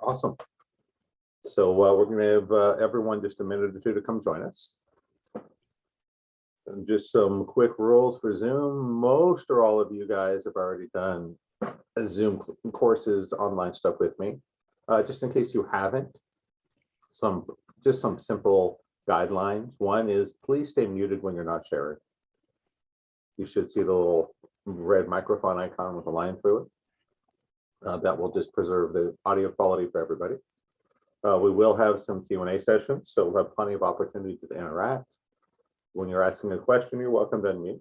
Awesome. So we're going to have everyone just a minute or two to come join us. And just some quick rules for Zoom. Most or all of you guys have already done Zoom courses, online stuff with me. Just in case you haven't, some simple guidelines. One is please stay muted when you're not sharing. You should see the little red microphone icon with a line through it. That will just preserve the audio quality for everybody. We will have some Q&A sessions, so we'll have plenty of opportunity to interact. When you're asking a question, you're welcome to unmute.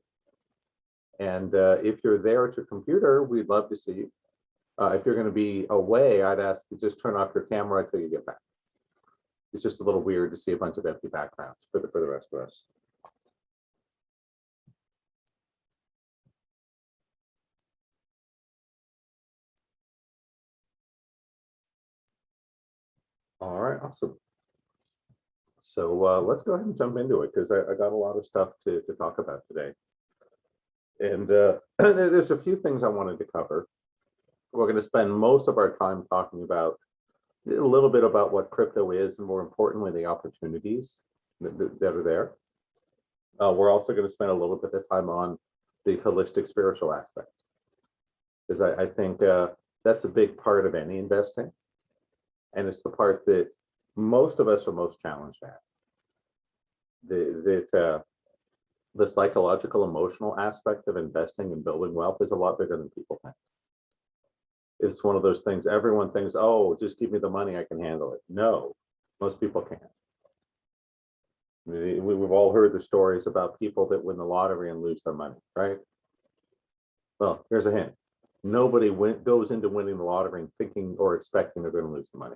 And if you're there at your computer, we'd love to see you. If you're going to be away, I'd ask you just turn off your camera until you get back. It's just a little weird to see a bunch of empty backgrounds for the rest of us. All right, awesome. So let's go ahead and jump into it because I got a lot of stuff to talk about today. And there's a few things I wanted to cover. We're going to spend most of our time talking about a little bit about what crypto is and more importantly, the opportunities that are there. We're also going to spend a little bit of time on the holistic spiritual aspect, because I think that's a big part of any investing. And it's the part that most of us are most challenged at. The psychological, emotional aspect of investing and building wealth is a lot bigger than people think. It's one of those things, everyone thinks, oh, just give me the money, I can handle it. No, most people can't. We've all heard the stories about people that win the lottery and lose their money, right? Well, here's a hint. Nobody goes into winning the lottery and thinking or expecting they're going to lose the money.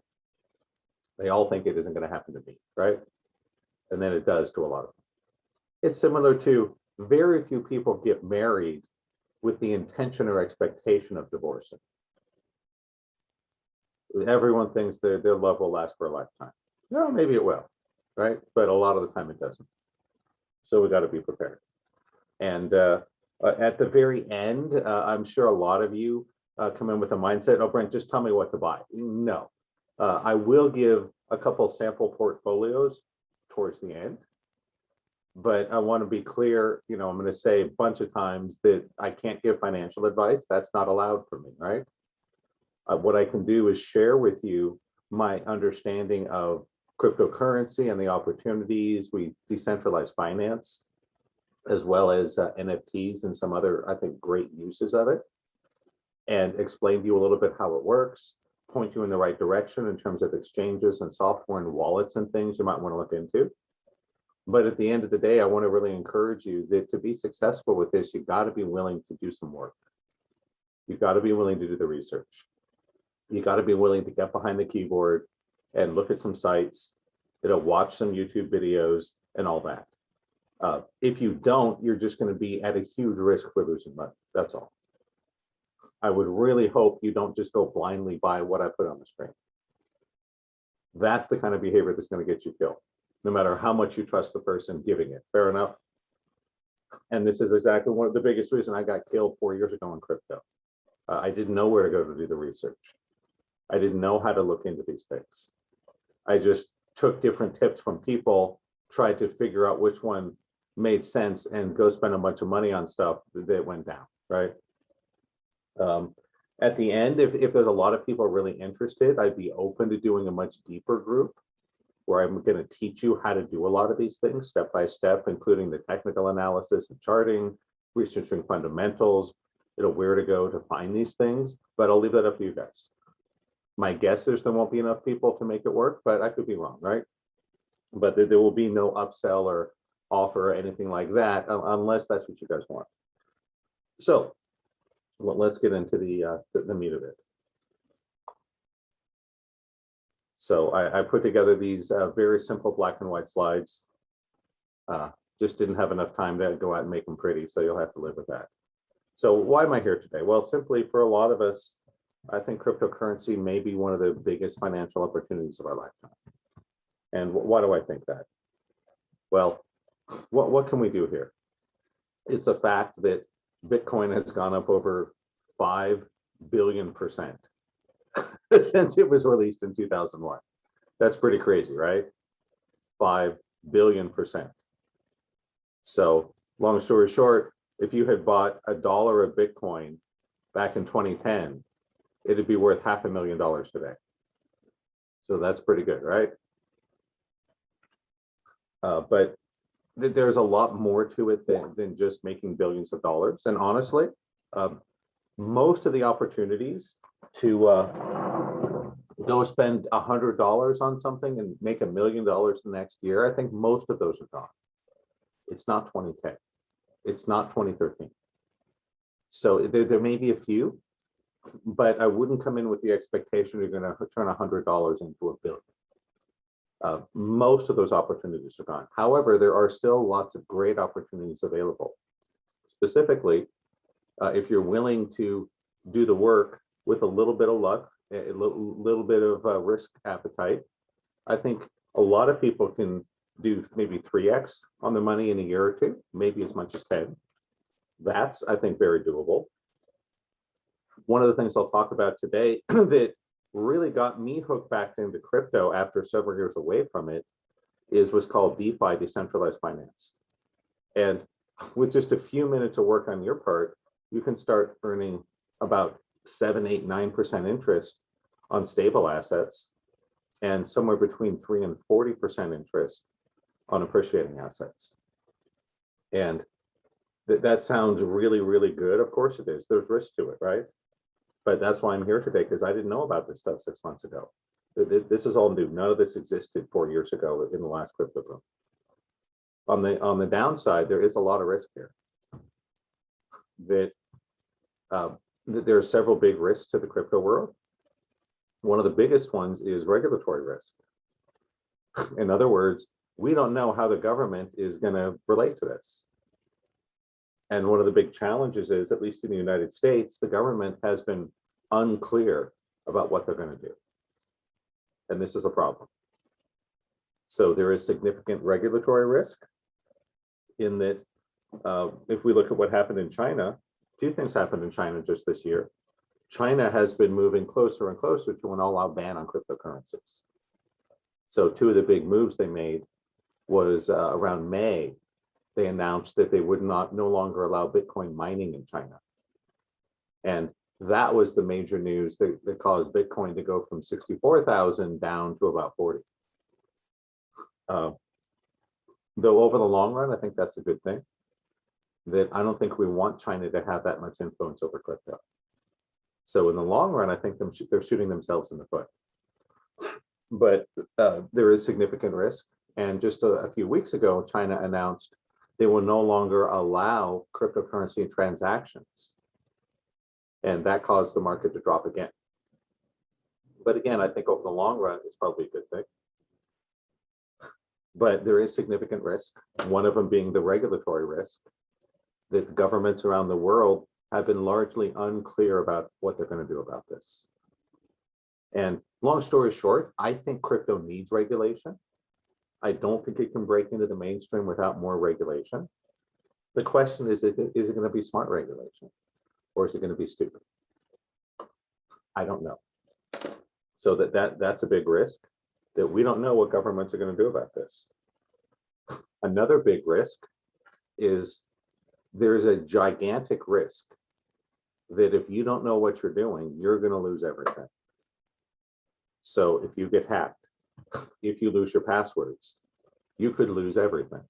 They all think it isn't going to happen to me, right? And then it does to a lot of them. It's similar to very few people get married with the intention or expectation of divorcing. Everyone thinks their love will last for a lifetime. No, maybe it will, right? But a lot of the time it doesn't. So we got to be prepared. And at the very end, I'm sure a lot of you come in with a mindset, oh, Brent, just tell me what to buy. No, I will give a couple sample portfolios towards the end. But I want to be clear, I'm going to say a bunch of times that I can't give financial advice. That's not allowed for me, right? What I can do is share with you my understanding of cryptocurrency and the opportunities, decentralized finance, as well as NFTs and some other, I think, great uses of it, and explain to you a little bit how it works, point you in the right direction in terms of exchanges and software and wallets and things you might want to look into. But at the end of the day, I want to really encourage you that to be successful with this, you've got to be willing to do some work. You've got to be willing to do the research. You got to be willing to get behind the keyboard and look at some sites, watch some YouTube videos and all that. If you don't, you're just going to be at a huge risk for losing money. That's all. I would really hope you don't just go blindly buy what I put on the screen. That's the kind of behavior that's going to get you killed, no matter how much you trust the person giving it. Fair enough? And this is exactly one of the biggest reasons I got killed 4 years ago in crypto. I didn't know where to go to do the research. I didn't know how to look into these things. I just took different tips from people, tried to figure out which one made sense, and go spend a bunch of money on stuff that went down, right? At the end, if there's a lot of people really interested, I'd be open to doing a much deeper group where I'm going to teach you how to do a lot of these things step by step, including the technical analysis and charting, researching fundamentals, where to go to find these things. But I'll leave that up to you guys. My guess is there won't be enough people to make it work, but I could be wrong, right? But there will be no upsell or offer or anything like that unless that's what you guys want. So let's get into the meat of it. So I put together these very simple black and white slides. Just didn't have enough time to go out and make them pretty, so you'll have to live with that. So why am I here today? Well, simply for a lot of us, I think cryptocurrency may be one of the biggest financial opportunities of our lifetime. And why do I think that? Well, what can we do here? It's a fact that Bitcoin has gone up over 5 billion%. since it was released in 2001. That's pretty crazy, right? 5 billion%. So long story short, if you had bought $1 of Bitcoin back in 2010, it'd be worth $500,000 today. So that's pretty good, right? But there's a lot more to it than just making billions of dollars. And honestly, most of the opportunities to go spend $100 on something and make $1 million the next year, I think most of those are gone. It's not 2010. It's not 2013. So there may be a few, but I wouldn't come in with the expectation you're going to turn $100 into $1 billion. Most of those opportunities are gone. However, there are still lots of great opportunities available. Specifically, if you're willing to do the work with a little bit of luck, a little bit of risk appetite, I think a lot of people can do maybe 3x on the money in a year or two, maybe as much as 10. That's, I think, very doable. One of the things I'll talk about today that really got me hooked back into crypto after several years away from it is what's called DeFi, decentralized finance. And with just a few minutes of work on your part, you can start earning about 7, 8, 9% interest on stable assets and somewhere between 3 and 40% interest on appreciating assets. And that sounds really, really good. Of course it is. There's risk to it, right? But that's why I'm here today, because I didn't know about this stuff 6 months ago. This is all new. None of this existed 4 years ago in the last crypto boom. On the downside, there is a lot of risk here. That there are several big risks to the crypto world. One of the biggest ones is regulatory risk. In other words, we don't know how the government is going to relate to this. And one of the big challenges is, at least in the United States, the government has been unclear about what they're going to do. And this is a problem. So there is significant regulatory risk in that if we look at what happened in China, 2 things happened in China just this year. China has been moving closer and closer to an all-out ban on cryptocurrencies. So 2 of the big moves they made was around May, they announced that they would no longer allow Bitcoin mining in China. And that was the major news that caused Bitcoin to go from 64,000 down to about 40. Though over the long run, I think that's a good thing. That I don't think we want China to have that much influence over crypto. So in the long run, I think they're shooting themselves in the foot. But there is significant risk. And just a few weeks ago, China announced they will no longer allow cryptocurrency transactions. And that caused the market to drop again. But again, I think over the long run, it's probably a good thing. But there is significant risk, one of them being the regulatory risk, that governments around the world have been largely unclear about what they're going to do about this. And long story short, I think crypto needs regulation. I don't think it can break into the mainstream without more regulation. The question is it going to be smart regulation, or is it going to be stupid? I don't know. So that's a big risk, that we don't know what governments are going to do about this. Another big risk is there's a gigantic risk that if you don't know what you're doing, you're going to lose everything. So if you get hacked, if you lose your passwords, you could lose everything.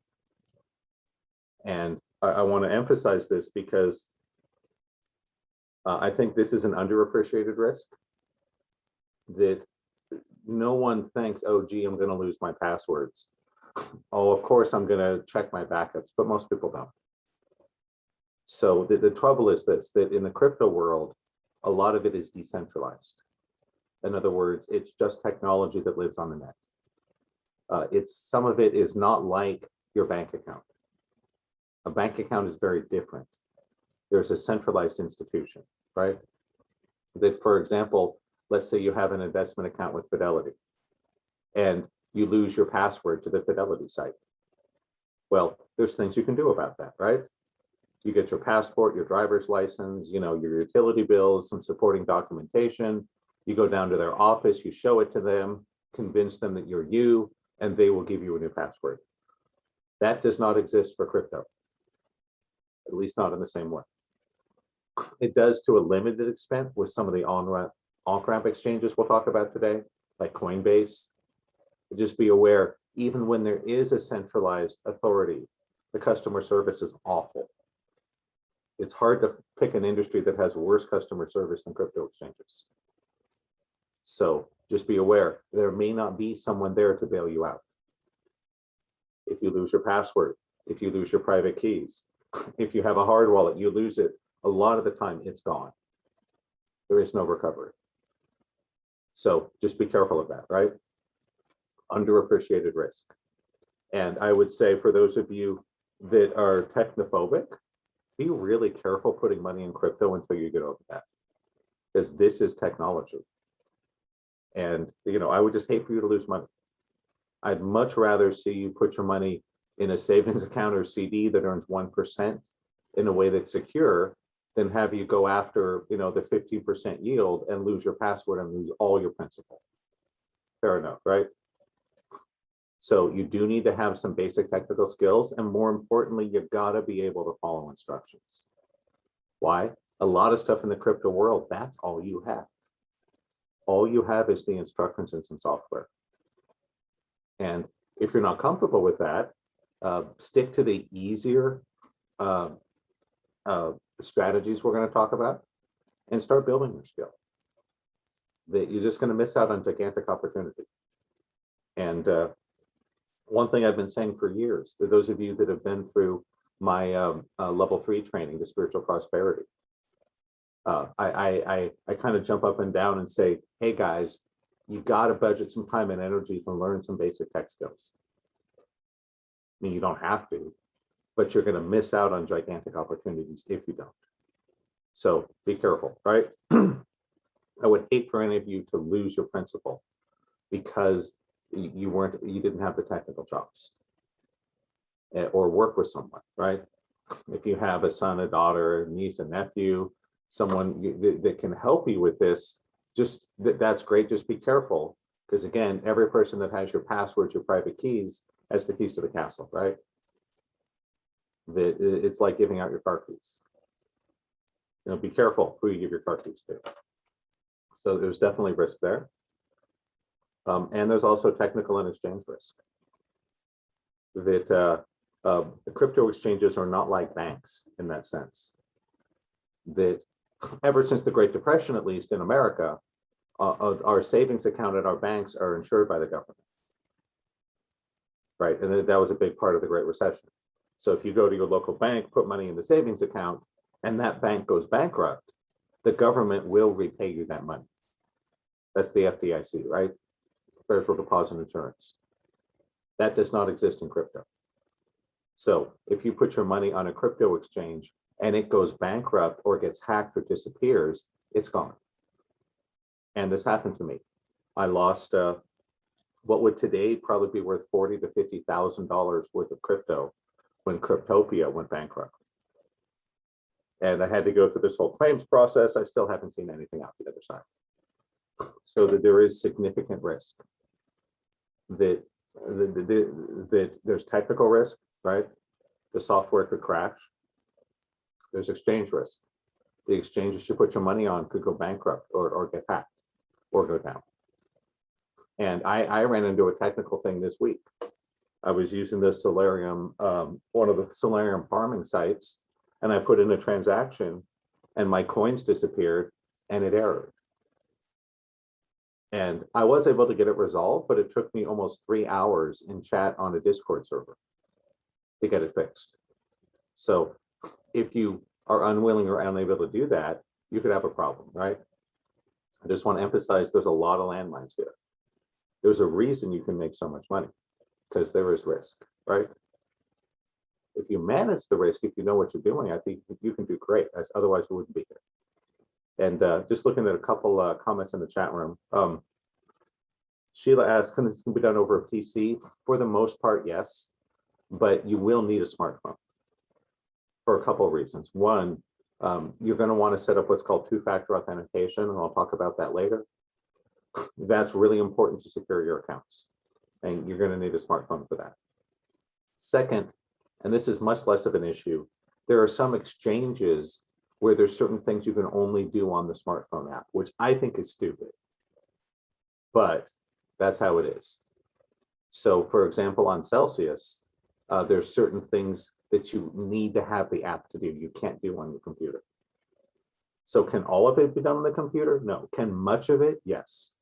And I want to emphasize this because I think this is an underappreciated risk, that no one thinks, oh, gee, I'm going to lose my passwords. Oh, of course, I'm going to check my backups, but most people don't. So the trouble is this, that in the crypto world, a lot of it is decentralized. In other words, it's just technology that lives on the net. Some of it is not like your bank account. A bank account is very different. There's a centralized institution, right? That, for example, let's say you have an investment account with Fidelity and you lose your password to the Fidelity site. Well, there's things you can do about that, right? You get your passport, your driver's license, your utility bills, some supporting documentation. You go down to their office, you show it to them, convince them that you're you, and they will give you a new password. That does not exist for crypto, at least not in the same way. It does to a limited extent with some of the on-ramp exchanges we'll talk about today, like Coinbase. Just be aware, even when there is a centralized authority, the customer service is awful. It's hard to pick an industry that has worse customer service than crypto exchanges. So just be aware, there may not be someone there to bail you out. If you lose your password, if you lose your private keys, if you have a hard wallet, you lose it, a lot of the time it's gone. There is no recovery. So just be careful of that, right? Underappreciated risk. And I would say for those of you that are technophobic, be really careful putting money in crypto until you get over that, because this is technology. And, you know, I would just hate for you to lose money. I'd much rather see you put your money in a savings account or CD that earns 1% in a way that's secure than have you go after, you know, the 15% yield and lose your password and lose all your principal. Fair enough, right? So you do need to have some basic technical skills, and more importantly, you've got to be able to follow instructions. Why? A lot of stuff in the crypto world, that's all you have. All you have is the instructions and some software. And if you're not comfortable with that, stick to the easier strategies we're going to talk about and start building your skill. That you're just going to miss out on gigantic opportunity. And one thing I've been saying for years, to those of you that have been through my level 3 training, the spiritual prosperity, I kind of jump up and down and say, hey guys, you got to budget some time and energy to learn some basic tech skills. I mean, you don't have to, but you're going to miss out on gigantic opportunities if you don't. So be careful, right? I would hate for any of you to lose your principal because you didn't have the technical chops or work with someone, right? If you have a son, a daughter, a niece, a nephew, someone that can help you with this, just that's great. Just be careful, because again, every person that has your passwords, your private keys, has the keys to the castle, right? It's like giving out your car keys. You know, be careful who you give your car keys to. So there's definitely risk there. And there's also technical and exchange risk. That the crypto exchanges are not like banks in that sense. That ever since the Great Depression, at least in America, our savings account at our banks are insured by the government. Right, and that was a big part of the Great Recession. So if you go to your local bank, put money in the savings account, and that bank goes bankrupt, the government will repay you that money. That's the FDIC, right? Federal Deposit Insurance. That does not exist in crypto. So if you put your money on a crypto exchange and it goes bankrupt or gets hacked or disappears, it's gone. And this happened to me. I lost what would today probably be worth $40,000 to $50,000 worth of crypto when Cryptopia went bankrupt. And I had to go through this whole claims process. I still haven't seen anything out the other side. So that there is significant risk. That there's technical risk, right? The software could crash. There's exchange risk. The exchanges you put your money on could go bankrupt or get hacked or go down. And I ran into a technical thing this week. I was using the Solarium, one of the Solarium farming sites, and I put in a transaction and my coins disappeared and it errored. And I was able to get it resolved, but it took me almost 3 hours in chat on a Discord server to get it fixed. So if you are unwilling or unable to do that, you could have a problem, right? I just want to emphasize there's a lot of landmines here. There's a reason you can make so much money, because there is risk, right? If you manage the risk, if you know what you're doing, I think you can do great. Otherwise, we wouldn't be here. And just looking at a couple comments in the chat room. Sheila asked, can this be done over a PC? For the most part, yes, but you will need a smartphone for a couple of reasons. One, you're going to want to set up what's called two-factor authentication, and I'll talk about that later. That's really important to secure your accounts. And you're going to need a smartphone for that. Second, and this is much less of an issue, there are some exchanges where there's certain things you can only do on the smartphone app, which I think is stupid, but that's how it is. So for example, on Celsius, there's certain things that you need to have the app to do. You can't do on your computer. So can all of it be done on the computer? No. Can much of it? Yes.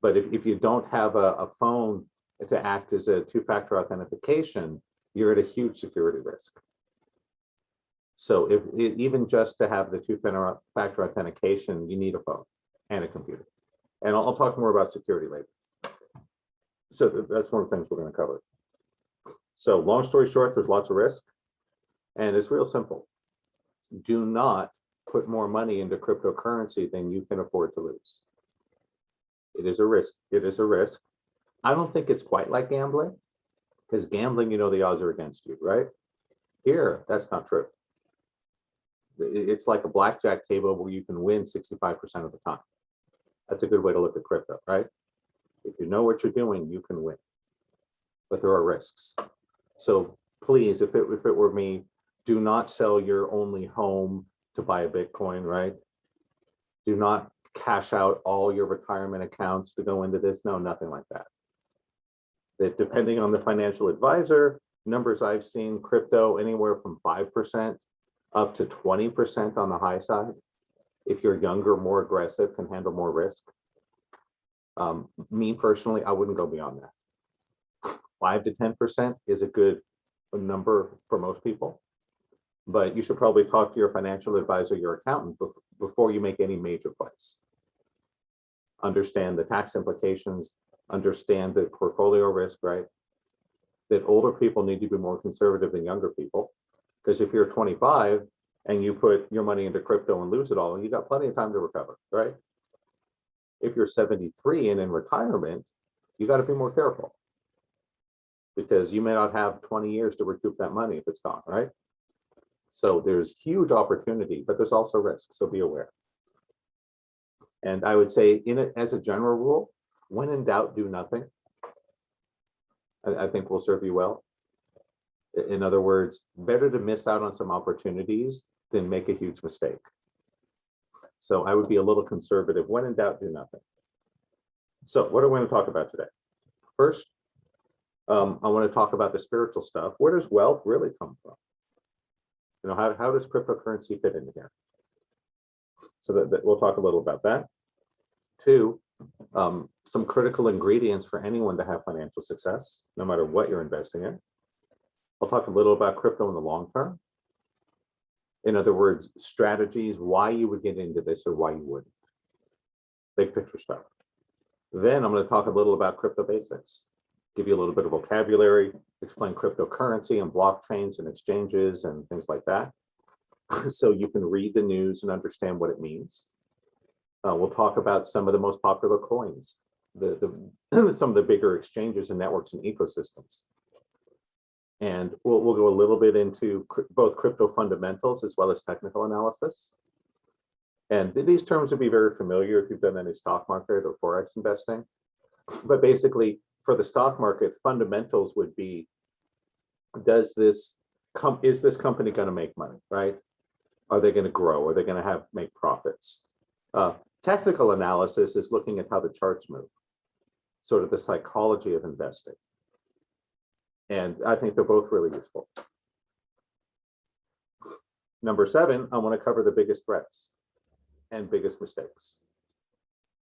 But if you don't have a phone to act as a two-factor authentication, you're at a huge security risk. So even just to have the two-factor authentication, you need a phone and a computer. And I'll talk more about security later. So that's one of the things we're going to cover. So long story short, there's lots of risk, and it's real simple. Do not put more money into cryptocurrency than you can afford to lose. It is a risk. It is a risk. I don't think it's quite like gambling, because gambling, you know, the odds are against you, right? Here, that's not true. It's like a blackjack table where you can win 65% of the time. That's a good way to look at crypto, right? If you know what you're doing, you can win. But there are risks. So please, if it were me, do not sell your only home to buy a Bitcoin, right? Do not cash out all your retirement accounts to go into this. No, nothing like that. That depending on the financial advisor, numbers I've seen, crypto anywhere from 5% up to 20% on the high side. If you're younger, more aggressive, can handle more risk. Me personally, I wouldn't go beyond that. 5 to 10% is a good number for most people, but you should probably talk to your financial advisor, your accountant, before you make any major plays. Understand the tax implications, understand the portfolio risk, right? That older people need to be more conservative than younger people, because if you're 25 and you put your money into crypto and lose it all, you got plenty of time to recover, right? If you're 73 and in retirement, you got to be more careful, because you may not have 20 years to recoup that money if it's gone, right? So there's huge opportunity, but there's also risk, so be aware. And I would say, as a general rule, when in doubt, do nothing. I think will serve you well. In other words, better to miss out on some opportunities than make a huge mistake. So I would be a little conservative. When in doubt, do nothing. So what are we going to talk about today? First, I want to talk about the spiritual stuff. Where does wealth really come from? You know, how does cryptocurrency fit into here? So that we'll talk a little about that. Two, some critical ingredients for anyone to have financial success, no matter what you're investing in. I'll talk a little about crypto in the long term. In other words, strategies, why you would get into this or why you wouldn't. Big picture stuff. Then I'm going to talk a little about crypto basics, give you a little bit of vocabulary, explain cryptocurrency and blockchains and exchanges and things like that, so you can read the news and understand what it means. We'll talk about some of the most popular coins, some of the bigger exchanges and networks and ecosystems. And we'll go a little bit into both crypto fundamentals as well as technical analysis. And these terms will be very familiar if you've done any stock market or Forex investing. But basically, for the stock market, fundamentals would be, is this company going to make money, right? Are they going to grow? Are they going to make profits? Technical analysis is looking at how the charts move, sort of the psychology of investing. And I think they're both really useful. Number 7, I want to cover the biggest threats and biggest mistakes.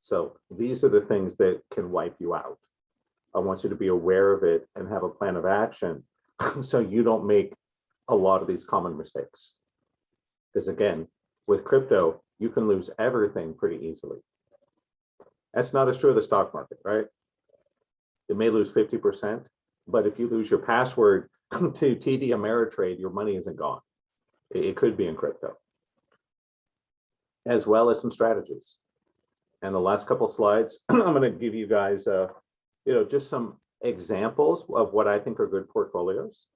So these are the things that can wipe you out. I want you to be aware of it and have a plan of action so you don't make a lot of these common mistakes. Because again, with crypto, you can lose everything pretty easily. That's not as true of the stock market, right? It may lose 50%, but if you lose your password to TD Ameritrade, your money isn't gone. It could be in crypto, as well as some strategies. And the last couple slides, I'm going to give you guys, just some examples of what I think are good portfolios.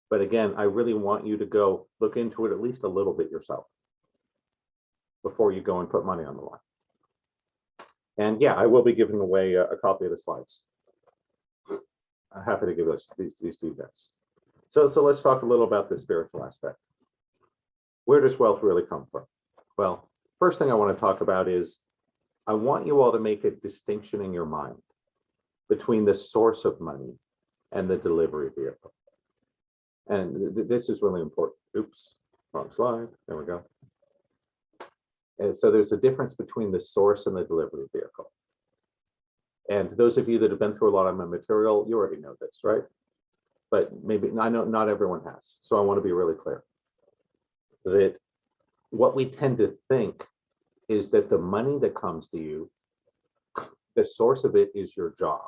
But again, I really want you to go look into it at least a little bit yourself before you go and put money on the line. And yeah, I will be giving away a copy of the slides. I'm happy to give these to you guys. So let's talk a little about the spiritual aspect. Where does wealth really come from? Well, first thing I want to talk about is I want you all to make a distinction in your mind between the source of money and the delivery vehicle. And this is really important. Oops, wrong slide. There we go. And so there's a difference between the source and the delivery vehicle. And those of you that have been through a lot of my material, you already know this, right? But maybe I know not everyone has. So I want to be really clear that what we tend to think is that the money that comes to you, the source of it is your job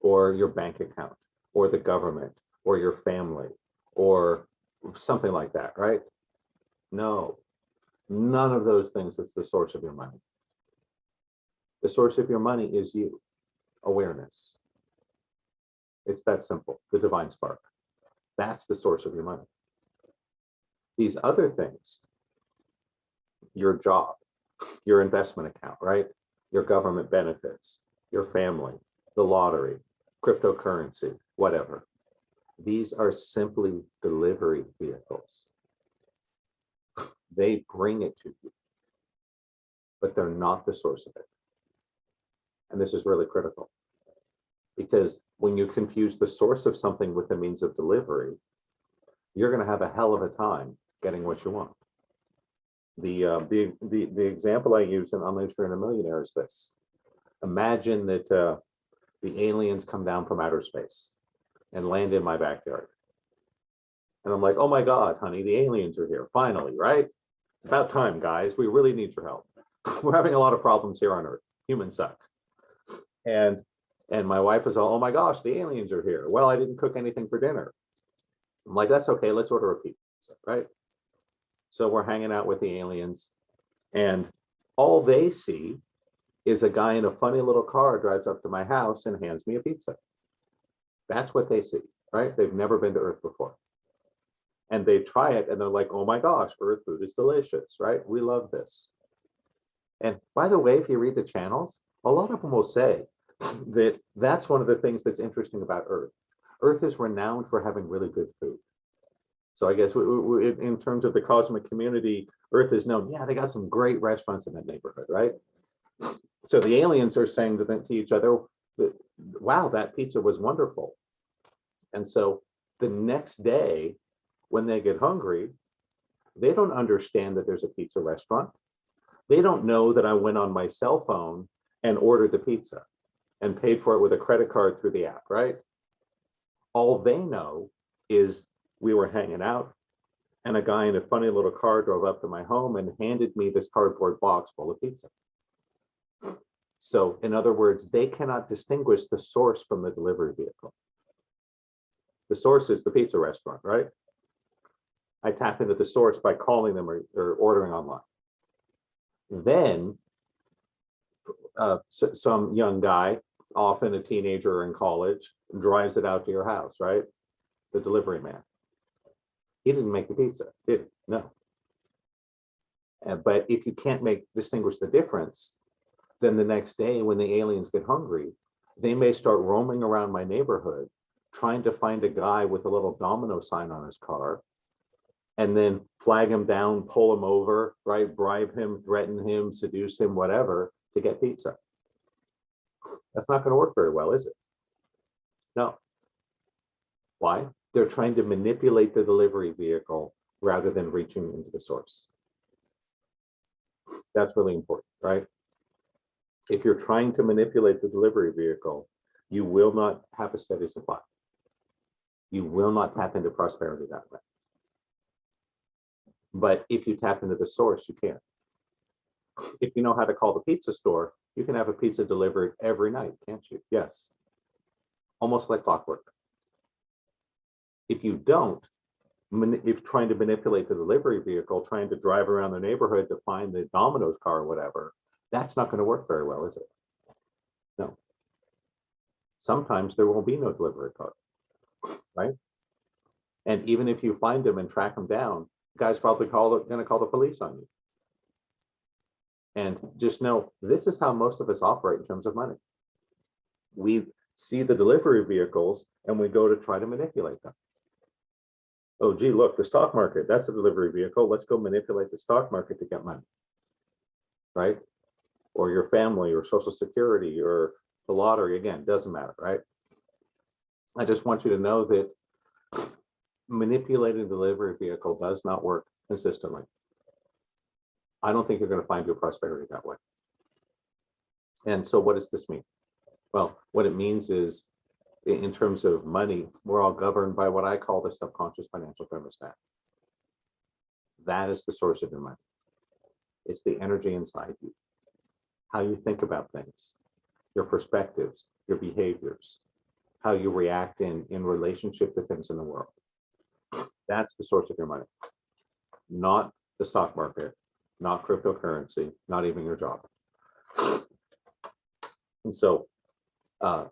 or your bank account or the government or your family or something like that, right? No, none of those things is the source of your money. The source of your money is you, awareness. It's that simple, the divine spark. That's the source of your money. These other things, your job, your investment account, right? Your government benefits, your family, the lottery, cryptocurrency, whatever. These are simply delivery vehicles. They bring it to you, but they're not the source of it. And this is really critical because when you confuse the source of something with the means of delivery, you're going to have a hell of a time getting what you want. The example I use in Unleash Your Inner Millionaire is this. Imagine that the aliens come down from outer space and land in my backyard. And I'm like, oh my God, honey, the aliens are here, finally, right? About time, guys. We really need your help. We're having a lot of problems here on Earth. Humans suck. And my wife is all, oh my gosh, the aliens are here. Well, I didn't cook anything for dinner. I'm like, that's okay, let's order a pizza, right? So we're hanging out with the aliens, and all they see is a guy in a funny little car drives up to my house and hands me a pizza. That's what they see, right? They've never been to Earth before. And they try it and they're like, oh my gosh, Earth food is delicious, right? We love this. And by the way, if you read the channels, a lot of them will say that that's one of the things that's interesting about Earth. Earth is renowned for having really good food. So I guess in terms of the cosmic community, Earth is known, yeah, they got some great restaurants in that neighborhood, right? So the aliens are saying to each other, wow, that pizza was wonderful. And so the next day, when they get hungry, they don't understand that there's a pizza restaurant. They don't know that I went on my cell phone and ordered the pizza and paid for it with a credit card through the app, right? All they know is we were hanging out and a guy in a funny little car drove up to my home and handed me this cardboard box full of pizza. So in other words, they cannot distinguish the source from the delivery vehicle. The source is the pizza restaurant, right? I tap into the source by calling them or ordering online. Then some young guy, often a teenager or in college, drives it out to your house, right? The delivery man. He didn't make the pizza, did he? No. But if you can't distinguish the difference, then the next day when the aliens get hungry, they may start roaming around my neighborhood trying to find a guy with a little domino sign on his car and then flag him down, pull him over, right? Bribe him, threaten him, seduce him, whatever, to get pizza. That's not going to work very well, is it? No. Why? They're trying to manipulate the delivery vehicle rather than reaching into the source. That's really important, right? If you're trying to manipulate the delivery vehicle, you will not have a steady supply. You will not tap into prosperity that way. But if you tap into the source, you can. If you know how to call the pizza store, you can have a pizza delivered every night, can't you? Yes. Almost like clockwork. If you don't, if trying to manipulate the delivery vehicle, trying to drive around the neighborhood to find the Domino's car or whatever, that's not going to work very well, is it? No. Sometimes there will be no delivery car, right? And even if you find them and track them down, the guy's probably going to call the police on you. And just know, this is how most of us operate in terms of money. We see the delivery vehicles and we go to try to manipulate them. Oh, gee, look, the stock market, that's a delivery vehicle. Let's go manipulate the stock market to get money, right? Or your family or Social Security or the lottery, again, doesn't matter, right? I just want you to know that manipulating the delivery vehicle does not work consistently. I don't think you're going to find your prosperity that way. And so what does this mean? Well, what it means is, in terms of money, we're all governed by what I call the subconscious financial thermostat. That is the source of your money. It's the energy inside you, how you think about things, your perspectives, your behaviors, how you react in relationship to things in the world. That's the source of your money, not the stock market, not cryptocurrency, not even your job. And so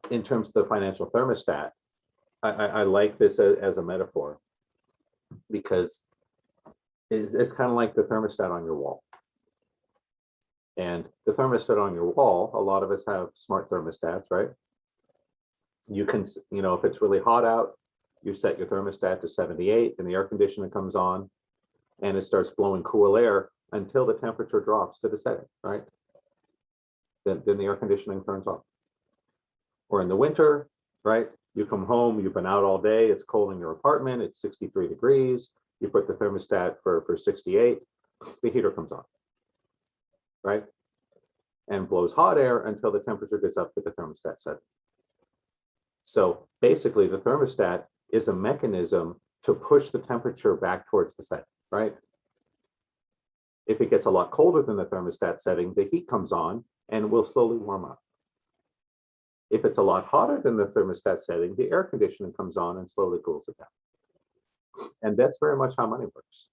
in terms of the financial thermostat, I like this as a metaphor, because it's kind of like the thermostat on your wall. And the thermostat on your wall, a lot of us have smart thermostats, right? You can, if it's really hot out, you set your thermostat to 78 and the air conditioner comes on and it starts blowing cool air until the temperature drops to the setting, right? Then the air conditioning turns off. Or in the winter, right? You come home, you've been out all day, it's cold in your apartment, it's 63 degrees, you put the thermostat for 68, the heater comes on, right? And blows hot air until the temperature gets up to the thermostat setting. So basically the thermostat is a mechanism to push the temperature back towards the setting, right? If it gets a lot colder than the thermostat setting, the heat comes on and will slowly warm up. If it's a lot hotter than the thermostat setting, the air conditioning comes on and slowly cools it down. And that's very much how money works.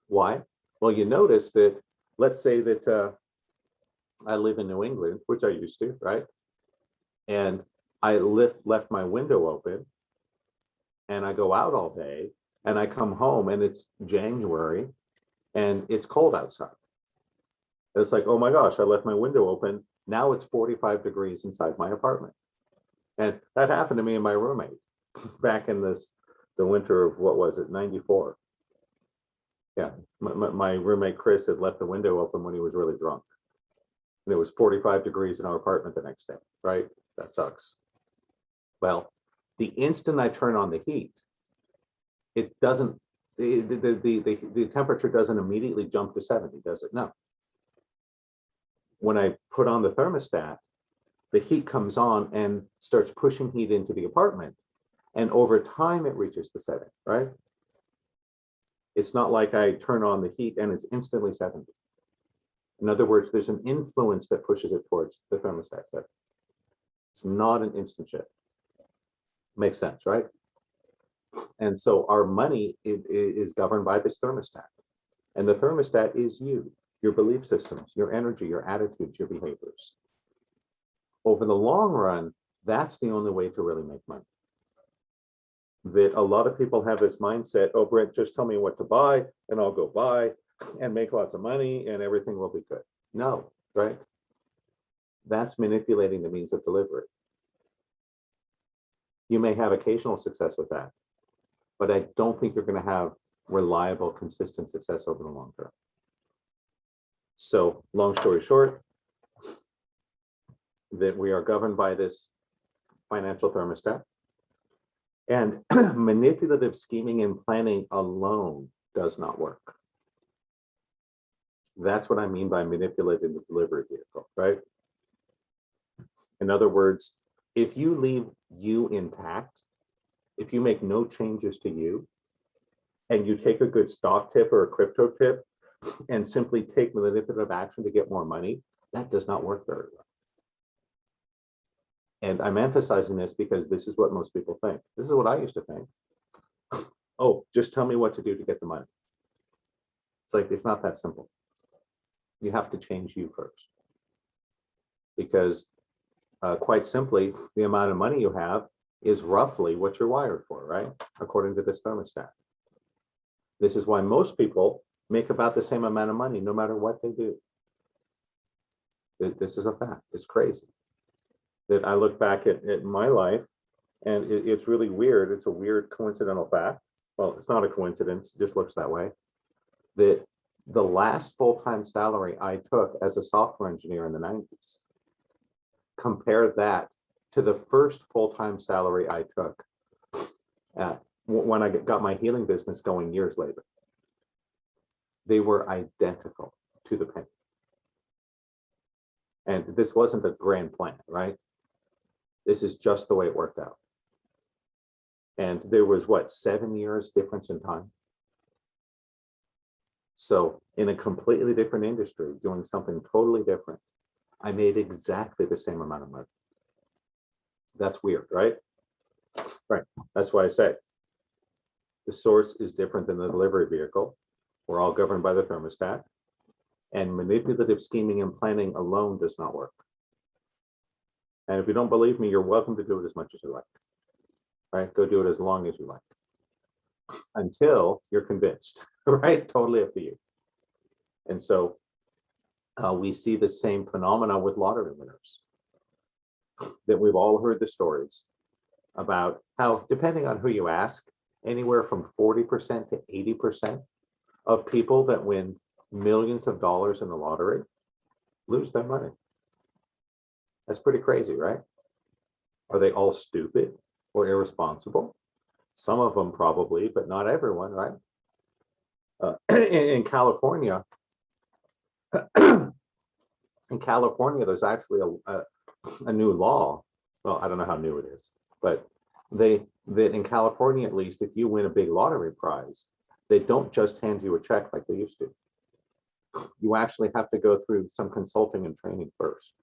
Why? Well, you notice that, let's say that I live in New England, which I used to, right? And I left my window open and I go out all day and I come home and it's January and it's cold outside. It's like, oh my gosh, I left my window open. Now it's 45 degrees inside my apartment. And that happened to me and my roommate back in the winter of, what was it, 94. Yeah, my roommate Chris had left the window open when he was really drunk. And it was 45 degrees in our apartment the next day, right? That sucks. Well, the instant I turn on the heat, it doesn't, the temperature doesn't immediately jump to 70, does it? No. When I put on the thermostat, the heat comes on and starts pushing heat into the apartment. And over time, it reaches the setting, right? It's not like I turn on the heat and it's instantly 70. In other words, there's an influence that pushes it towards the thermostat setting. It's not an instant shift. Makes sense, right? And so our money is governed by this thermostat. And the thermostat is you, your belief systems, your energy, your attitudes, your behaviors. Over the long run, that's the only way to really make money. That a lot of people have this mindset, oh, Brent, just tell me what to buy and I'll go buy and make lots of money and everything will be good. No, right? That's manipulating the means of delivery. You may have occasional success with that, but I don't think you're going to have reliable, consistent success over the long term. So, long story short, that we are governed by this financial thermostat, and manipulative scheming and planning alone does not work. That's what I mean by manipulating the delivery vehicle, right? In other words, if you leave you intact, if you make no changes to you, and you take a good stock tip or a crypto tip and simply take manipulative action to get more money, that does not work very well. And I'm emphasizing this because this is what most people think. This is what I used to think. Oh, just tell me what to do to get the money. It's like, it's not that simple. You have to change you first. Because quite simply, the amount of money you have is roughly what you're wired for, right? According to this thermostat. This is why most people make about the same amount of money no matter what they do. This is a fact. It's crazy that I look back at my life, and it's really weird. It's a weird coincidental fact. Well, it's not a coincidence, it just looks that way. That the last full-time salary I took as a software engineer in the 90s, compare that to the first full-time salary I took when I got my healing business going years later. They were identical to the penny. And this wasn't a grand plan, right? This is just the way it worked out. And there was, what, 7 years difference in time? So in a completely different industry, doing something totally different, I made exactly the same amount of money. That's weird, right? Right. That's why I say the source is different than the delivery vehicle. We're all governed by the thermostat. And manipulative scheming and planning alone does not work. And if you don't believe me, you're welcome to do it as much as you like. Right? Go do it as long as you like. Until you're convinced, right? Totally up to you. And so we see the same phenomena with lottery winners. That we've all heard the stories about how, depending on who you ask, anywhere from 40% to 80% of people that win millions of dollars in the lottery lose their money. That's pretty crazy, right? Are they all stupid or irresponsible? Some of them probably, but not everyone, right? In California, there's actually a new law. Well, I don't know how new it is, but that in California, at least, if you win a big lottery prize, they don't just hand you a check like they used to. You actually have to go through some consulting and training first.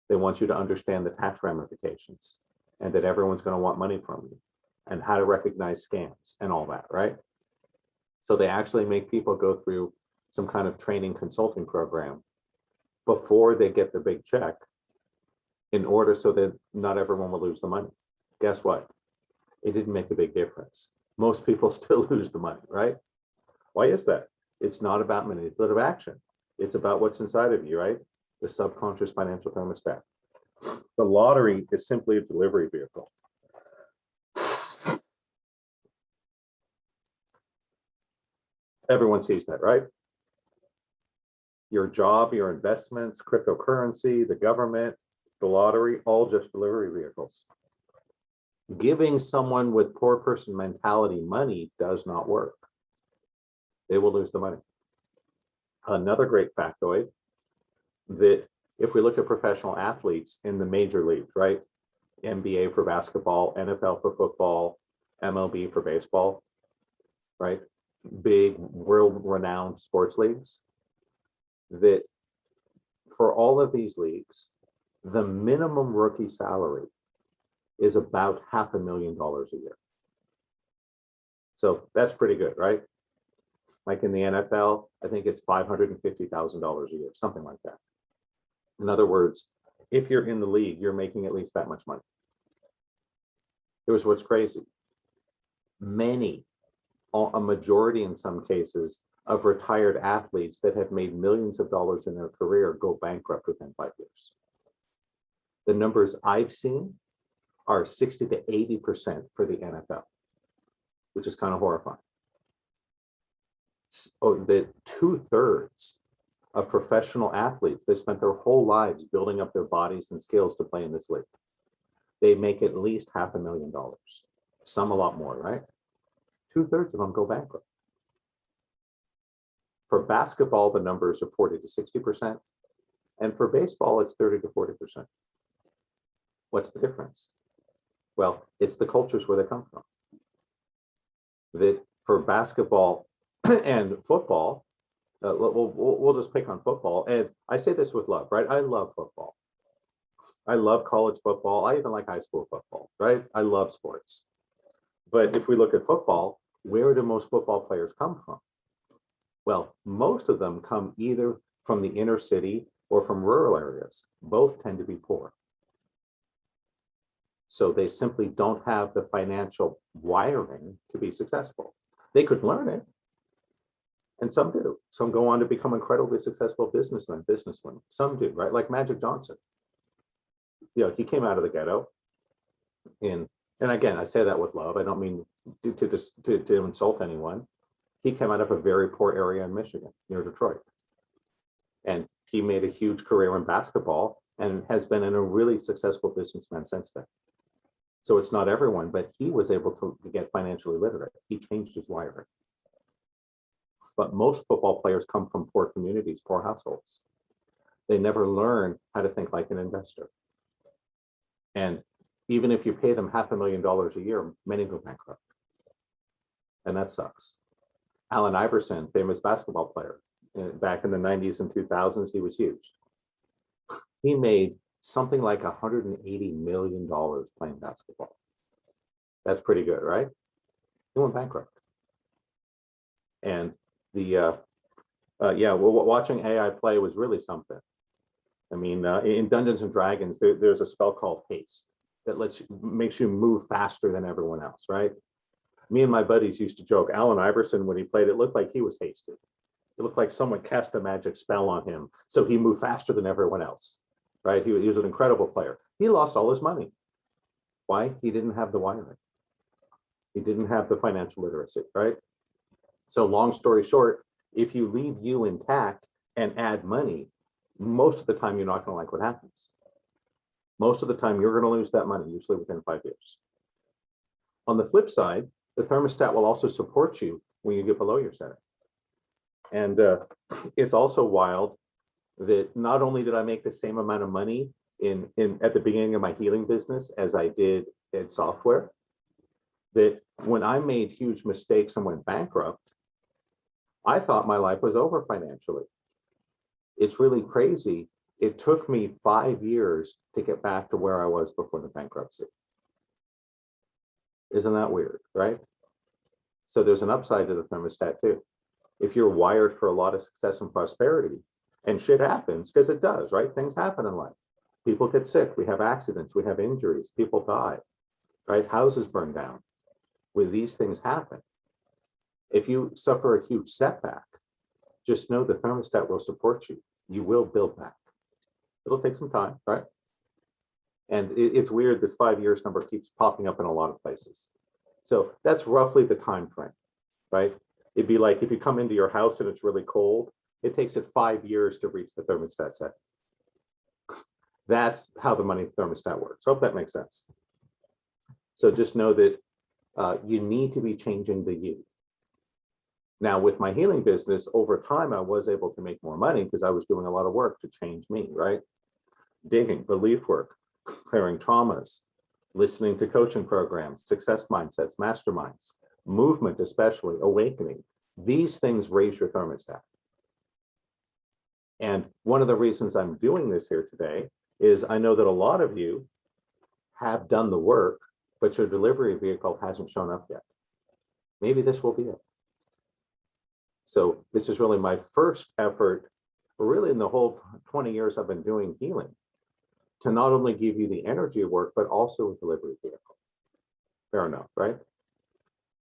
They want you to understand the tax ramifications and that everyone's going to want money from you and how to recognize scams and all that, right? So they actually make people go through some kind of training consulting program before they get the big check in order so that not everyone will lose the money. Guess what? It didn't make a big difference. Most people still lose the money, right? Why is that? It's not about manipulative action. It's about what's inside of you, right? The subconscious financial thermostat. The lottery is simply a delivery vehicle. Everyone sees that, right? Your job, your investments, cryptocurrency, the government, the lottery, all just delivery vehicles. Giving someone with poor person mentality money does not work. They will lose the money. Another great factoid, that if we look at professional athletes in the major leagues, right? NBA for basketball, NFL for football, MLB for baseball, right? Big world-renowned sports leagues, that for all of these leagues, the minimum rookie salary is about $500,000 a year. So that's pretty good, right? Like in the NFL, I think it's $550,000 a year, something like that. In other words, if you're in the league, you're making at least that much money. Here's what's crazy. A majority in some cases, of retired athletes that have made millions of dollars in their career go bankrupt within 5 years. The numbers I've seen are 60 to 80% for the NFL, which is kind of horrifying. So that 2/3 of professional athletes, they spent their whole lives building up their bodies and skills to play in this league. They make at least $500,000, some a lot more, right? 2/3 of them go bankrupt. For basketball, the numbers are 40 to 60%. And for baseball, it's 30 to 40%. What's the difference? Well, it's the cultures where they come from. That for basketball and football, we'll just pick on football. And I say this with love, right? I love football. I love college football. I even like high school football, right? I love sports. But if we look at football, where do most football players come from? Well, most of them come either from the inner city or from rural areas. Both tend to be poor. So they simply don't have the financial wiring to be successful. They could learn it. And some do. Some go on to become incredibly successful businessmen. Some do, right? Like Magic Johnson. He came out of the ghetto and again, I say that with love. I don't mean to insult anyone. He came out of a very poor area in Michigan, near Detroit. And he made a huge career in basketball and has been in a really successful businessman since then. So it's not everyone, but he was able to get financially literate. He changed his wiring. But most football players come from poor communities, poor households. They never learn how to think like an investor. And even if you pay them $500,000 a year, many go bankrupt. And that sucks. Allen Iverson, famous basketball player, back in the 90s and 2000s, he was huge. He made something like $180 million playing basketball. That's pretty good, right? He went bankrupt. And watching AI play was really something. I mean, in Dungeons and Dragons, there's a spell called haste that makes you move faster than everyone else, right? Me and my buddies used to joke, Allen Iverson, when he played, it looked like he was hasted. It looked like someone cast a magic spell on him, so he moved faster than everyone else, right? He was an incredible player. He lost all his money. Why? He didn't have the wiring. He didn't have the financial literacy, right? So long story short, if you leave you intact and add money, most of the time you're not going to like what happens. Most of the time you're going to lose that money, usually within 5 years. On the flip side, the thermostat will also support you when you get below your setting. And it's also wild that not only did I make the same amount of money at the beginning of my healing business as I did in software, that when I made huge mistakes and went bankrupt, I thought my life was over financially. It's really crazy. It took me 5 years to get back to where I was before the bankruptcy. Isn't that weird, right? So there's an upside to the thermostat too. If you're wired for a lot of success and prosperity, and shit happens, because it does, right? Things happen in life. People get sick, we have accidents, we have injuries, people die, right? Houses burn down. When these things happen, if you suffer a huge setback, just know the thermostat will support you. You will build back. It'll take some time, right? And it's weird, this 5 years number keeps popping up in a lot of places. So that's roughly the time frame, right? It'd be like if you come into your house and it's really cold, it takes it 5 years to reach the thermostat set. That's how the money thermostat works. Hope that makes sense. So just know that you need to be changing the you. Now, with my healing business, over time, I was able to make more money because I was doing a lot of work to change me, right? Digging, belief work, clearing traumas, listening to coaching programs, success mindsets, masterminds, movement, especially awakening. These things raise your thermostat. And one of the reasons I'm doing this here today is I know that a lot of you have done the work, but your delivery vehicle hasn't shown up yet. Maybe this will be it. So this is really my first effort, really in the whole 20 years I've been doing healing, to not only give you the energy work, but also a delivery vehicle. Fair enough, right?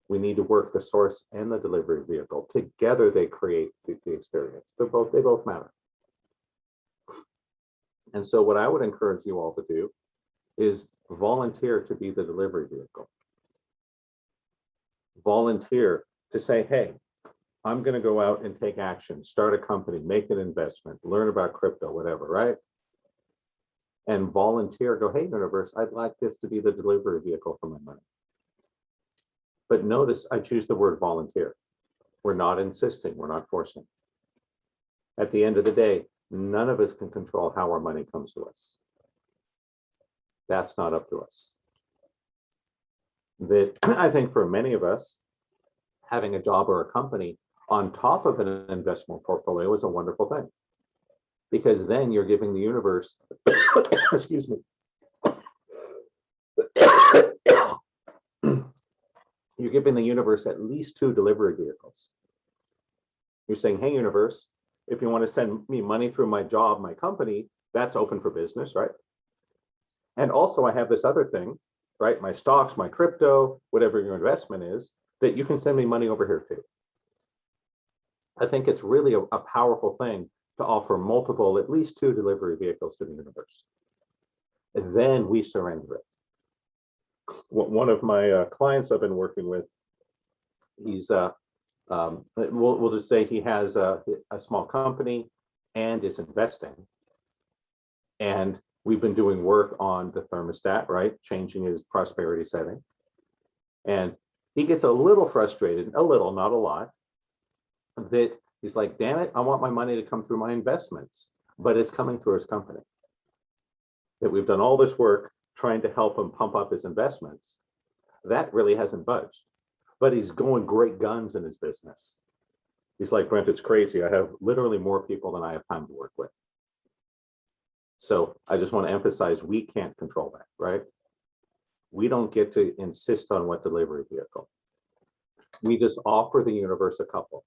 We need to work the source and the delivery vehicle. Together they create the experience. They both matter. And so what I would encourage you all to do is volunteer to be the delivery vehicle. Volunteer to say, hey, I'm going to go out and take action, start a company, make an investment, learn about crypto, whatever, right? And volunteer, go, hey, universe, I'd like this to be the delivery vehicle for my money. But notice I choose the word volunteer. We're not insisting, we're not forcing. At the end of the day, none of us can control how our money comes to us. That's not up to us. That I think for many of us, having a job or a company on top of an investment portfolio is a wonderful thing. Because then you're giving the universe, excuse me, you're giving the universe at least 2 delivery vehicles. You're saying, hey, universe, if you want to send me money through my job, my company, that's open for business, right? And also I have this other thing, right? My stocks, my crypto, whatever your investment is, that you can send me money over here too. I think it's really a powerful thing to offer multiple, at least 2 delivery vehicles to the universe. And then we surrender it. One of my clients I've been working with, he's we'll just say he has a small company and is investing. And we've been doing work on the thermostat, right? Changing his prosperity setting. And he gets a little frustrated, a little, not a lot, that he's like, damn it, I want my money to come through my investments, but it's coming through his company. That we've done all this work trying to help him pump up his investments. That really hasn't budged, but he's going great guns in his business. He's like, Brent, it's crazy. I have literally more people than I have time to work with. So I just want to emphasize, we can't control that, right? We don't get to insist on what delivery vehicle. We just offer the universe a couple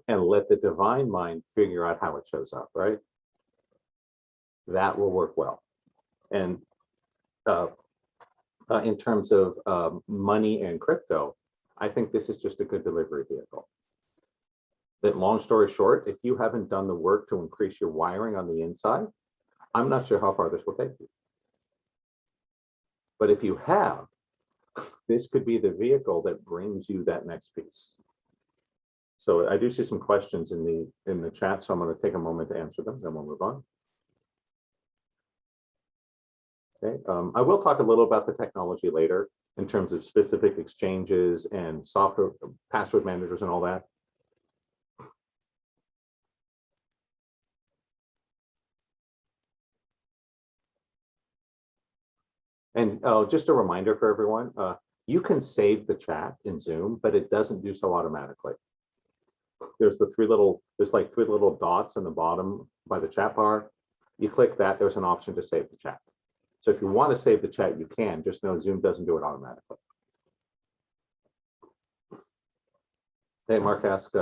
and let the divine mind figure out how it shows up, right? That will work well. And in terms of money and crypto, I think this is just a good delivery vehicle. That, long story short, if you haven't done the work to increase your wiring on the inside, I'm not sure how far this will take you. But if you have, this could be the vehicle that brings you that next piece. So I do see some questions in the chat, so I'm going to take a moment to answer them, then we'll move on. Okay, I will talk a little about the technology later in terms of specific exchanges and software, password managers and all that. And just a reminder for everyone, you can save the chat in Zoom, but it doesn't do so automatically. There's like 3 little dots in the bottom by the chat bar. You click that, there's an option to save the chat. So if you want to save the chat, you can, just know Zoom doesn't do it automatically. Hey, Mark asked,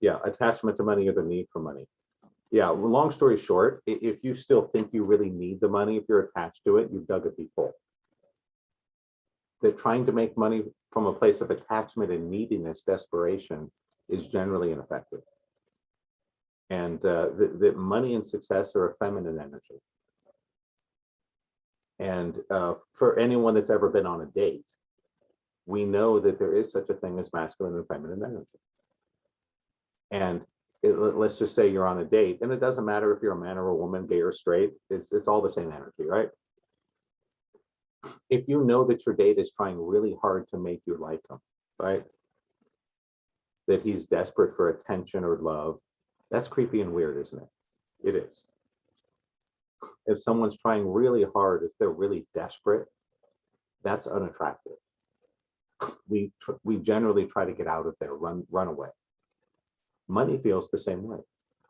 yeah, attachment to money or the need for money. Yeah, long story short, if you still think you really need the money, if you're attached to it, you've dug a deep hole. That trying to make money from a place of attachment and neediness, desperation, is generally ineffective. And that money and success are a feminine energy. And for anyone that's ever been on a date, we know that there is such a thing as masculine and feminine energy. And let's just say you're on a date, and it doesn't matter if you're a man or a woman, gay or straight, it's all the same energy, right? If you know that your date is trying really hard to make you like him, right? That he's desperate for attention or love, that's creepy and weird, isn't it? It is. If someone's trying really hard, if they're really desperate, that's unattractive. We generally try to get out of there, run away. Money feels the same way.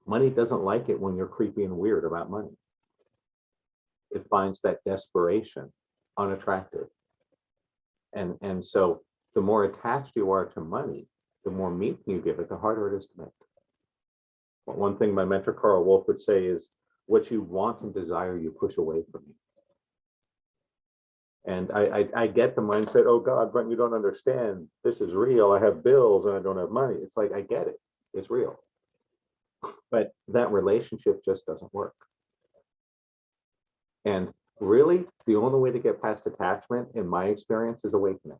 Money doesn't like it when you're creepy and weird about money. It finds that desperation unattractive. And so the more attached you are to money, the more meaning you give it, the harder it is to make. But one thing my mentor Carl Wolf would say is, what you want and desire, you push away from you. And I get the mindset, oh God, Brent, you don't understand. This is real. I have bills and I don't have money. It's like, I get it. It's real. But that relationship just doesn't work. And really, the only way to get past attachment, in my experience, is awakening.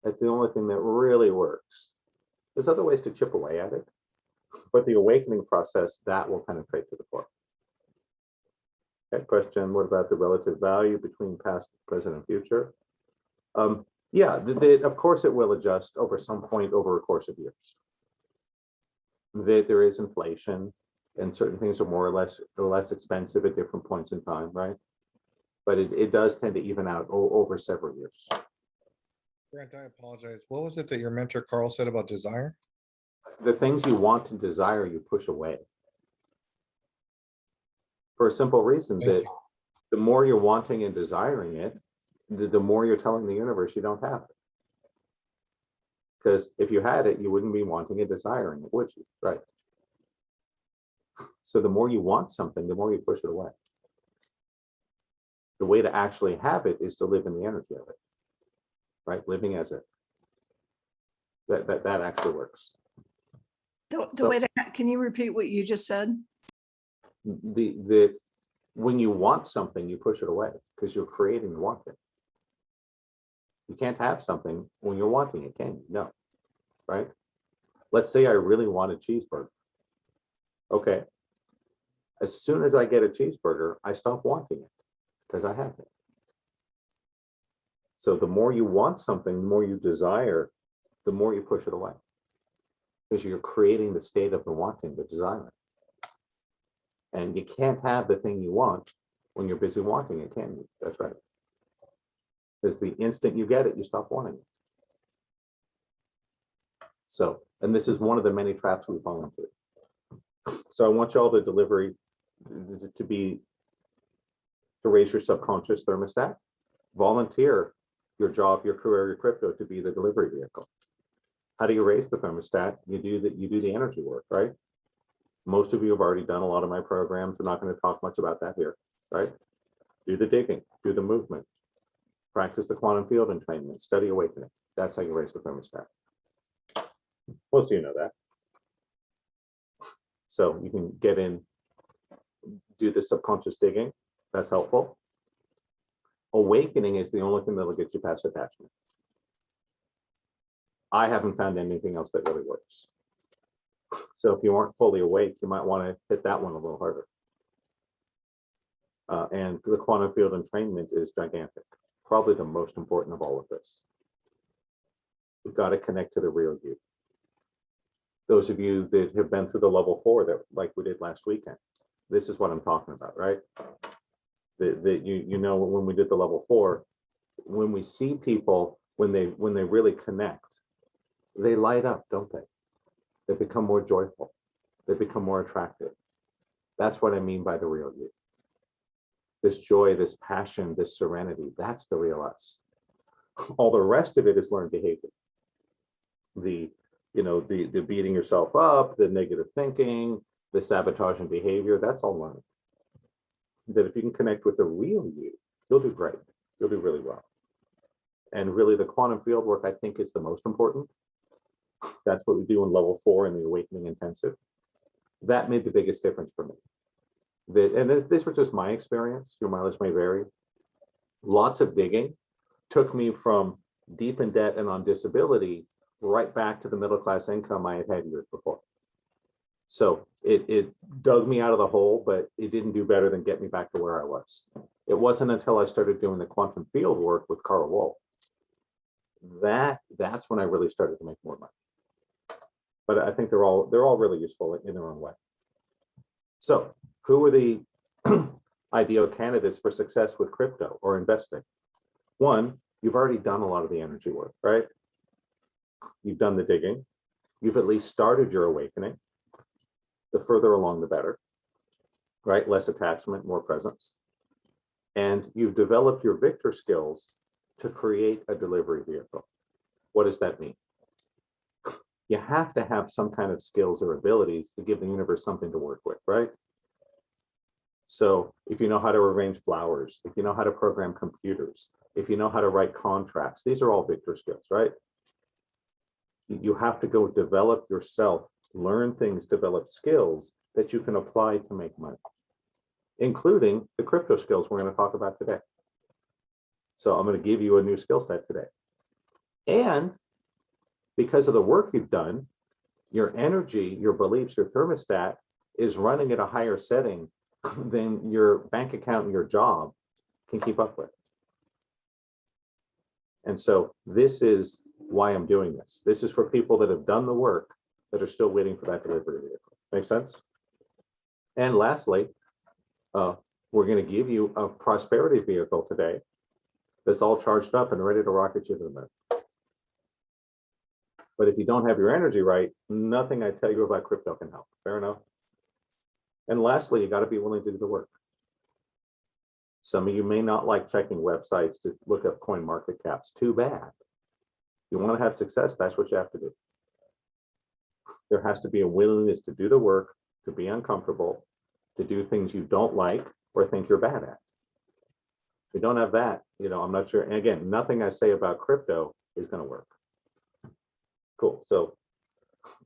That's the only thing that really works. There's other ways to chip away at it, but the awakening process, that will penetrate to the core. Okay, question, what about the relative value between past, present, and future? Yeah, of course it will adjust over some point over a course of years. That there is inflation and certain things are more or less expensive at different points in time, right? But it does tend to even out over several years. Brent, I apologize. What was it that your mentor Carl said about desire? The things you want and desire, you push away. For a simple reason that the more you're wanting and desiring it, the more you're telling the universe you don't have it. Because if you had it, you wouldn't be wanting and desiring it, would you? Right. So the more you want something, the more you push it away. The way to actually have it is to live in the energy of it, right? Living as it. That actually works. The So- way that, can you repeat what you just said? When you want something, you push it away because you're creating the wanting. You can't have something when you're wanting it, can you? No, right? Let's say I really want a cheeseburger. Okay. As soon as I get a cheeseburger, I stop wanting it because I have it. So the more you want something, the more you desire, the more you push it away. Because you're creating the state of the wanting, the desire. And you can't have the thing you want when you're busy wanting it, can you? That's right. Because the instant you get it, you stop wanting it. So, and this is one of the many traps we fall into. So I want y'all to delivery to raise your subconscious thermostat. Volunteer your job, your career, your crypto to be the delivery vehicle. How do you raise the thermostat? You do the energy work, right? Most of you have already done a lot of my programs. I'm not going to talk much about that here, right? Do the digging, do the movement, practice the quantum field entrainment, study awakening. That's how you raise the thermostat. Most of you know that. So you can get in, do the subconscious digging. That's helpful. Awakening is the only thing that'll get you past attachment. I haven't found anything else that really works. So if you aren't fully awake, you might want to hit that one a little harder. And the quantum field entrainment is gigantic, probably the most important of all of this. We've got to connect to the real you. Those of you that have been through the level 4 that like we did last weekend, this is what I'm talking about, right? That you know, when we did the level 4, when we see people, when they really connect, they light up, don't they? They become more joyful. They become more attractive. That's what I mean by the real you. This joy, this passion, this serenity, that's the real us. All the rest of it is learned behavior. The beating yourself up, the negative thinking, the sabotaging behavior, that's all learned. That if you can connect with the real you, you'll do great. You'll do really well. And really the quantum field work, I think, is the most important. That's what we do in level 4 in the Awakening Intensive. That made the biggest difference for me. This was just my experience. Your mileage may vary. Lots of digging took me from deep in debt and on disability right back to the middle class income I had years before. So it dug me out of the hole, but it didn't do better than get me back to where I was. It wasn't until I started doing the quantum field work with Carl Wolf that's when I really started to make more money. But I think they're all really useful in their own way. So who are the ideal candidates for success with crypto or investing? One, you've already done a lot of the energy work, right? You've done the digging. You've at least started your awakening. The further along, the better, right? Less attachment, more presence. And you've developed your Victor skills to create a delivery vehicle. What does that mean? You have to have some kind of skills or abilities to give the universe something to work with, right? So if you know how to arrange flowers, if you know how to program computers, if you know how to write contracts, these are all Victor skills, right? You have to go develop yourself, learn things, develop skills that you can apply to make money, including the crypto skills we're going to talk about today. So I'm going to give you a new skill set today. And because of the work you've done, your energy, your beliefs, your thermostat is running at a higher setting than your bank account and your job can keep up with. And so this is why I'm doing this. This is for people that have done the work that are still waiting for that delivery vehicle. Make sense? And lastly, we're going to give you a prosperity vehicle today that's all charged up and ready to rocket you to the moon. But if you don't have your energy right, nothing I tell you about crypto can help. Fair enough? And lastly, you got to be willing to do the work. Some of you may not like checking websites to look up coin market caps. Too bad. You want to have success, that's what you have to do. There has to be a willingness to do the work, to be uncomfortable, to do things you don't like or think you're bad at. If you don't have that, I'm not sure. And again, nothing I say about crypto is going to work. Cool. So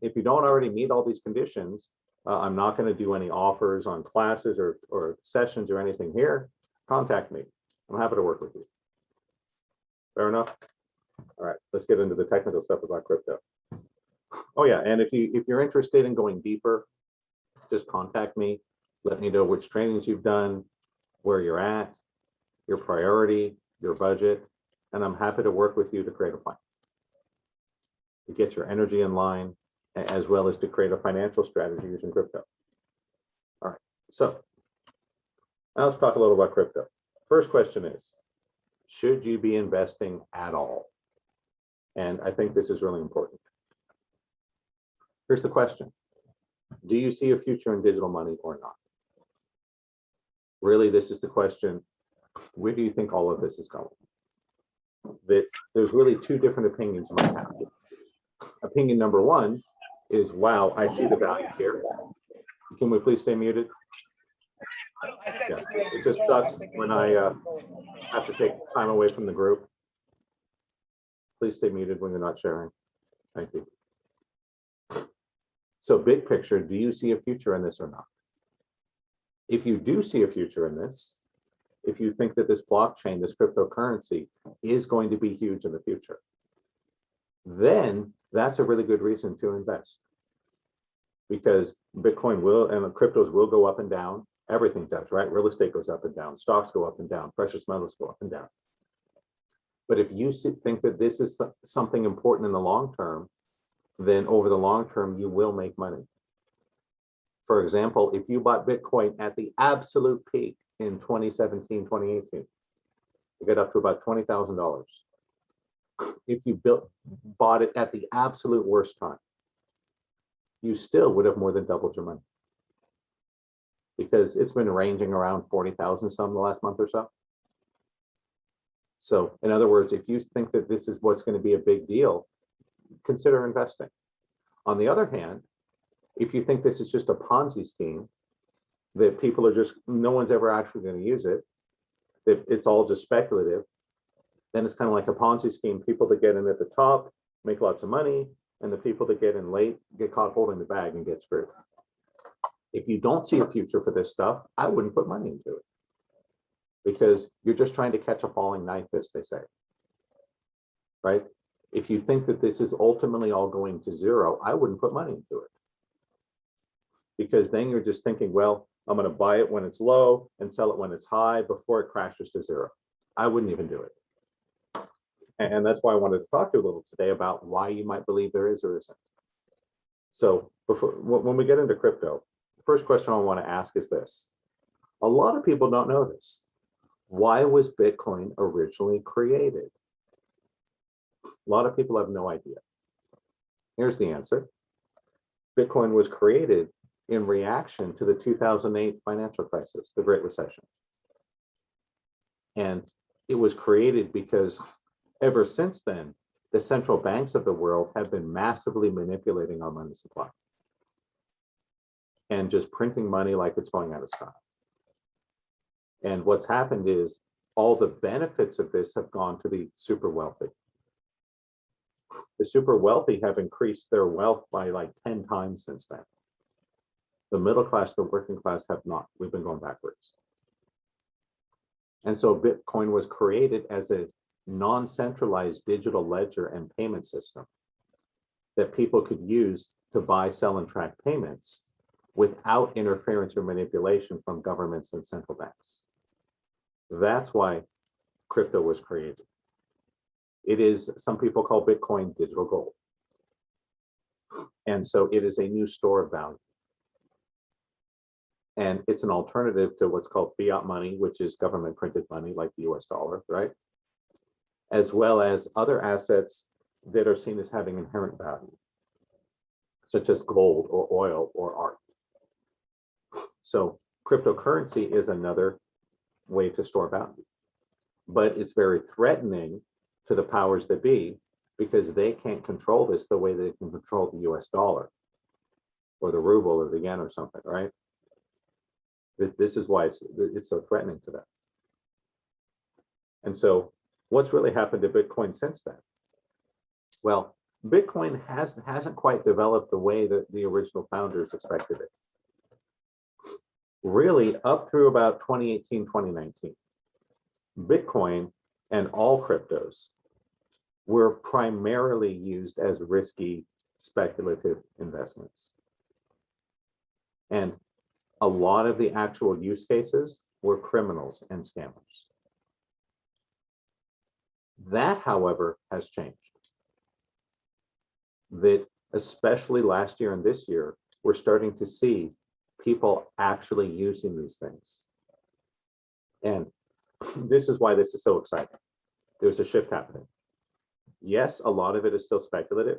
If you don't already meet all these conditions, I'm not going to do any offers on classes or sessions or anything here. Contact me. I'm happy to work with you. Fair enough? All right, let's get into the technical stuff about crypto. Oh yeah, and if you're interested in going deeper, just contact me. Let me know which trainings you've done, where you're at, your priority, your budget, and I'm happy to work with you to create a plan, to get your energy in line, as well as to create a financial strategy using crypto. All right, so now let's talk a little about crypto. First question is, should you be investing at all? And I think this is really important. Here's the question. Do you see a future in digital money or not? Really, this is the question. Where do you think all of this is going? There's really two different opinions you might have. Opinion number one is, wow, I see the value here. Can we please stay muted? Yeah, it just sucks when I have to take time away from the group. Please stay muted when you're not sharing. Thank you. So big picture, do you see a future in this or not? If you do see a future in this, if you think that this blockchain, this cryptocurrency is going to be huge in the future, then that's a really good reason to invest. Because Bitcoin will and the cryptos will go up and down. Everything does, right? Real estate goes up and down, stocks go up and down, precious metals go up and down. But if you think that this is something important in the long term, then over the long term, you will make money. For example, if you bought Bitcoin at the absolute peak in 2017, 2018, you get up to about $20,000. If you bought it at the absolute worst time, you still would have more than doubled your money, because it's been ranging around 40,000 some the last month or so. So in other words, if you think that this is what's going to be a big deal, consider investing. On the other hand, if you think this is just a Ponzi scheme, that people are just, no one's ever actually going to use it, that it's all just speculative, then it's kind of like a Ponzi scheme. People that get in at the top make lots of money, and the people that get in late get caught holding the bag and get screwed. If you don't see a future for this stuff, I wouldn't put money into it, because you're just trying to catch a falling knife, as they say, right? If you think that this is ultimately all going to zero, I wouldn't put money into it, because then you're just thinking, well, I'm going to buy it when it's low and sell it when it's high before it crashes to zero. I wouldn't even do it. And that's why I wanted to talk to you a little today about why you might believe there is or isn't. So when we get into crypto, the first question I want to ask is this. A lot of people don't know this. Why was Bitcoin originally created? A lot of people have no idea. Here's the answer. Bitcoin was created in reaction to the 2008 financial crisis, the Great Recession. And it was created because ever since then, the central banks of the world have been massively manipulating our money supply and just printing money like it's going out of style. And what's happened is all the benefits of this have gone to the super wealthy. The super wealthy have increased their wealth by like 10 times since then. The middle class, the working class have not. We've been going backwards. And so Bitcoin was created as a non-centralized digital ledger and payment system that people could use to buy, sell, and track payments without interference or manipulation from governments and central banks. That's why crypto was created. It is, some people call Bitcoin digital gold. And so it is a new store of value. And it's an alternative to what's called fiat money, which is government printed money like the US dollar, right? As well as other assets that are seen as having inherent value, such as gold or oil or art. So cryptocurrency is another way to store value, but it's very threatening to the powers that be, because they can't control this the way they can control the US dollar or the ruble or the yen or something, right? This is why it's so threatening to them. And so what's really happened to Bitcoin since then? Well, Bitcoin hasn't quite developed the way that the original founders expected it. Really, up through about 2018, 2019, Bitcoin and all cryptos were primarily used as risky speculative investments. And a lot of the actual use cases were criminals and scammers. That, however, has changed. That especially last year and this year, we're starting to see people actually using these things. And this is why this is so exciting. There's a shift happening. Yes, a lot of it is still speculative,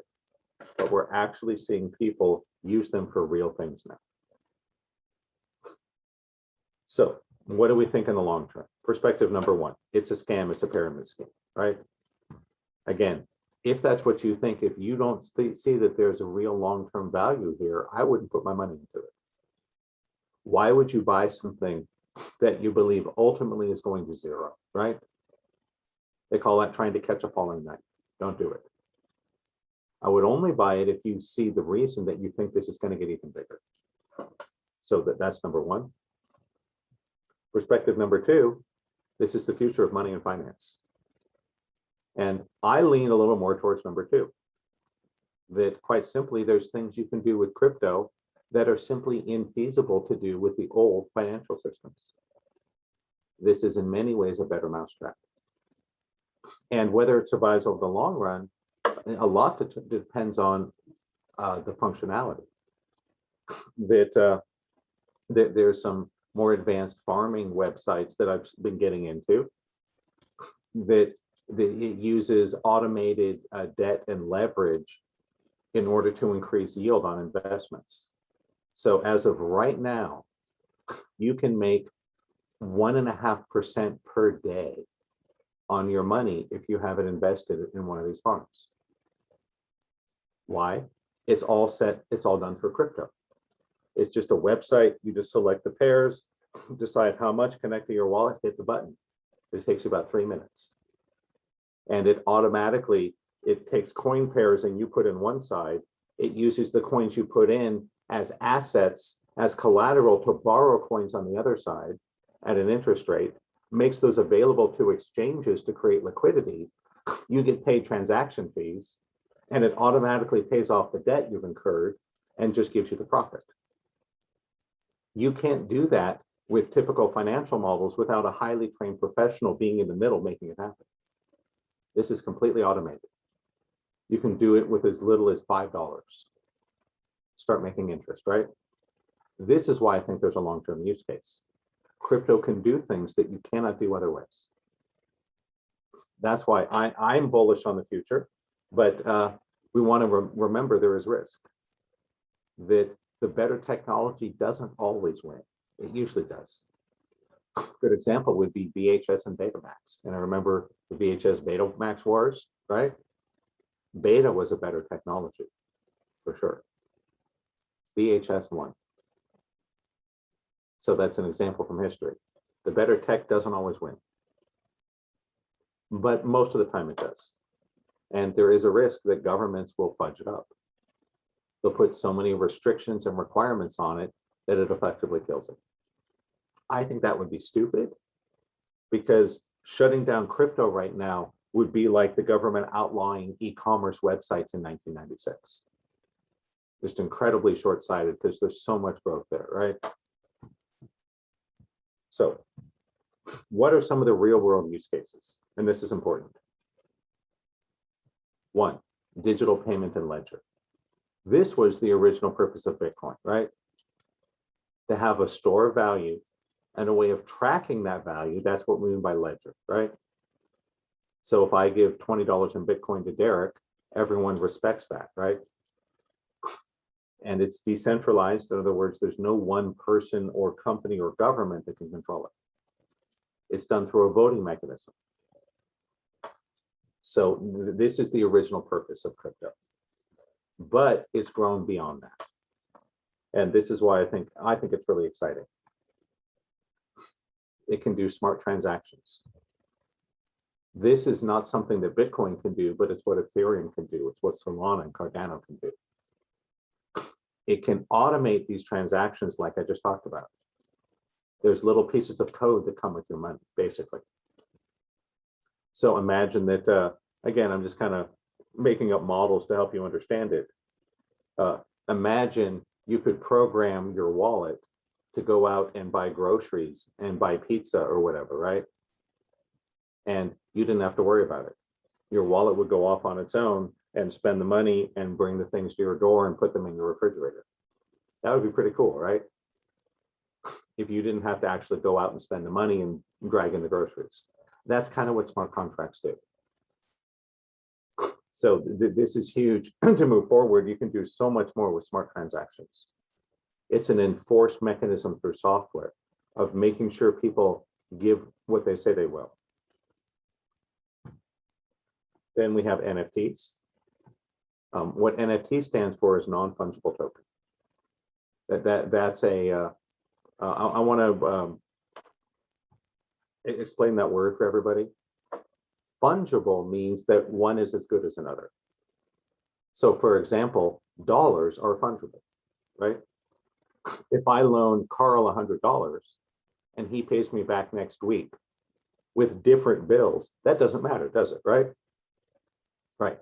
but we're actually seeing people use them for real things now. So what do we think in the long term? Perspective number one, it's a scam, it's a pyramid scheme, right? Again, if that's what you think, if you don't see that there's a real long-term value here, I wouldn't put my money into it. Why would you buy something that you believe ultimately is going to zero, right? They call that trying to catch a falling knife. Don't do it. I would only buy it if you see the reason that you think this is going to get even bigger. So that's number one. Perspective number two, this is the future of money and finance. And I lean a little more towards number two, that quite simply, there's things you can do with crypto that are simply infeasible to do with the old financial systems. This is in many ways a better mousetrap. And whether it survives over the long run, a lot depends on the functionality. That there's some more advanced farming websites that I've been getting into that it uses automated debt and leverage in order to increase yield on investments. So as of right now, you can make 1.5% per day on your money if you have it invested in one of these farms. Why? It's all done through crypto. It's just a website. You just select the pairs, decide how much, connect to your wallet, hit the button. It takes you about 3 minutes. And it automatically, it takes coin pairs and you put in one side. It uses the coins you put in as assets, as collateral to borrow coins on the other side at an interest rate, makes those available to exchanges to create liquidity. You get paid transaction fees, and it automatically pays off the debt you've incurred and just gives you the profit. You can't do that with typical financial models without a highly trained professional being in the middle making it happen. This is completely automated. You can do it with as little as $5. Start making interest, right? This is why I think there's a long-term use case. Crypto can do things that you cannot do other ways. That's why I'm bullish on the future, but we want to remember there is risk. That the better technology doesn't always win. It usually does. A good example would be VHS and Betamax. And I remember the VHS Betamax wars, right? Beta was a better technology, for sure. VHS won. So that's an example from history. The better tech doesn't always win, but most of the time it does. And there is a risk that governments will fudge it up. They'll put so many restrictions and requirements on it that it effectively kills it. I think that would be stupid, because shutting down crypto right now would be like the government outlawing e-commerce websites in 1996. Just incredibly short-sighted because there's so much growth there, right? So what are some of the real-world use cases? And this is important. One, digital payment and ledger. This was the original purpose of Bitcoin, right? To have a store of value and a way of tracking that value. That's what we mean by ledger, right? So if I give $20 in Bitcoin to Derek, everyone respects that, right? And it's decentralized. In other words, there's no one person or company or government that can control it. It's done through a voting mechanism. So this is the original purpose of crypto, but it's grown beyond that. And this is why I think it's really exciting. It can do smart transactions. This is not something that Bitcoin can do, but it's what Ethereum can do. It's what Solana and Cardano can do. It can automate these transactions like I just talked about. There's little pieces of code that come with your money, basically. So imagine that, again, I'm just kind of making up models to help you understand it. Imagine you could program your wallet to go out and buy groceries and buy pizza or whatever, right? And you didn't have to worry about it. Your wallet would go off on its own and spend the money and bring the things to your door and put them in your refrigerator. That would be pretty cool, right? If you didn't have to actually go out and spend the money and drag in the groceries. That's kind of what smart contracts do. So this is huge to move forward. You can do so much more with smart transactions. It's an enforced mechanism through software of making sure people give what they say they will. Then we have NFTs. What NFT stands for is non-fungible token. That's a, I want to explain that word for everybody. Fungible means that one is as good as another. So for example, dollars are fungible, right? If I loan Carl $100 and he pays me back next week with different bills, that doesn't matter, does it, right? Right.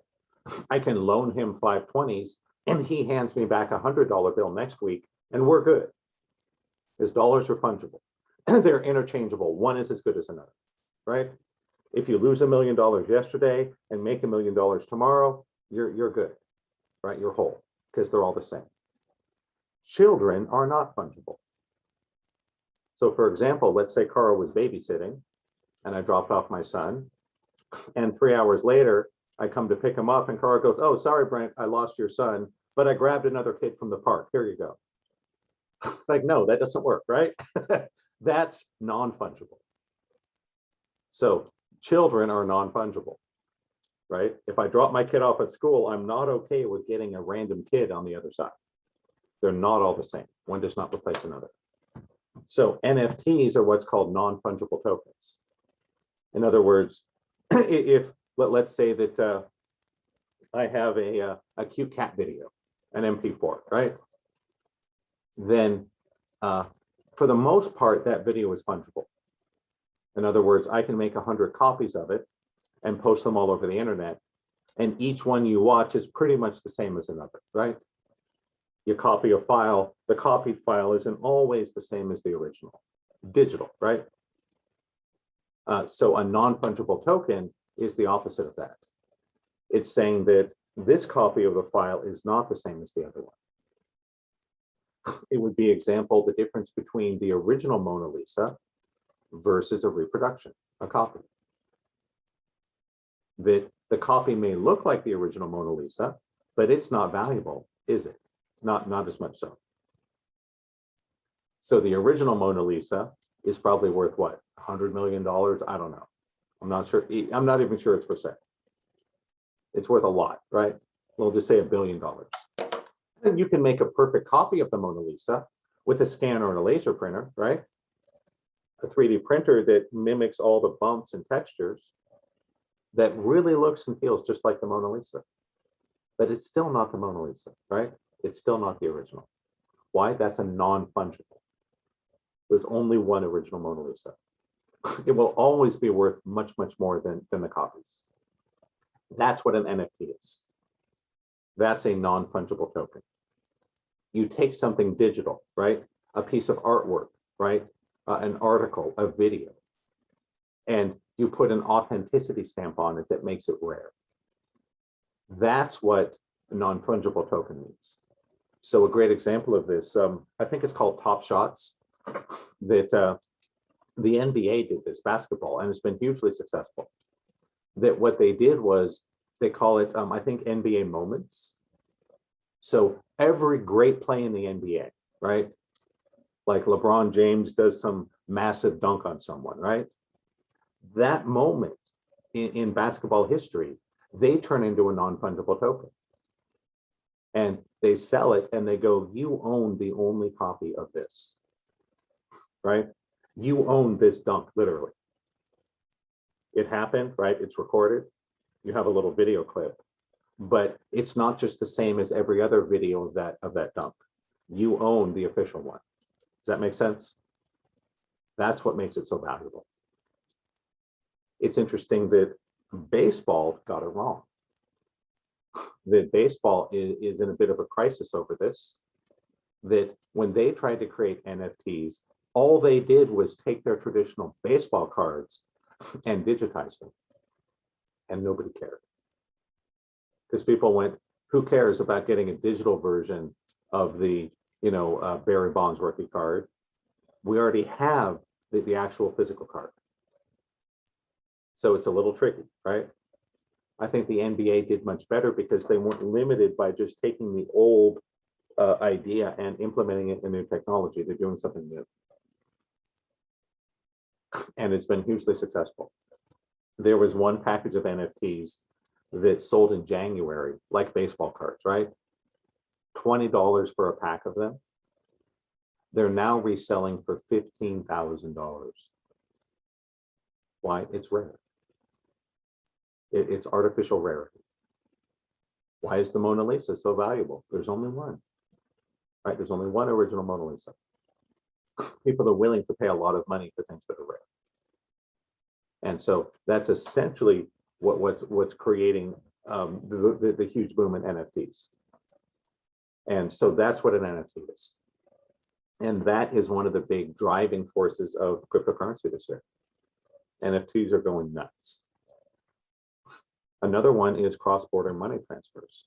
I can loan him 520s and he hands me back $100 bill next week and we're good. His dollars are fungible. They're interchangeable. One is as good as another, right? If you lose $1 million yesterday and make $1 million tomorrow, you're good, right? You're whole because they're all the same. Children are not fungible. So for example, let's say Carl was babysitting and I dropped off my son and 3 hours later, I come to pick him up and Carl goes, "Oh, sorry, Brent, I lost your son, but I grabbed another kid from the park. Here you go." It's like, no, that doesn't work, right? That's non-fungible. So children are non-fungible, right? If I drop my kid off at school, I'm not okay with getting a random kid on the other side. They're not all the same. One does not replace another. So NFTs are what's called non-fungible tokens. In other words, if let's say that I have a cute cat video, an MP4, right? Then for the most part, that video is fungible. In other words, I can make 100 copies of it and post them all over the internet. And each one you watch is pretty much the same as another, right? You copy a file, the copied file isn't always the same as the original, digital, right? So a non-fungible token is the opposite of that. It's saying that this copy of the file is not the same as the other one. It would be example, the difference between the original Mona Lisa versus a reproduction, a copy. That the copy may look like the original Mona Lisa, but it's not valuable, is it? Not as much so. So the original Mona Lisa is probably worth what, $100 million? I don't know. I'm not sure. I'm not even sure it's for sale. It's worth a lot, right? We'll just say $1 billion. And you can make a perfect copy of the Mona Lisa with a scanner and a laser printer, right? A 3D printer that mimics all the bumps and textures that really looks and feels just like the Mona Lisa. But it's still not the Mona Lisa, right? It's still not the original. Why? That's a non-fungible. There's only one original Mona Lisa. It will always be worth much, much more than the copies. That's what an NFT is. That's a non-fungible token. You take something digital, right? A piece of artwork, right? An article, a video, and you put an authenticity stamp on it that makes it rare. That's what a non-fungible token means. So a great example of this, I think it's called Top Shots, that the NBA did this, basketball, and it's been hugely successful. That what they did was, they call it, I think, NBA moments. So every great play in the NBA, right? Like LeBron James does some massive dunk on someone, right? That moment in basketball history, they turn into a non-fungible token. And they sell it and they go, you own the only copy of this, right? You own this dunk, literally. it happened, right? It's recorded. You have a little video clip, but it's not just the same as every other video of that dump. You own the official one. Does that make sense? That's what makes it so valuable. It's interesting that baseball got it wrong. That baseball is in a bit of a crisis over this. That when they tried to create NFTs, all they did was take their traditional baseball cards and digitize them. And nobody cared. Because people went, who cares about getting a digital version of the, Barry Bonds rookie card? We already have the actual physical card. So it's a little tricky, right? I think the NBA did much better because they weren't limited by just taking the old idea and implementing it in new technology. They're doing something new. And it's been hugely successful. There was one package of NFTs that sold in January, like baseball cards, right? $20 for a pack of them. They're now reselling for $15,000. Why? It's rare. It's artificial rarity. Why is the Mona Lisa so valuable? There's only one, right? There's only one original Mona Lisa. People are willing to pay a lot of money for things that are rare. And so that's essentially what's creating the huge boom in NFTs. And so that's what an NFT is. And that is one of the big driving forces of cryptocurrency this year. NFTs are going nuts. Another one is cross-border money transfers.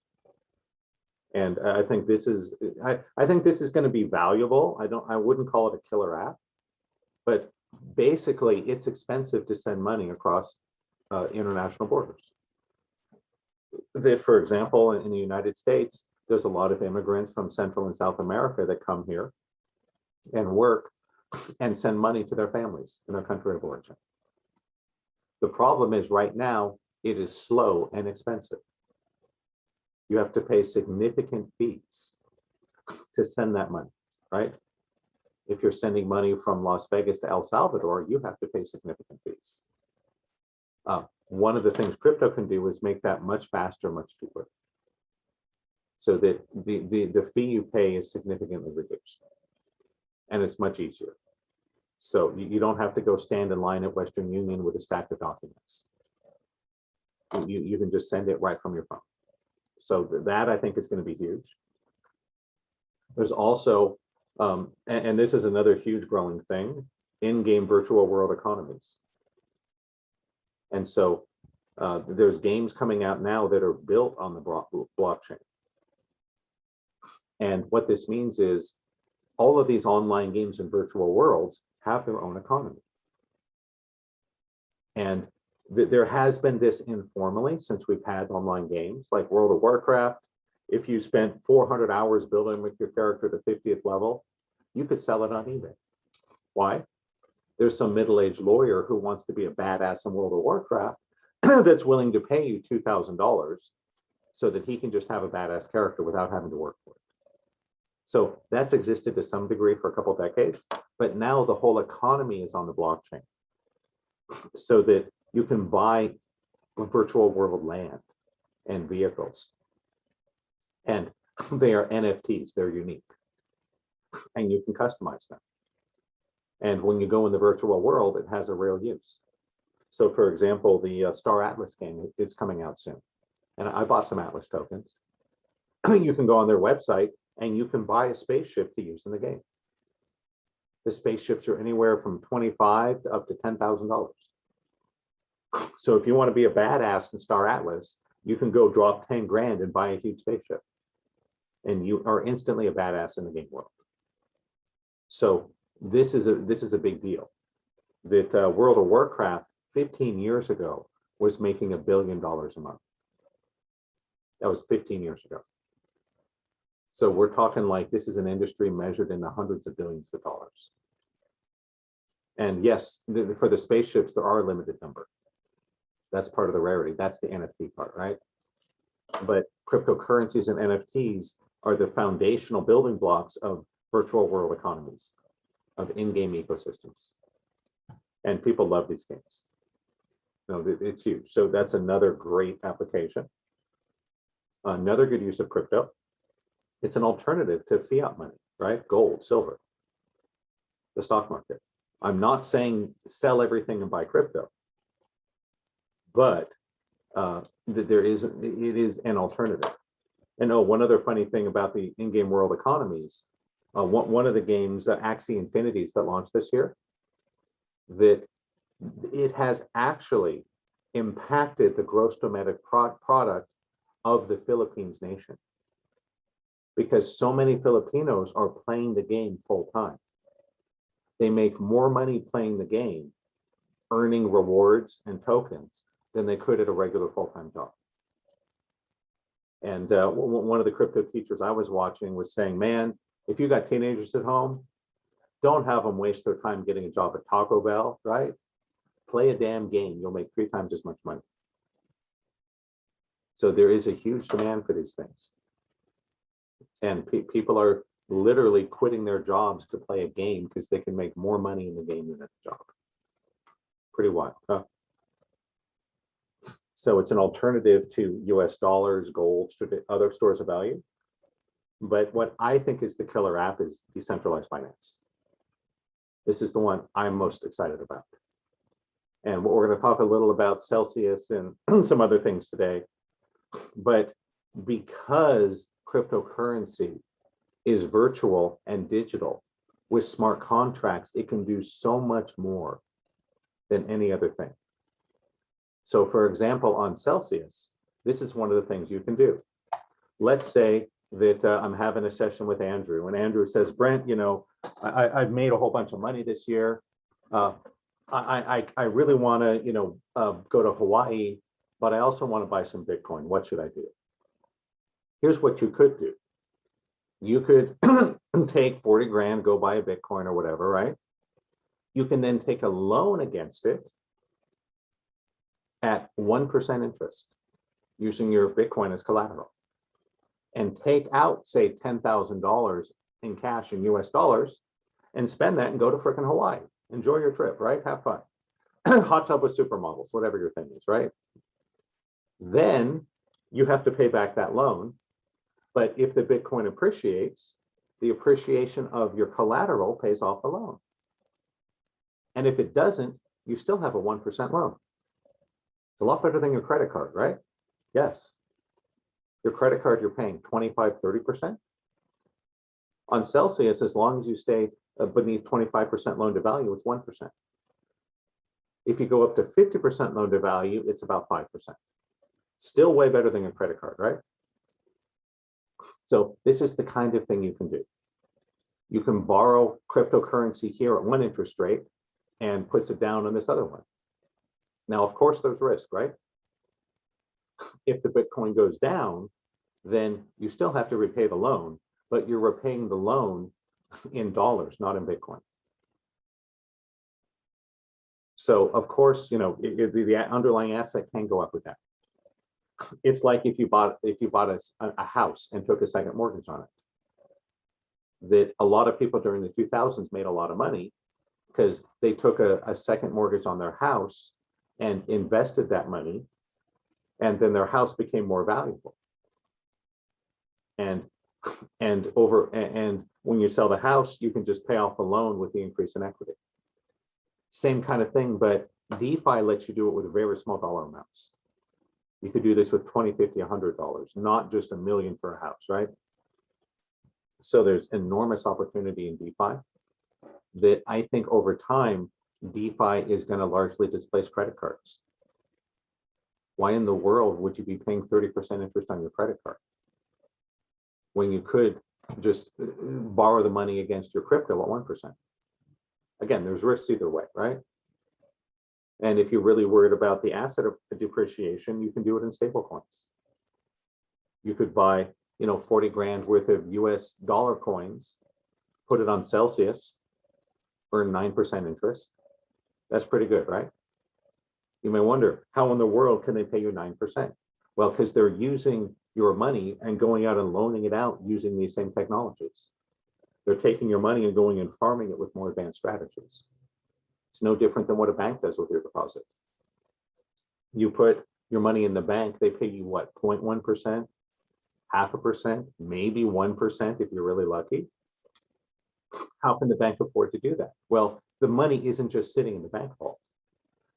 And I think this is going to be valuable. I wouldn't call it a killer app, but basically it's expensive to send money across international borders. That, for example, in the United States, there's a lot of immigrants from Central and South America that come here and work and send money to their families in their country of origin. The problem is right now, it is slow and expensive. You have to pay significant fees to send that money, right? If you're sending money from Las Vegas to El Salvador, you have to pay significant fees. One of the things crypto can do is make that much faster, much cheaper. So that the fee you pay is significantly reduced. And it's much easier. So you don't have to go stand in line at Western Union with a stack of documents. You can just send it right from your phone. So that I think is going to be huge. There's also, and this is another huge growing thing, in-game virtual world economies. And so there's games coming out now that are built on the blockchain. And what this means is all of these online games and virtual worlds have their own economy. And there has been this informally since we've had online games like World of Warcraft. If you spent 400 hours building with your character to 50th level, you could sell it on eBay. Why? There's some middle-aged lawyer who wants to be a badass in World of Warcraft that's willing to pay you $2,000 so that he can just have a badass character without having to work for it. So that's existed to some degree for a couple of decades, but now the whole economy is on the blockchain so that you can buy virtual world land and vehicles. And they are NFTs, they're unique. And you can customize them. And when you go in the virtual world, it has a real use. So for example, the Star Atlas game is coming out soon. And I bought some Atlas tokens. You can go on their website and you can buy a spaceship to use in the game. The spaceships are anywhere from $25,000 to up to $10,000. So if you want to be a badass in Star Atlas, you can go drop 10 grand and buy a huge spaceship. And you are instantly a badass in the game world. So this is a big deal. That World of Warcraft 15 years ago was making $1 billion a month. That was 15 years ago. So we're talking like this is an industry measured in the hundreds of billions of dollars. And yes, for the spaceships, there are a limited number. That's part of the rarity. That's the NFT part, right? But cryptocurrencies and NFTs are the foundational building blocks of virtual world economies, of in-game ecosystems. And people love these games. No, it's huge. So that's another great application. Another good use of crypto. It's an alternative to fiat money, right? Gold, silver, the stock market. I'm not saying sell everything and buy crypto, but it is an alternative. And oh, one other funny thing about the in-game world economies, one of the games, Axie Infinities, that launched this year, that it has actually impacted the gross domestic product of the Philippines nation, because so many Filipinos are playing the game full time. They make more money playing the game, earning rewards and tokens, than they could at a regular full-time job. And one of the crypto teachers I was watching was saying, man, if you got teenagers at home, don't have them waste their time getting a job at Taco Bell, right? Play a damn game. You'll make 3 times as much money. So there is a huge demand for these things. And people are literally quitting their jobs to play a game because they can make more money in the game than at the job. Pretty wild, huh? So it's an alternative to US dollars, gold, other stores of value. But what I think is the killer app is decentralized finance. This is the one I'm most excited about. And we're going to talk a little about Celsius and some other things today. But because cryptocurrency is virtual and digital with smart contracts, it can do so much more than any other thing. So for example, on Celsius, this is one of the things you can do. Let's say that I'm having a session with Andrew, and Andrew says, Brent, you know, I've made a whole bunch of money this year. I really want to, you know, go to Hawaii, but I also want to buy some Bitcoin. What should I do? Here's what you could do. You could take 40 grand, go buy a Bitcoin or whatever, right? You can then take a loan against it at 1% interest using your Bitcoin as collateral, and take out, say, $10,000 in cash in US dollars and spend that and go to frickin' Hawaii. Enjoy your trip, right? Have fun. Hot tub with supermodels, whatever your thing is, right? Then you have to pay back that loan. But if the Bitcoin appreciates, the appreciation of your collateral pays off the loan. And if it doesn't, you still have a 1% loan. It's a lot better than your credit card, right? Yes. Your credit card, you're paying 25, 30%. On Celsius, as long as you stay beneath 25% loan to value, it's 1%. If you go up to 50% loan to value, it's about 5%. Still way better than your credit card, right? So this is the kind of thing you can do. You can borrow cryptocurrency here at one interest rate and puts it down on this other one. Now, of course, there's risk, right? If the Bitcoin goes down, then you still have to repay the loan, but you're repaying the loan in dollars, not in Bitcoin. So, of course, you know, the underlying asset can go up with that. It's like if you bought a house and took a second mortgage on it. That a lot of people during the 2000s made a lot of money because they took a second mortgage on their house and invested that money, and then their house became more valuable. And when you sell the house, you can just pay off the loan with the increase in equity. Same kind of thing, but DeFi lets you do it with very small dollar amounts. You could do this with $20, $50, $100, not just $1 million for a house, right? So there's enormous opportunity in DeFi that I think over time, DeFi is going to largely displace credit cards. Why in the world would you be paying 30% interest on your credit card when you could just borrow the money against your crypto at 1%? Again, there's risks either way, right? And if you're really worried about the asset depreciation, you can do it in stable coins. You could buy, you know, 40 grand worth of US dollar coins, put it on Celsius, earn 9% interest. That's pretty good, right? You may wonder, how in the world can they pay you 9%? Well, because they're using your money and going out and loaning it out using these same technologies. They're taking your money and going and farming it with more advanced strategies. It's no different than what a bank does with your deposit. You put your money in the bank, they pay you what, 0.1%, 0.5%, maybe 1% if you're really lucky. How can the bank afford to do that? Well, the money isn't just sitting in the bank vault.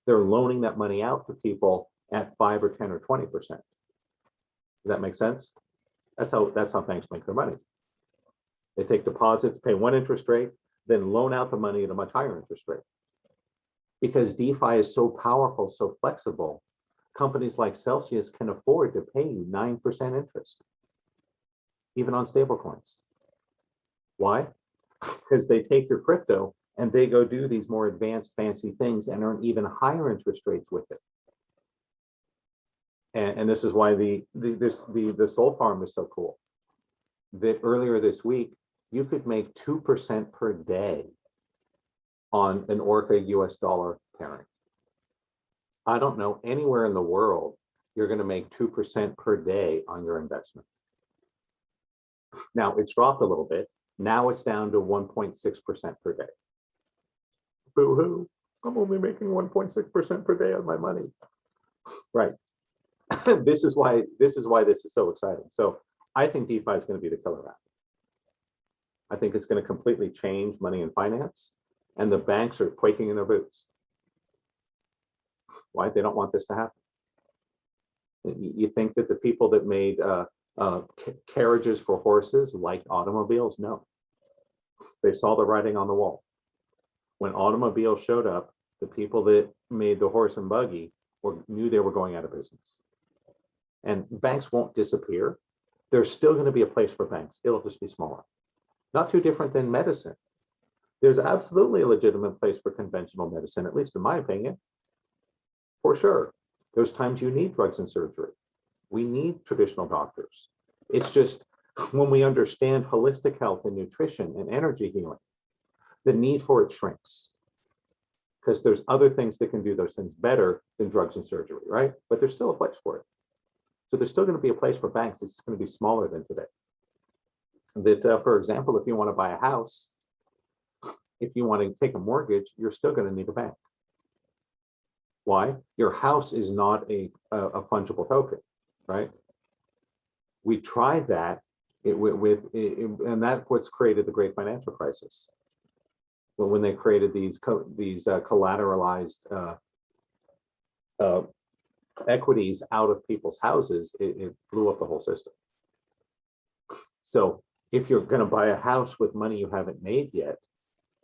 They're loaning that money out to people at 5 or 10 or 20%. Does that make sense? That's how banks make their money. They take deposits, pay one interest rate, then loan out the money at a much higher interest rate. Because DeFi is so powerful, so flexible, companies like Celsius can afford to pay you 9% interest, even on stable coins. Why? Because they take your crypto and they go do these more advanced, fancy things and earn even higher interest rates with it. And this is why the Sol Farm is so cool. That earlier this week, you could make 2% per day on an Orca US dollar pairing. I don't know anywhere in the world you're going to make 2% per day on your investment. Now it's dropped a little bit. Now it's down to 1.6% per day. Boo-hoo, I'm only making 1.6% per day on my money. Right. This is why this is so exciting. So I think DeFi is going to be the killer app. I think it's going to completely change money and finance, and the banks are quaking in their boots. Why? They don't want this to happen. You think that the people that made carriages for horses like automobiles? No. They saw the writing on the wall. When automobiles showed up, the people that made the horse and buggy knew they were going out of business. And banks won't disappear. There's still going to be a place for banks. It'll just be smaller. Not too different than medicine. There's absolutely a legitimate place for conventional medicine, at least in my opinion. For sure. There's times you need drugs and surgery. We need traditional doctors. It's just when we understand holistic health and nutrition and energy healing, the need for it shrinks. Because there's other things that can do those things better than drugs and surgery, right? But there's still a place for it. So there's still going to be a place for banks. It's going to be smaller than today. That, for example, if you want to buy a house, if you want to take a mortgage, you're still going to need a bank. Why? Your house is not a fungible token, right? We tried that and that's what's created the great financial crisis. Well, when they created these collateralized equities out of people's houses, it blew up the whole system. So if you're going to buy a house with money you haven't made yet,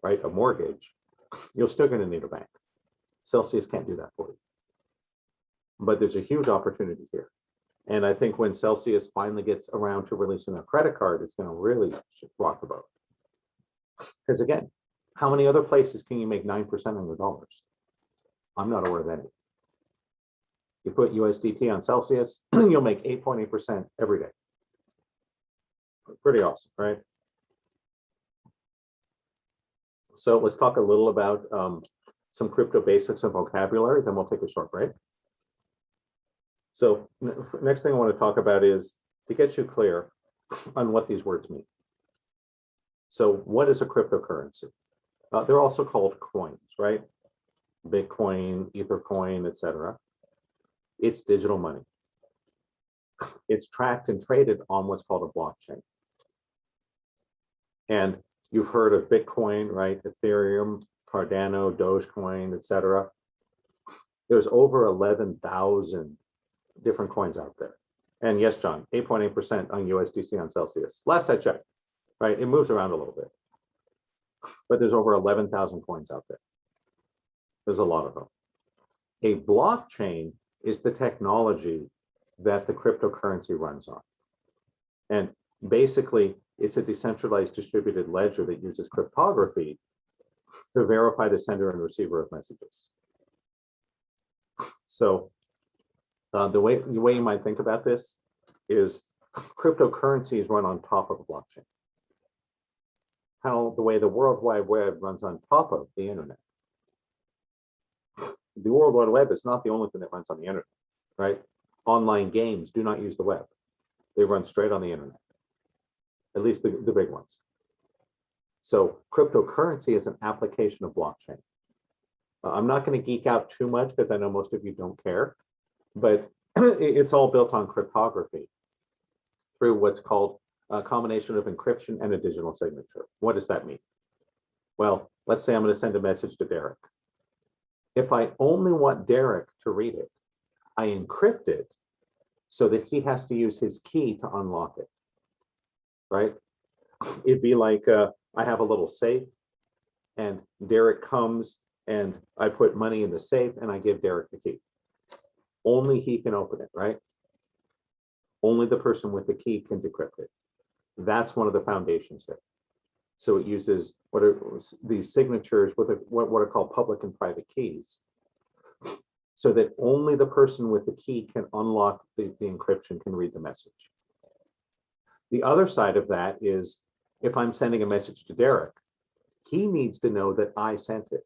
right, a mortgage, you're still going to need a bank. Celsius can't do that for you. But there's a huge opportunity here. And I think when Celsius finally gets around to releasing a credit card, it's going to really rock the boat. Because again, how many other places can you make 9% on your dollars? I'm not aware of any. You put USDT on Celsius, you'll make 8.8% every day. Pretty awesome, right? So let's talk a little about some crypto basics and vocabulary, then we'll take a short break. So next thing I want to talk about is to get you clear on what these words mean. So what is a cryptocurrency? They're also called coins, right? Bitcoin, Ethercoin, etc. It's digital money. It's tracked and traded on what's called a blockchain. And you've heard of Bitcoin, right? Ethereum, Cardano, Dogecoin, etc. There's over 11,000 different coins out there. And yes, John, 8.8% on USDC on Celsius. Last I checked, right? It moves around a little bit. But there's over 11,000 coins out there. There's a lot of them. A blockchain is the technology that the cryptocurrency runs on. And basically, it's a decentralized distributed ledger that uses cryptography to verify the sender and receiver of messages. So the way you might think about this is cryptocurrencies run on top of a blockchain. How the way the World Wide Web runs on top of the internet. The World Wide Web is not the only thing that runs on the internet, right? Online games do not use the web. They run straight on the internet, at least the big ones. So cryptocurrency is an application of blockchain. I'm not going to geek out too much because I know most of you don't care, but it's all built on cryptography through what's called a combination of encryption and a digital signature. What does that mean? Well, let's say I'm going to send a message to Derek. If I only want Derek to read it, I encrypt it so that he has to use his key to unlock it, right? It'd be like I have a little safe and Derek comes and I put money in the safe and I give Derek the key. Only he can open it, right? Only the person with the key can decrypt it. That's one of the foundations there. So it uses what are these signatures, what are called public and private keys, so that only the person with the key can unlock the encryption, can read the message. The other side of that is if I'm sending a message to Derek, he needs to know that I sent it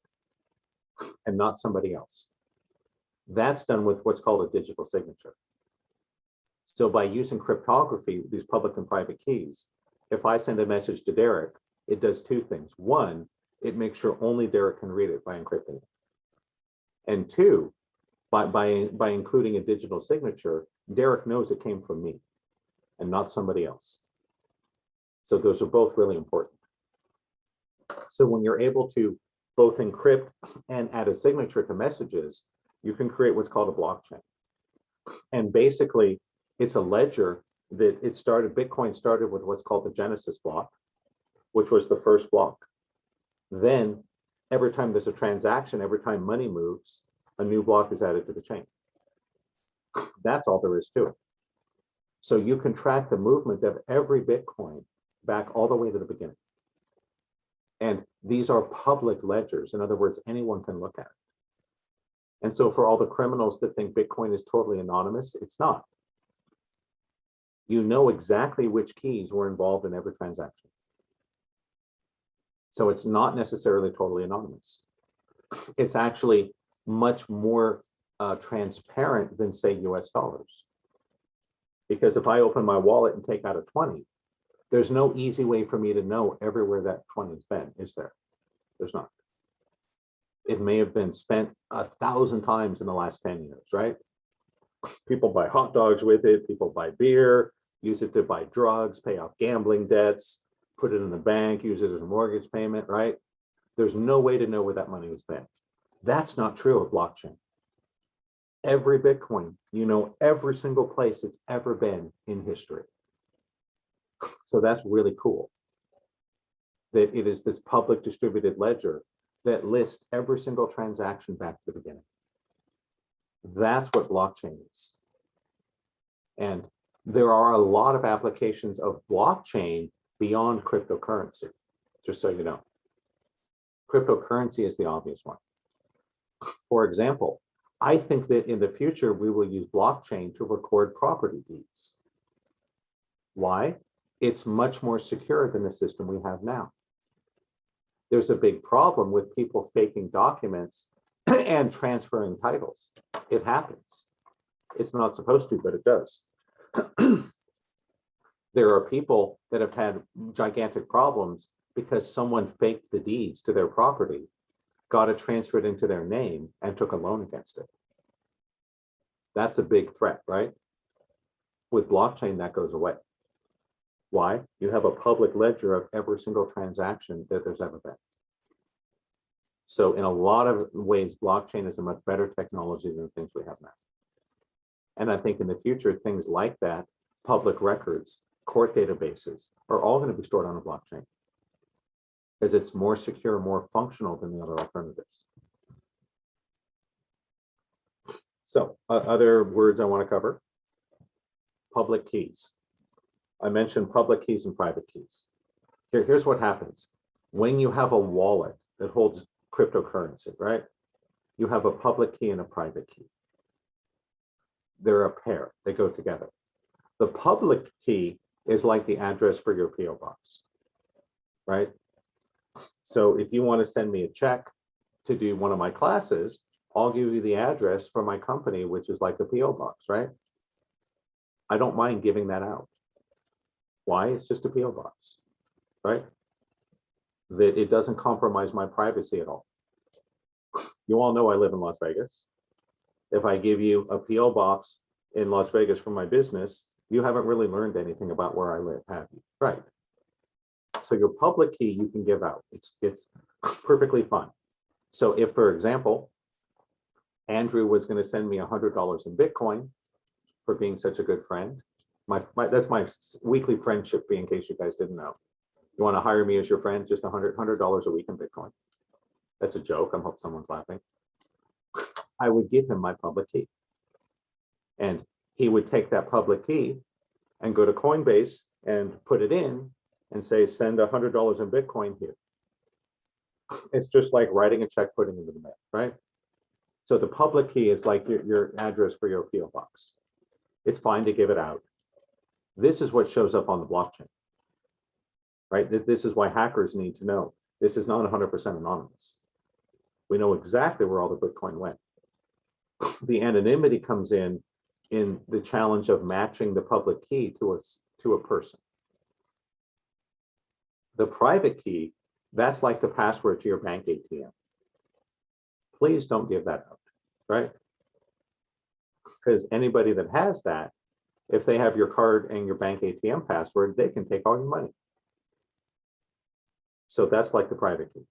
and not somebody else. That's done with what's called a digital signature. So by using cryptography, these public and private keys, if I send a message to Derek, it does two things. One, it makes sure only Derek can read it by encrypting it. And two, by including a digital signature, Derek knows it came from me and not somebody else. So those are both really important. So when you're able to both encrypt and add a signature to messages, you can create what's called a blockchain. And basically, it's a ledger that Bitcoin started with what's called the Genesis block, which was the first block. Then every time there's a transaction, every time money moves, a new block is added to the chain. That's all there is to it. So you can track the movement of every Bitcoin back all the way to the beginning. And these are public ledgers. In other words, anyone can look at it. And so for all the criminals that think Bitcoin is totally anonymous, it's not. You know exactly which keys were involved in every transaction. So it's not necessarily totally anonymous. It's actually much more transparent than, say, US dollars. Because if I open my wallet and take out a 20, there's no easy way for me to know everywhere that 20 has been, is there? There's not. It may have been spent 1,000 times in the last 10 years, right? People buy hot dogs with it, people buy beer, use it to buy drugs, pay off gambling debts, put it in the bank, use it as a mortgage payment, right? There's no way to know where that money was spent. That's not true of blockchain. Every Bitcoin, you know every single place it's ever been in history. So that's really cool. That it is this public distributed ledger that lists every single transaction back to the beginning. That's what blockchain is. And there are a lot of applications of blockchain beyond cryptocurrency, just so you know. Cryptocurrency is the obvious one. For example, I think that in the future, we will use blockchain to record property deeds. Why? It's much more secure than the system we have now. There's a big problem with people faking documents and transferring titles. It happens. It's not supposed to, but it does. There are people that have had gigantic problems because someone faked the deeds to their property, got it transferred into their name, and took a loan against it. That's a big threat, right? With blockchain, that goes away. Why? You have a public ledger of every single transaction that there's ever been. So in a lot of ways, blockchain is a much better technology than the things we have now. And I think in the future, things like that, public records, court databases, are all going to be stored on a blockchain because it's more secure, more functional than the other alternatives. So other words I want to cover. Public keys. I mentioned public keys and private keys. Here's what happens. When you have a wallet that holds cryptocurrency, right? You have a public key and a private key. They're a pair, they go together. The public key is like the address for your PO box, right? So if you want to send me a check to do one of my classes, I'll give you the address for my company, which is like the PO box, right? I don't mind giving that out. Why? It's just a PO box, right? That it doesn't compromise my privacy at all. You all know I live in Las Vegas. if I give you a PO box in Las Vegas for my business, you haven't really learned anything about where I live, have you? Right. So your public key you can give out. It's perfectly fine. So if, for example, Andrew was going to send me $100 in Bitcoin for being such a good friend, that's my weekly friendship fee, in case you guys didn't know. You want to hire me as your friend, just $100 a week in Bitcoin. That's a joke. I hope someone's laughing. I would give him my public key. And he would take that public key and go to Coinbase and put it in and say, send $100 in Bitcoin here. It's just like writing a check, putting it in the mail, right? So the public key is like your address for your PO box. It's fine to give it out. This is what shows up on the blockchain, right? This is why hackers need to know. This is not 100% anonymous. We know exactly where all the Bitcoin went. The anonymity comes in the challenge of matching the public key to a person. The private key, that's like the password to your bank ATM. Please don't give that out, right? Because anybody that has that, if they have your card and your bank ATM password, they can take all your money. So that's like the private key.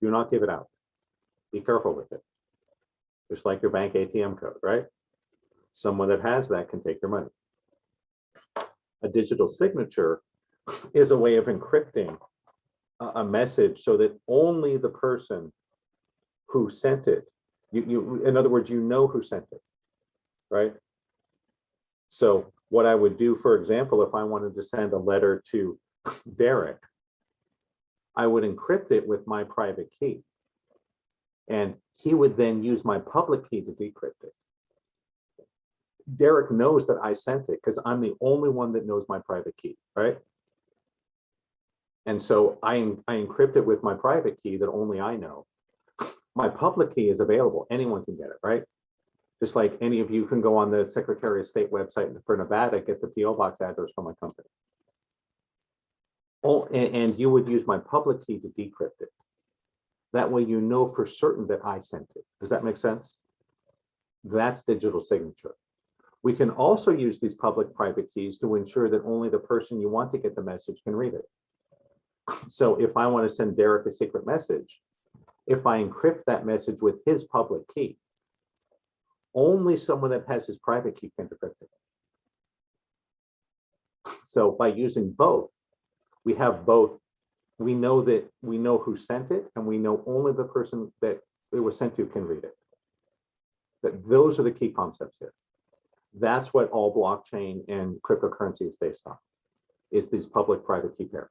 Do not give it out. Be careful with it. Just like your bank ATM code, right? Someone that has that can take your money. A digital signature is a way of encrypting a message so that only the person who sent it, in other words, you know who sent it, right? So what I would do, for example, if I wanted to send a letter to Derek, I would encrypt it with my private key. And he would then use my public key to decrypt it. Derek knows that I sent it because I'm the only one that knows my private key, right? And so I encrypt it with my private key that only I know. My public key is available. Anyone can get it, right? Just like any of you can go on the Secretary of State website for Nevada, get the PO box address from my company. Oh, and you would use my public key to decrypt it. That way you know for certain that I sent it. Does that make sense? That's digital signature. We can also use these public-private keys to ensure that only the person you want to get the message can read it. So if I want to send Derek a secret message, if I encrypt that message with his public key, only someone that has his private key can decrypt it. So by using both, we have both. We know who sent it, and we know only the person that it was sent to can read it. But those are the key concepts here. That's what all blockchain and cryptocurrency is based on, is these public-private key pairs.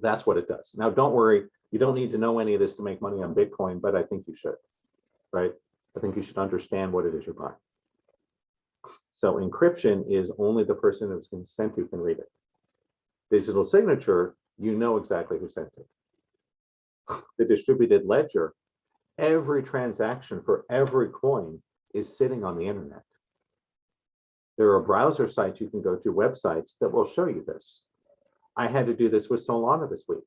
That's what it does. Now, don't worry, you don't need to know any of this to make money on Bitcoin, but I think you should, right? I think you should understand what it is you're buying. So encryption is only the person who's been sent to can read it. Digital signature, you know exactly who sent it. The distributed ledger, every transaction for every coin is sitting on the internet. There are browser sites you can go to, websites that will show you this. I had to do this with Solana this week.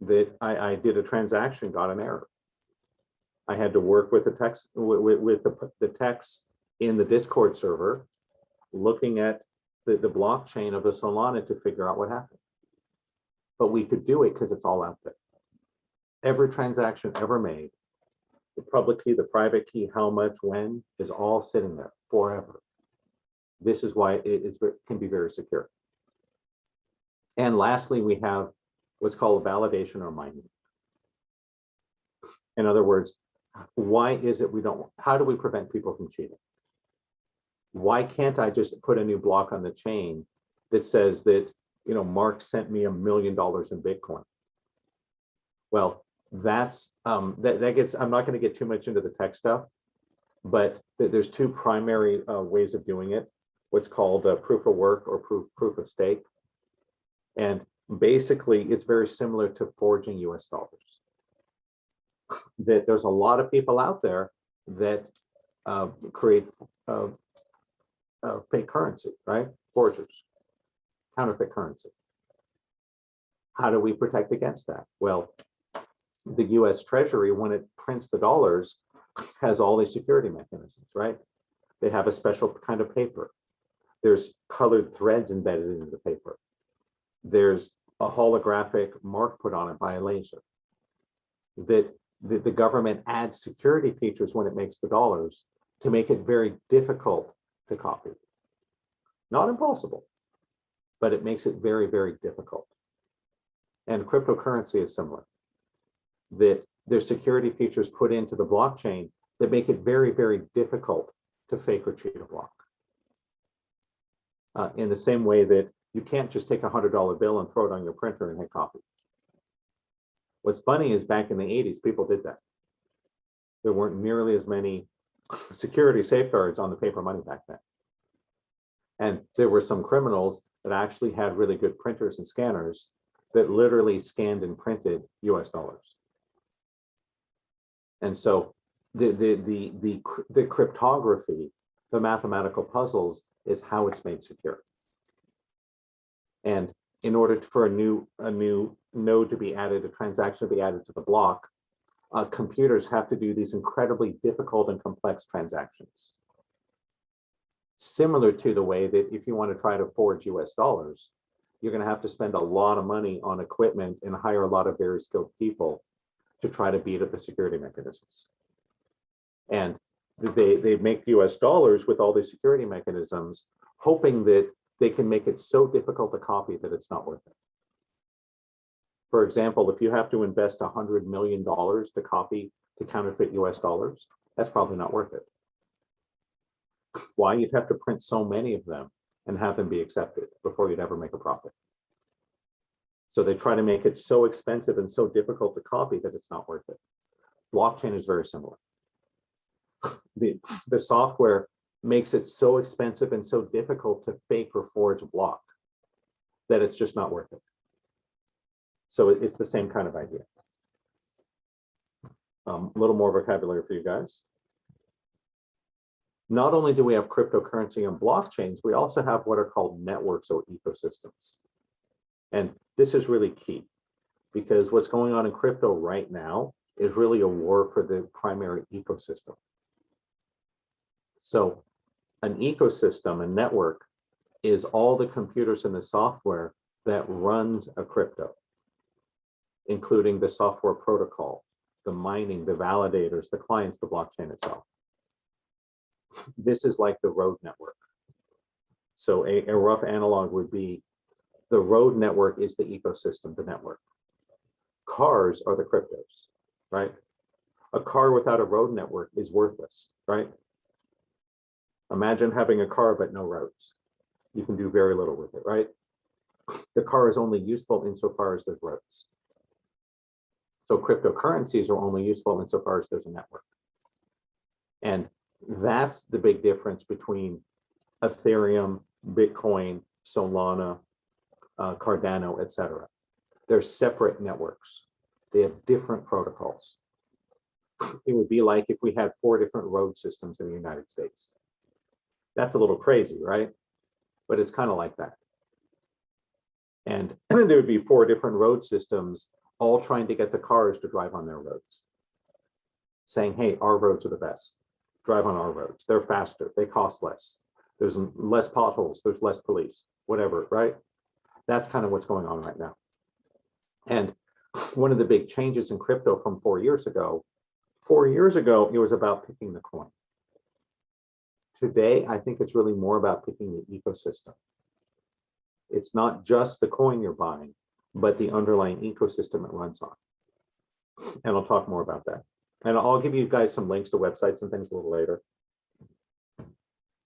That I did a transaction, got an error. I had to work with the text with the text in the Discord server, looking at the blockchain of the Solana to figure out what happened. But we could do it because it's all out there. Every transaction ever made, the public key, the private key, how much, when, is all sitting there forever. This is why it can be very secure. And lastly, we have what's called validation or mining. In other words, why is it how do we prevent people from cheating? Why can't I just put a new block on the chain that says that, Mark sent me $1 million in Bitcoin? Well, that's, that gets, I'm not going to get too much into the tech stuff, but there's two primary ways of doing it. What's called proof of work or proof of stake. And basically, it's very similar to forging US dollars. That there's a lot of people out there that create fake currency, right? Forgers, counterfeit currency. How do we protect against that? Well, the US Treasury, when it prints the dollars, has all these security mechanisms, right? They have a special kind of paper. There's colored threads embedded into the paper. There's a holographic mark put on it by a laser. That the government adds security features when it makes the dollars to make it very difficult to copy. Not impossible, but it makes it very, very difficult. And cryptocurrency is similar. That there's security features put into the blockchain that make it very, very difficult to fake or cheat a block. In the same way that you can't just take a $100 bill and throw it on your printer and hit copy. What's funny is back in the 80s, people did that. There weren't nearly as many security safeguards on the paper money back then. And there were some criminals that actually had really good printers and scanners that literally scanned and printed US dollars. And so the cryptography, the mathematical puzzles is how it's made secure. And in order for a new node to be added, a transaction to be added to the block, computers have to do these incredibly difficult and complex transactions. Similar to the way that if you want to try to forge US dollars, you're going to have to spend a lot of money on equipment and hire a lot of very skilled people to try to beat up the security mechanisms. And they make US dollars with all these security mechanisms, hoping that they can make it so difficult to copy that it's not worth it. For example, if you have to invest $100 million to counterfeit US dollars, that's probably not worth it. Why? You'd have to print so many of them and have them be accepted before you'd ever make a profit. So they try to make it so expensive and so difficult to copy that it's not worth it. Blockchain is very similar. The software makes it so expensive and so difficult to fake or forge a block that it's just not worth it. So it's the same kind of idea. A little more vocabulary for you guys. Not only do we have cryptocurrency and blockchains, we also have what are called networks or ecosystems. And this is really key because what's going on in crypto right now is really a war for the primary ecosystem. So an ecosystem, a network, is all the computers and the software that runs a crypto, including the software protocol, the mining, the validators, the clients, the blockchain itself. This is like the road network. So a rough analog would be the road network is the ecosystem, the network. Cars are the cryptos, right? A car without a road network is worthless, right? Imagine having a car but no roads. You can do very little with it, right? The car is only useful insofar as there's roads. So cryptocurrencies are only useful insofar as there's a network. And that's the big difference between Ethereum, Bitcoin, Solana, Cardano, etc. They're separate networks. They have different protocols. It would be like if we had 4 different road systems in the United States. That's a little crazy, right? But it's kind of like that. And there would be 4 different road systems all trying to get the cars to drive on their roads, saying, hey, our roads are the best. Drive on our roads. They're faster. They cost less. There's less potholes. There's less police, whatever, right? That's kind of what's going on right now. And one of the big changes in crypto from 4 years ago, it was about picking the coin. Today, I think it's really more about picking the ecosystem. It's not just the coin you're buying, but the underlying ecosystem it runs on. And I'll talk more about that. And I'll give you guys some links to websites and things a little later.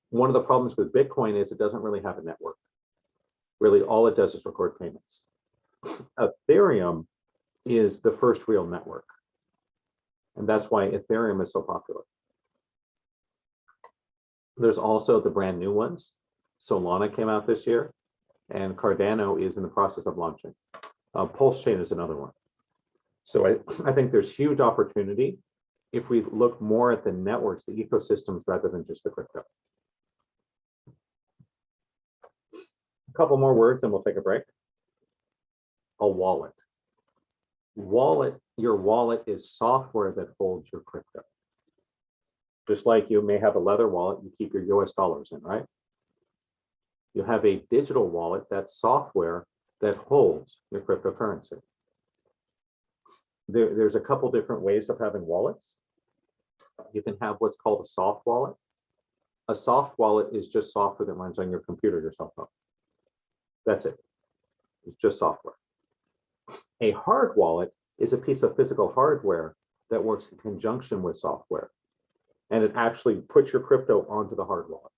One of the problems with Bitcoin is it doesn't really have a network. Really, all it does is record payments. Ethereum is the first real network. And that's why Ethereum is so popular. There's also the brand new ones. Solana came out this year, and Cardano is in the process of launching. Pulse Chain is another one. So I think there's huge opportunity if we look more at the networks, the ecosystems, rather than just the crypto. A couple more words and we'll take a break. A wallet. Your wallet is software that holds your crypto. Just like you may have a leather wallet, you keep your US dollars in, right? You have a digital wallet, that's software that holds your cryptocurrency. There's a couple different ways of having wallets. You can have what's called a soft wallet. A soft wallet is just software that runs on your computer, your cell phone. That's it. It's just software. A hard wallet is a piece of physical hardware that works in conjunction with software. And it actually puts your crypto onto the hard wallet.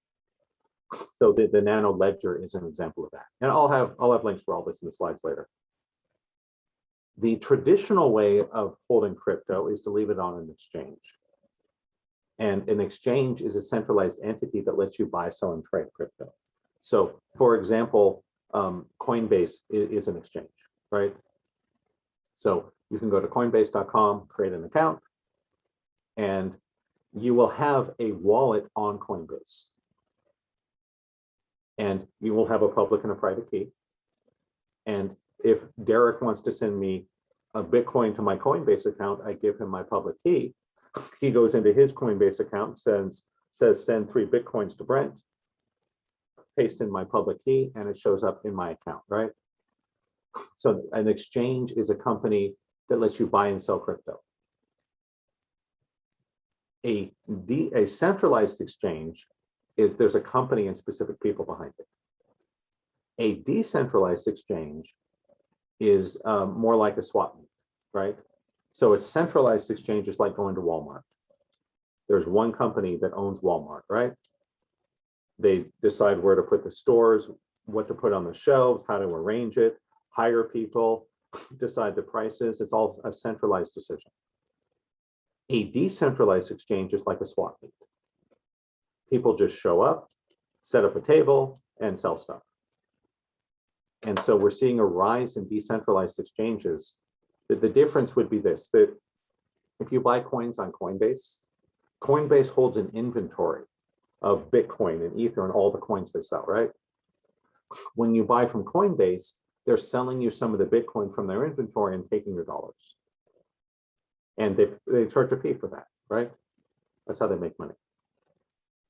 So the Nano Ledger is an example of that. And I'll have links for all this in the slides later. The traditional way of holding crypto is to leave it on an exchange. And an exchange is a centralized entity that lets you buy, sell, and trade crypto. So for example, Coinbase is an exchange, right? So you can go to coinbase.com, create an account, and you will have a wallet on Coinbase. And you will have a public and a private key. And if Derek wants to send me a Bitcoin to my Coinbase account, I give him my public key. He goes into his Coinbase account, says send 3 Bitcoins to Brent, paste in my public key, and it shows up in my account, right? So an exchange is a company that lets you buy and sell crypto. A centralized exchange is there's a company and specific people behind it. A decentralized exchange is more like a swap meet, right? So it's centralized exchanges like going to Walmart. There's one company that owns Walmart, right? They decide where to put the stores, what to put on the shelves, how to arrange it, hire people, decide the prices. It's all a centralized decision. A decentralized exchange is like a swap meet. People just show up, set up a table, and sell stuff. And so we're seeing a rise in decentralized exchanges. The difference would be this, that if you buy coins on Coinbase, Coinbase holds an inventory of Bitcoin and Ether and all the coins they sell, right? When you buy from Coinbase, they're selling you some of the Bitcoin from their inventory and taking your dollars. And they charge a fee for that, right? That's how they make money.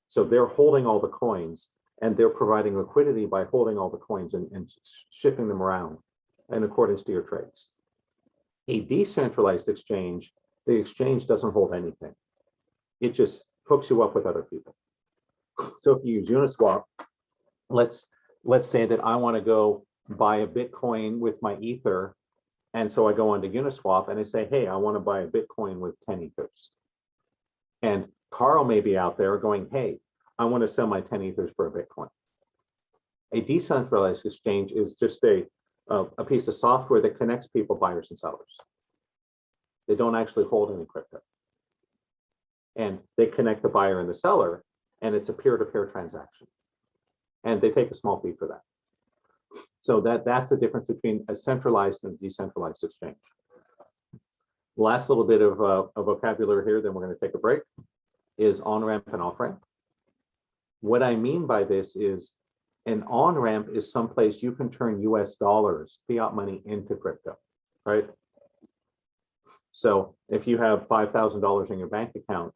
So they're holding all the coins and they're providing liquidity by holding all the coins and shipping them around in accordance to your trades. A decentralized exchange, the exchange doesn't hold anything. It just hooks you up with other people. So if you use Uniswap, let's say that I want to go buy a Bitcoin with my Ether. And so I go onto Uniswap and I say, hey, I want to buy a Bitcoin with 10 Ethers. And Carl may be out there going, hey, I want to sell my 10 Ethers for a Bitcoin. A decentralized exchange is just a piece of software that connects people, buyers and sellers. They don't actually hold any crypto. And they connect the buyer and the seller, and it's a peer-to-peer transaction. And they take a small fee for that. So that's the difference between a centralized and decentralized exchange. Last little bit of vocabulary here, then we're going to take a break, is on-ramp and off-ramp. What I mean by this is an on-ramp is someplace you can turn US dollars, fiat money, into crypto, right? So if you have $5,000 in your bank account,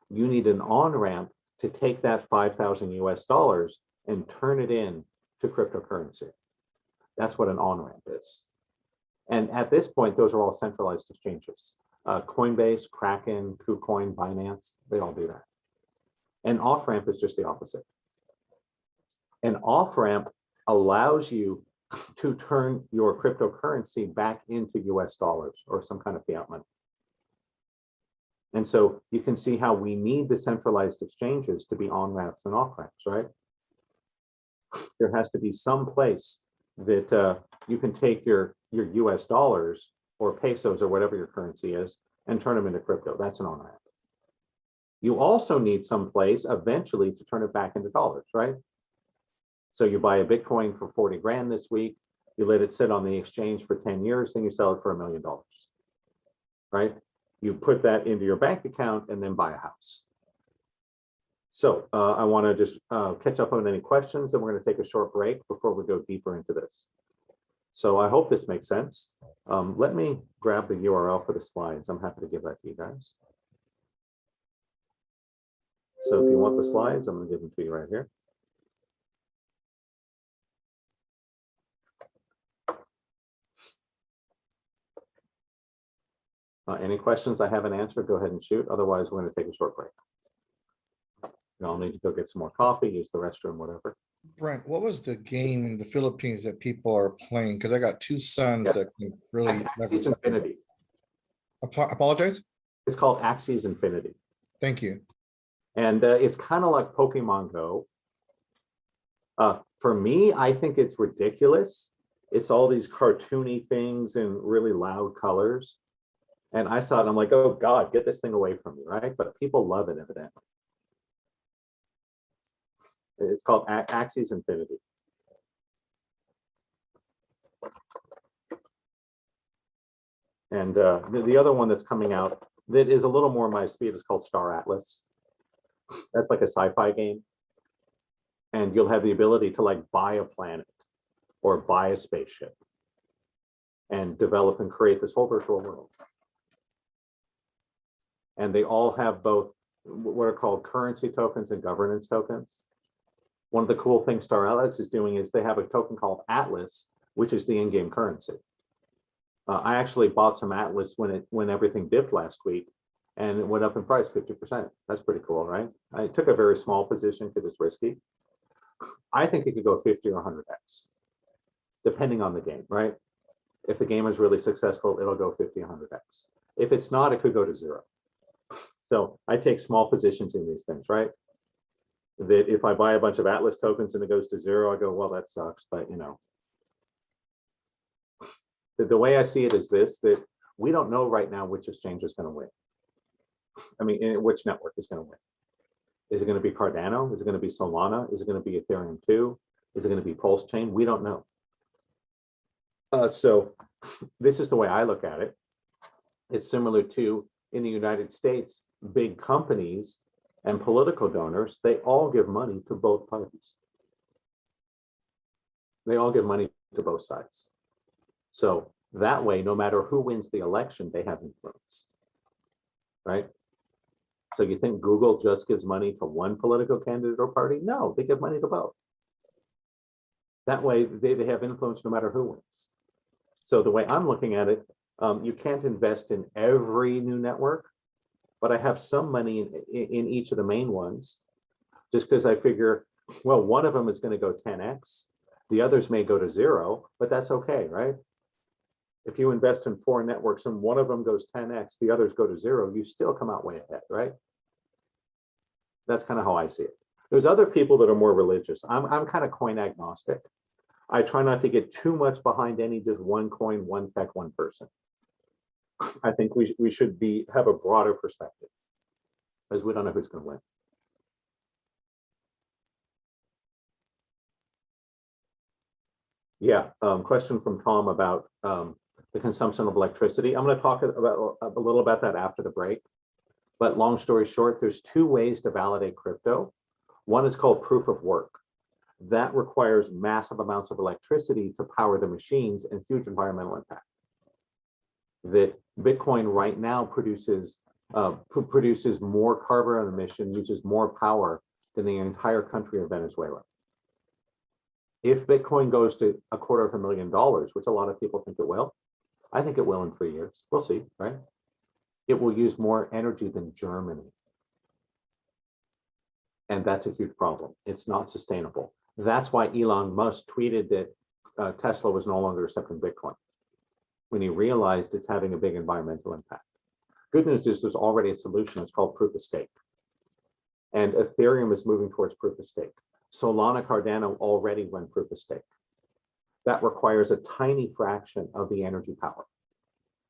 you need an on-ramp to take that 5,000 US dollars and turn it in to cryptocurrency. That's what an on-ramp is. And at this point, those are all centralized exchanges. Coinbase, Kraken, KuCoin, Binance, they all do that. An off-ramp is just the opposite. An off-ramp allows you to turn your cryptocurrency back into US dollars or some kind of fiat money. And so you can see how we need the centralized exchanges to be on-ramps and off-ramps, right? There has to be some place that you can take your US dollars or pesos or whatever your currency is and turn them into crypto. That's an on-ramp. You also need some place eventually to turn it back into dollars, right? So you buy a Bitcoin for 40 grand this week, you let it sit on the exchange for 10 years, then you sell it for $1 million, right? You put that into your bank account and then buy a house. So I want to just catch up on any questions, and we're going to take a short break before we go deeper into this. So I hope this makes sense. Let me grab the URL for the slides. I'm happy to give that to you guys. So if you want the slides, I'm gonna give them to you right here. Any questions I haven't answered, go ahead and shoot. Otherwise, we're gonna take a short break. I'll need to go get some more coffee, use the restroom, whatever. Brent, what was the game in the Philippines that people are playing? Because I got two sons Yeah. that can really. Axis Infinity. Apologize? It's called Axis Infinity. Thank you. And it's kind of like Pokemon Go. For me, I think it's ridiculous. It's all these cartoony things in really loud colors. And I saw it, and I'm like, oh God, get this thing away from me, right? But people love it, evidently. It's called Axis Infinity. And the other one that's coming out that is a little more my speed is called Star Atlas. That's like a sci-fi game. And you'll have the ability to like buy a planet or buy a spaceship and develop and create this whole virtual world. And they all have both what are called currency tokens and governance tokens. One of the cool things Star Atlas is doing is they have a token called Atlas, which is the in-game currency. I actually bought some Atlas when everything dipped last week, and it went up in price 50%. That's pretty cool, right? I took a very small position because it's risky. I think it could go 50 or 100x, depending on the game, right? If the game is really successful, it'll go 50, 100x. If it's not, it could go to 0. So I take small positions in these things, right? That if I buy a bunch of Atlas tokens and it goes to 0, I go, well, that sucks, but you know. The way I see it is this, that we don't know right now which exchange is going to win. I mean, which network is going to win. Is it going to be Cardano? Is it going to be Solana? Is it going to be Ethereum 2? Is it going to be Pulse Chain? We don't know. So this is the way I look at it. It's similar to in the United States, big companies and political donors, they all give money to both parties. They all give money to both sides. So that way, no matter who wins the election, they have influence, right? So you think Google just gives money to one political candidate or party? No, they give money to both. That way, they have influence no matter who wins. So the way I'm looking at it, you can't invest in every new network, but I have some money in each of the main ones, just because I figure, well, one of them is going to go 10x, the others may go to 0, but that's okay, right? If you invest in 4 networks and one of them goes 10x, the others go to 0, you still come out way ahead, right? That's kind of how I see it. There's other people that are more religious. I'm kind of coin agnostic. I try not to get too much behind any just one coin, one tech, one person. I think we should have a broader perspective, because we don't know who's going to win. Yeah, question from Tom about the consumption of electricity. I'm going to talk about a little about that after the break. But long story short, there's 2 ways to validate crypto. One is called proof of work. That requires massive amounts of electricity to power the machines and huge environmental impact. That Bitcoin right now produces more carbon emission, uses more power than the entire country of Venezuela. If Bitcoin goes to $250,000, which a lot of people think it will, I think it will in 3 years. We'll see, right? It will use more energy than Germany. And that's a huge problem. It's not sustainable. That's why Elon Musk tweeted that Tesla was no longer accepting Bitcoin, when he realized it's having a big environmental impact. Good news is there's already a solution. It's called proof of stake. And Ethereum is moving towards proof of stake. Solana, Cardano already run proof of stake. That requires a tiny fraction of the energy power.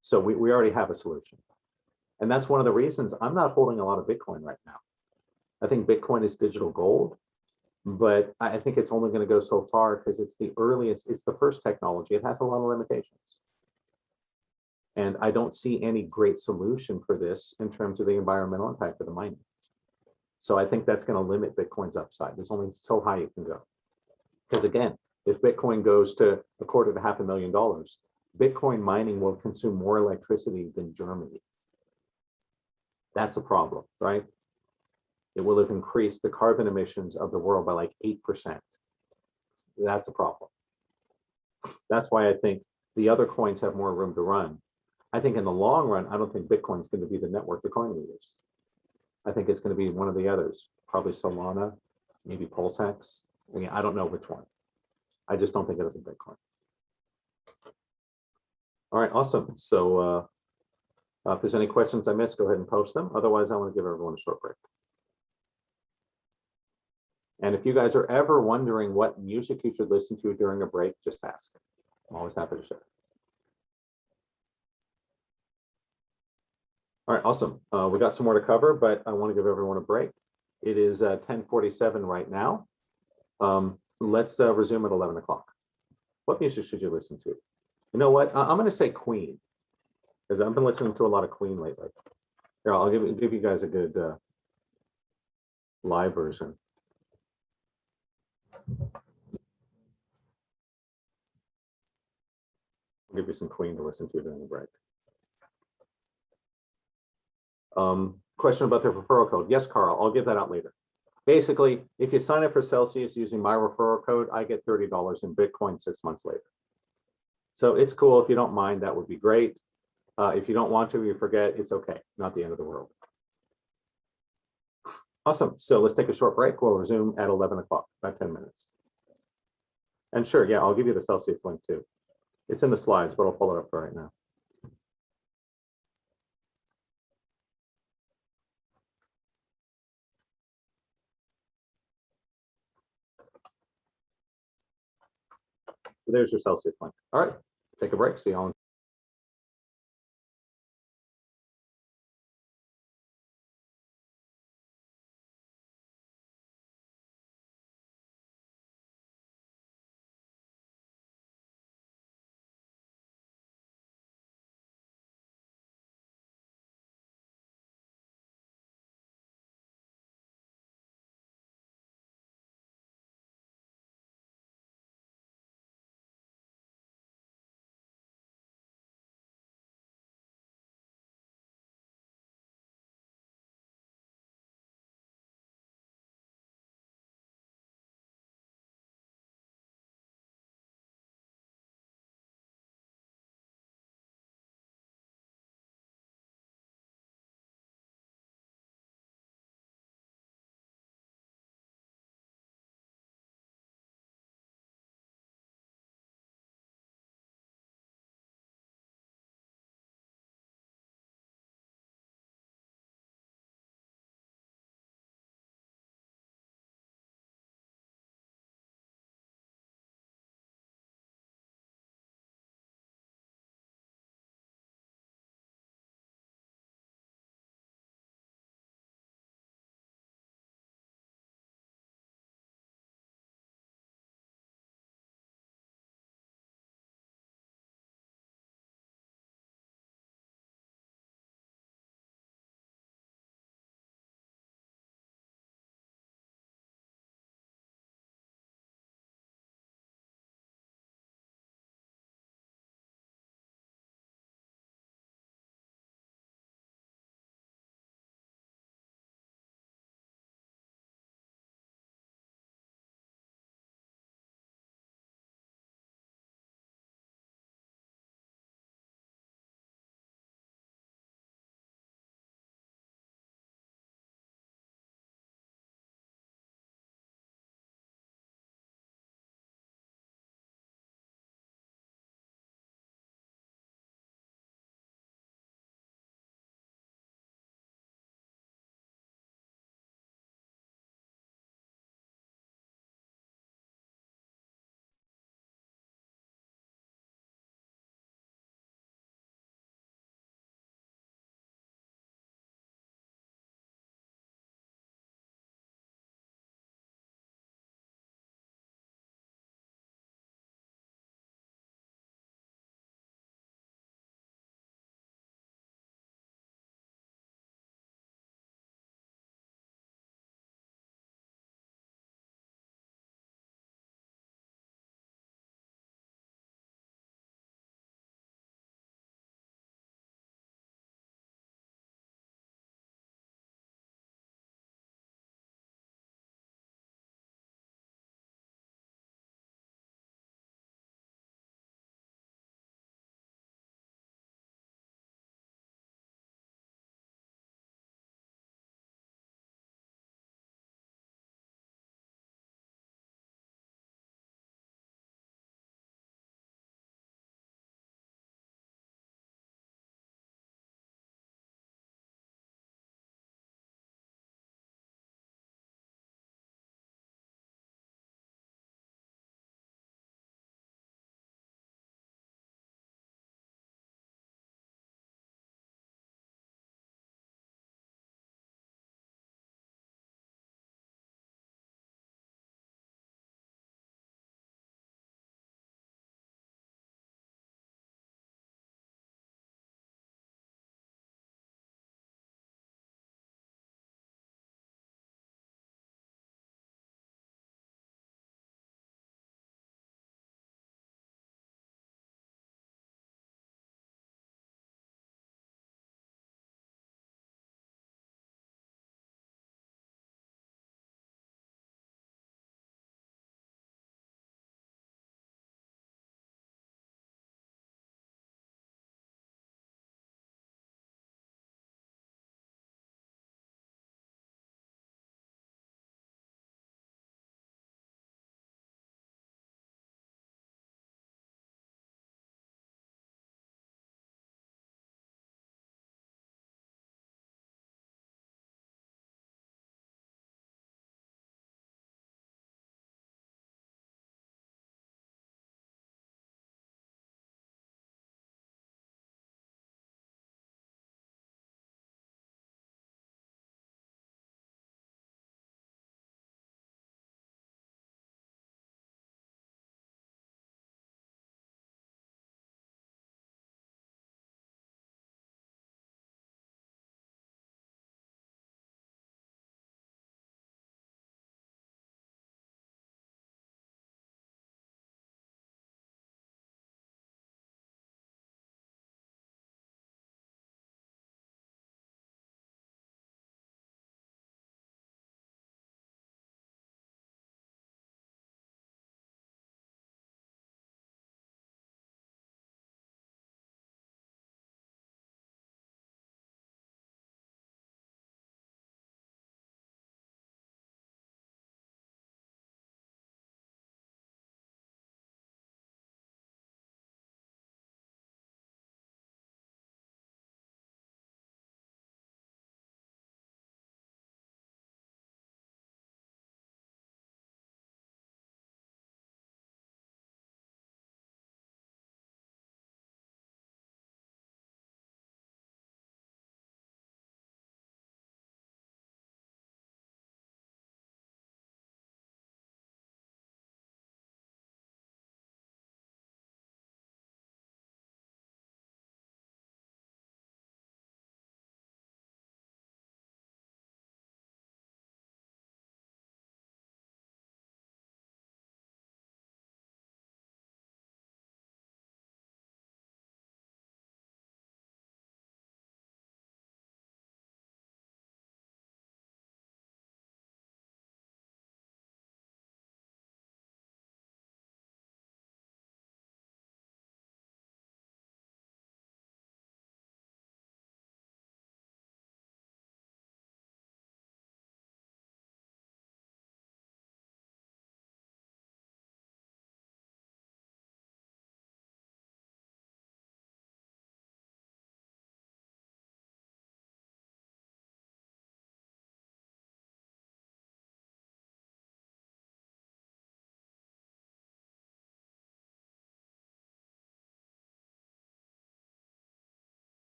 So we already have a solution. And that's one of the reasons I'm not holding a lot of Bitcoin right now. I think Bitcoin is digital gold, but I think it's only going to go so far because it's the earliest, it's the first technology. It has a lot of limitations. And I don't see any great solution for this in terms of the environmental impact of the mining. So I think that's going to limit Bitcoin's upside. There's only so high it can go. Because again, if Bitcoin goes to $250,000, Bitcoin mining will consume more electricity than Germany. That's a problem, right? it will have increased the carbon emissions of the world by like 8%. That's a problem. That's why I think the other coins have more room to run. I think in the long run, I don't think Bitcoin's going to be the network the coin leaders. I think it's going to be one of the others, probably Solana, maybe PulseX. I mean, I don't know which one. I just don't think it'll be Bitcoin. All right, awesome. So if there's any questions I missed, go ahead and post them. Otherwise, I want to give everyone a short break. And if you guys are ever wondering what music you should listen to during a break, just ask. I'm always happy to share. All right, awesome. We got some more to cover, but I want to give everyone a break. It is 10:47 right now. Let's resume at 11 o'clock. What music should you listen to? You know what? I'm going to say Queen, because I've been listening to a lot of Queen lately. Here, I'll give you guys a good live version. I'll give you some Queen to listen to during the break. Question about the referral code. Yes, Carl, I'll give that out later. Basically, if you sign up for Celsius using my referral code, I get $30 in Bitcoin 6 months later. So it's cool. If you don't mind, that would be great. If you don't want to, you forget, it's okay. Not the end of the world. Awesome. So let's take a short break. We'll resume at 11 o'clock, about 10 minutes. And sure, yeah, I'll give you the Celsius link too. It's in the slides, but I'll pull it up right now. So there's your Celsius link. All right, take a break. See you all in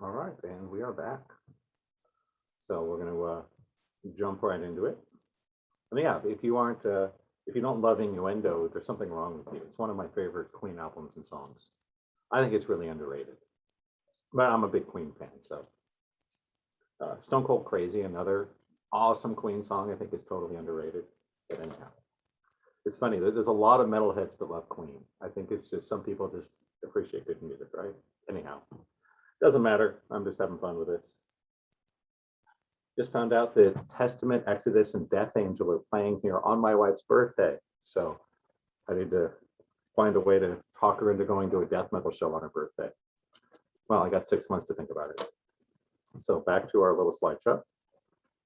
All right, and we are back. So we're going to jump right into it. And yeah, if you aren't, if you don't love innuendo, there's something wrong with you. It's one of my favorite Queen albums and songs. I think it's really underrated. But I'm a big Queen fan, so Stone Cold Crazy, another awesome Queen song, I think is totally underrated. But anyhow, it's funny. There's a lot of metalheads that love Queen. I think it's just some people just appreciate good music, right? Anyhow, doesn't matter. I'm just having fun with this. Just found out that Testament, Exodus, and Death Angel are playing here on my wife's birthday. So I need to find a way to talk her into going to a death metal show on her birthday. Well, I got 6 months to think about it. So back to our little slideshow.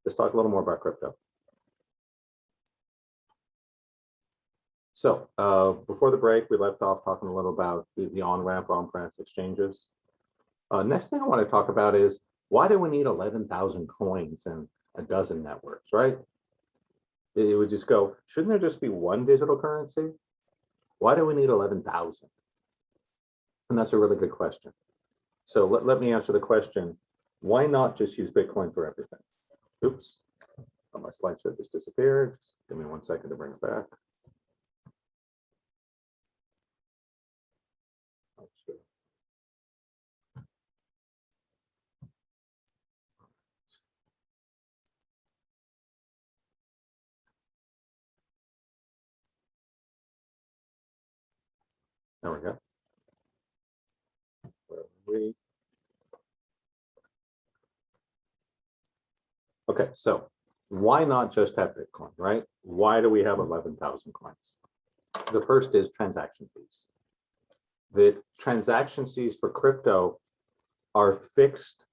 Let's talk a little more about crypto. So before the break, we left off talking a little about the on-ramp, on-ramp exchanges. Next thing I want to talk about is, why do we need 11,000 coins and a dozen networks, right? It would just go, shouldn't there just be one digital currency? Why do we need 11,000? And that's a really good question. So let me answer the question, why not just use Bitcoin for everything? Oops, oh, my slideshow just disappeared. Just give me 1 second to bring it back. There we go. Okay, so why not just have Bitcoin, right? Why do we have 11,000 coins? The first is transaction fees. The transaction fees for crypto are fixed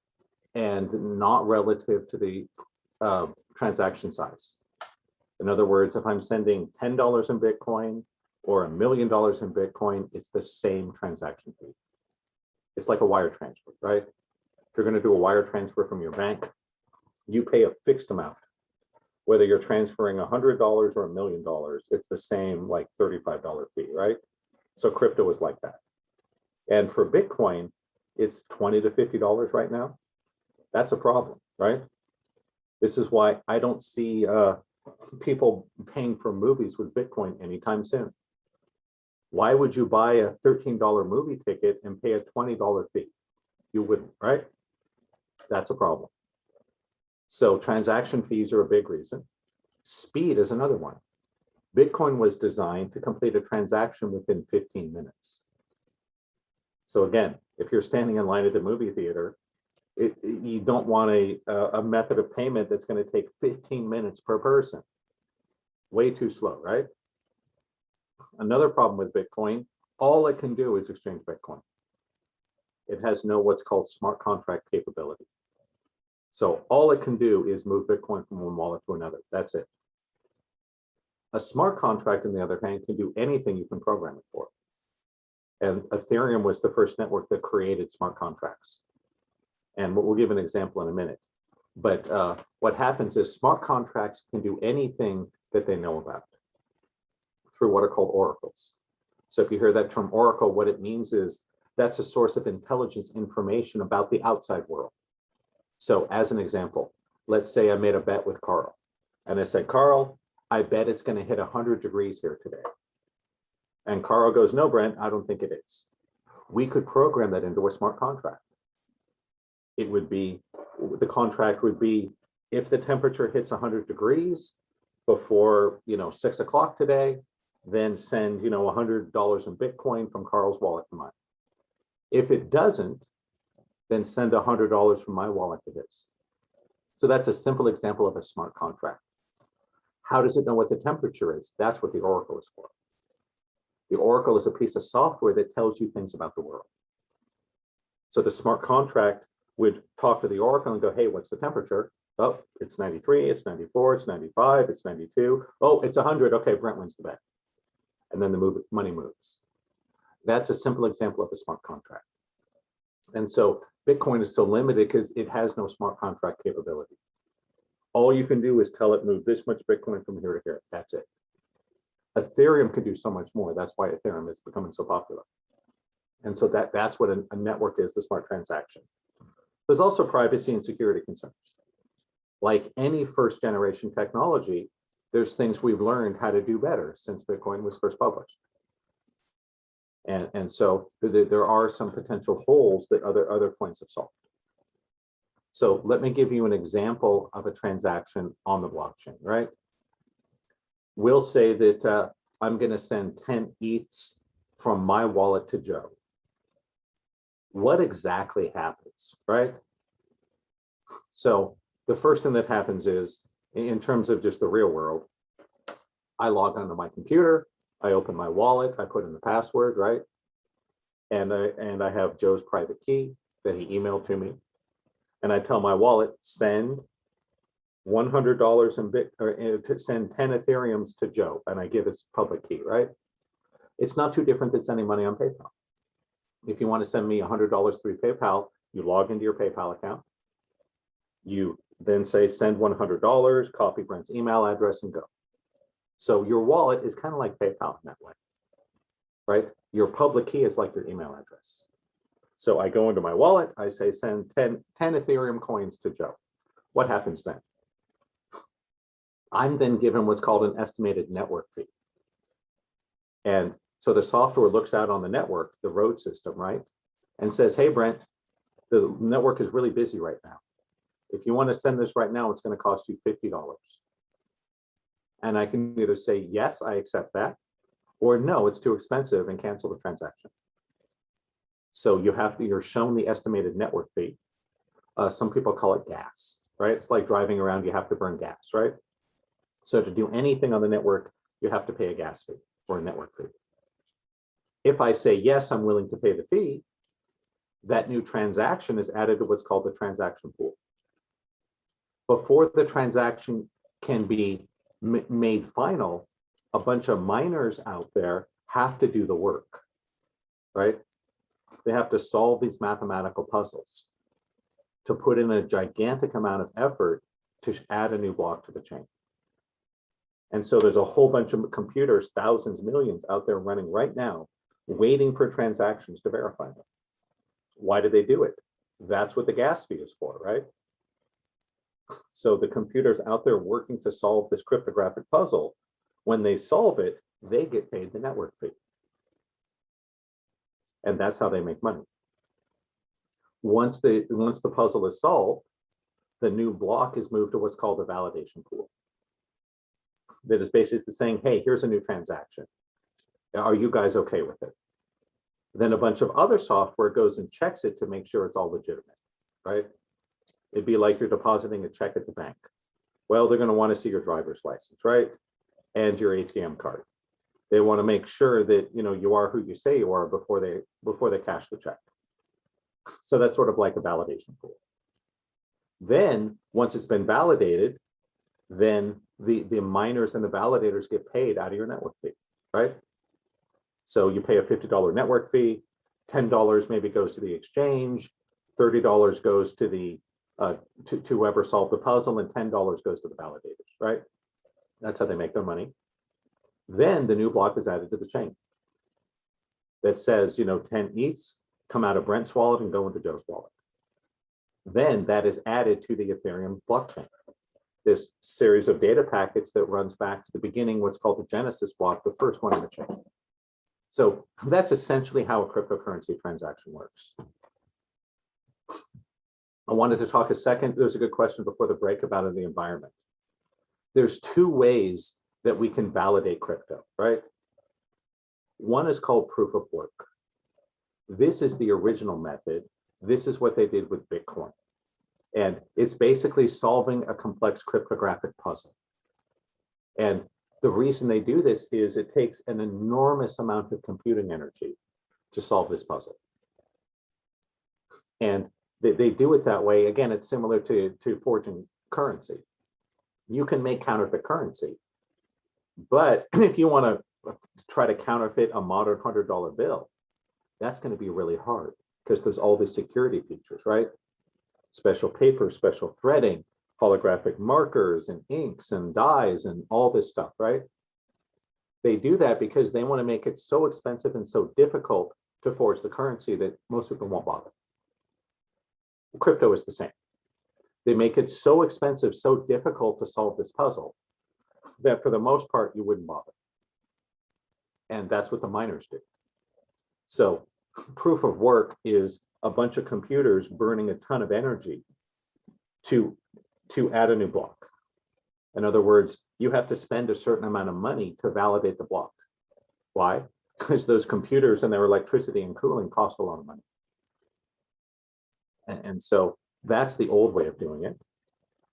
and not relative to the transaction size. In other words, if I'm sending $10 in Bitcoin or $1 million in Bitcoin, it's the same transaction fee. It's like a wire transfer, right? If you're going to do a wire transfer from your bank, you pay a fixed amount. Whether you're transferring $100 or $1 million, it's the same like $35 fee, right? So crypto is like that. And for Bitcoin, it's $20 to $50 right now. That's a problem, right? This is why I don't see people paying for movies with Bitcoin anytime soon. Why would you buy a $13 movie ticket and pay a $20 fee? You wouldn't, right? That's a problem. So transaction fees are a big reason. Speed is another one. Bitcoin was designed to complete a transaction within 15 minutes. So again, if you're standing in line at the movie theater, you don't want a method of payment that's going to take 15 minutes per person. Way too slow, right? Another problem with Bitcoin, all it can do is exchange Bitcoin. It has no what's called smart contract capability. So all it can do is move Bitcoin from one wallet to another. That's it. A smart contract, on the other hand, can do anything you can program it for. And Ethereum was the first network that created smart contracts. And we'll give an example in a minute. But what happens is smart contracts can do anything that they know about through what are called oracles. So if you hear that term oracle, what it means is that's a source of intelligence information about the outside world. So as an example, let's say I made a bet with Carl. And I said, Carl, I bet it's going to hit 100 degrees here today. And Carl goes, no, Brent, I don't think it is. We could program that into a smart contract. It would be, the contract would be, if the temperature hits 100 degrees before, 6 o'clock today, then send, $100 in Bitcoin from Carl's wallet to mine. If it doesn't, then send $100 from my wallet to his. So that's a simple example of a smart contract. How does it know what the temperature is? That's what the oracle is for. The oracle is a piece of software that tells you things about the world. So the smart contract would talk to the oracle and go, hey, what's the temperature? Oh, it's 93, it's 94, it's 95, it's 92. Oh, it's 100. Okay, Brent wins the bet. And then the money moves. That's a simple example of a smart contract. And so Bitcoin is so limited because it has no smart contract capability. All you can do is tell it move this much Bitcoin from here to here. That's it. Ethereum can do so much more. That's why Ethereum is becoming so popular. And so that's what a network is, the smart transaction. There's also privacy and security concerns. Like any first generation technology, there's things we've learned how to do better since Bitcoin was first published. And so there are some potential holes that other coins have solved. So let me give you an example of a transaction on the blockchain, right? We'll say that I'm going to send 10 ETHs from my wallet to Joe. What exactly happens, right? So the first thing that happens is, in terms of just the real world, I log onto my computer, I open my wallet, I put in the password, right? And I have Joe's private key that he emailed to me. And I tell my wallet, send $100 in bit, or to send 10 Ethereums to Joe, and I give his public key, right? It's not too different than sending money on PayPal. If you want to send me $100 through PayPal, you log into your PayPal account. You then say send $100, copy Brent's email address, and go. So your wallet is kind of like PayPal in that way, right? Your public key is like your email address. So I go into my wallet, I say send 10 Ethereum coins to Joe. What happens then? I'm then given what's called an estimated network fee. And so the software looks out on the network, the road system, right? And says, hey, Brent, the network is really busy right now. If you want to send this right now, it's going to cost you $50. And I can either say, yes, I accept that, or no, it's too expensive, and cancel the transaction. So you're shown the estimated network fee. Some people call it gas, right? It's like driving around, you have to burn gas, right? So to do anything on the network, you have to pay a gas fee or a network fee. If I say, yes, I'm willing to pay the fee, that new transaction is added to what's called the transaction pool. Before the transaction can be made final, a bunch of miners out there have to do the work, right? They have to solve these mathematical puzzles to put in a gigantic amount of effort to add a new block to the chain. And so there's a whole bunch of computers, thousands, millions out there running right now, waiting for transactions to verify them. Why do they do it? That's what the gas fee is for, right? So the computers out there working to solve this cryptographic puzzle, when they solve it, they get paid the network fee. And that's how they make money. Once the puzzle is solved, the new block is moved to what's called a validation pool. That is basically saying, hey, here's a new transaction. Are you guys okay with it? Then a bunch of other software goes and checks it to make sure it's all legitimate, right? It'd be like you're depositing a check at the bank. Well, they're going to want to see your driver's license, right? And your ATM card. They want to make sure that you are who you say you are before they cash the check. So that's sort of like a validation pool. Then once it's been validated, then the miners and the validators get paid out of your network fee, right? So you pay a $50 network fee, $10 maybe goes to the exchange, $30 goes to the to whoever solved the puzzle, and $10 goes to the validators, right? That's how they make their money. Then the new block is added to the chain that says, 10 ETHs come out of Brent's wallet and go into Joe's wallet. Then that is added to the Ethereum blockchain. This series of data packets that runs back to the beginning, what's called the Genesis block, the first one in the chain. So that's essentially how a cryptocurrency transaction works. I wanted to talk a second, there's a good question before the break about the environment. There's two ways that we can validate crypto, right? One is called proof of work. This is the original method. This is what they did with Bitcoin. And it's basically solving a complex cryptographic puzzle. And the reason they do this is it takes an enormous amount of computing energy to solve this puzzle. And they do it that way. Again, it's similar to forging currency. You can make counterfeit currency, but if you want to try to counterfeit a modern $100 bill, that's going to be really hard because there's all these security features, right? Special paper, special threading, holographic markers and inks and dyes and all this stuff, right? They do that because they want to make it so expensive and so difficult to forge the currency that most people won't bother. Crypto is the same. They make it so expensive, so difficult to solve this puzzle that for the most part, you wouldn't bother. And that's what the miners do. So proof of work is a bunch of computers burning a ton of energy to add a new block. In other words, you have to spend a certain amount of money to validate the block. Why? Because those computers and their electricity and cooling cost a lot of money. And so that's the old way of doing it.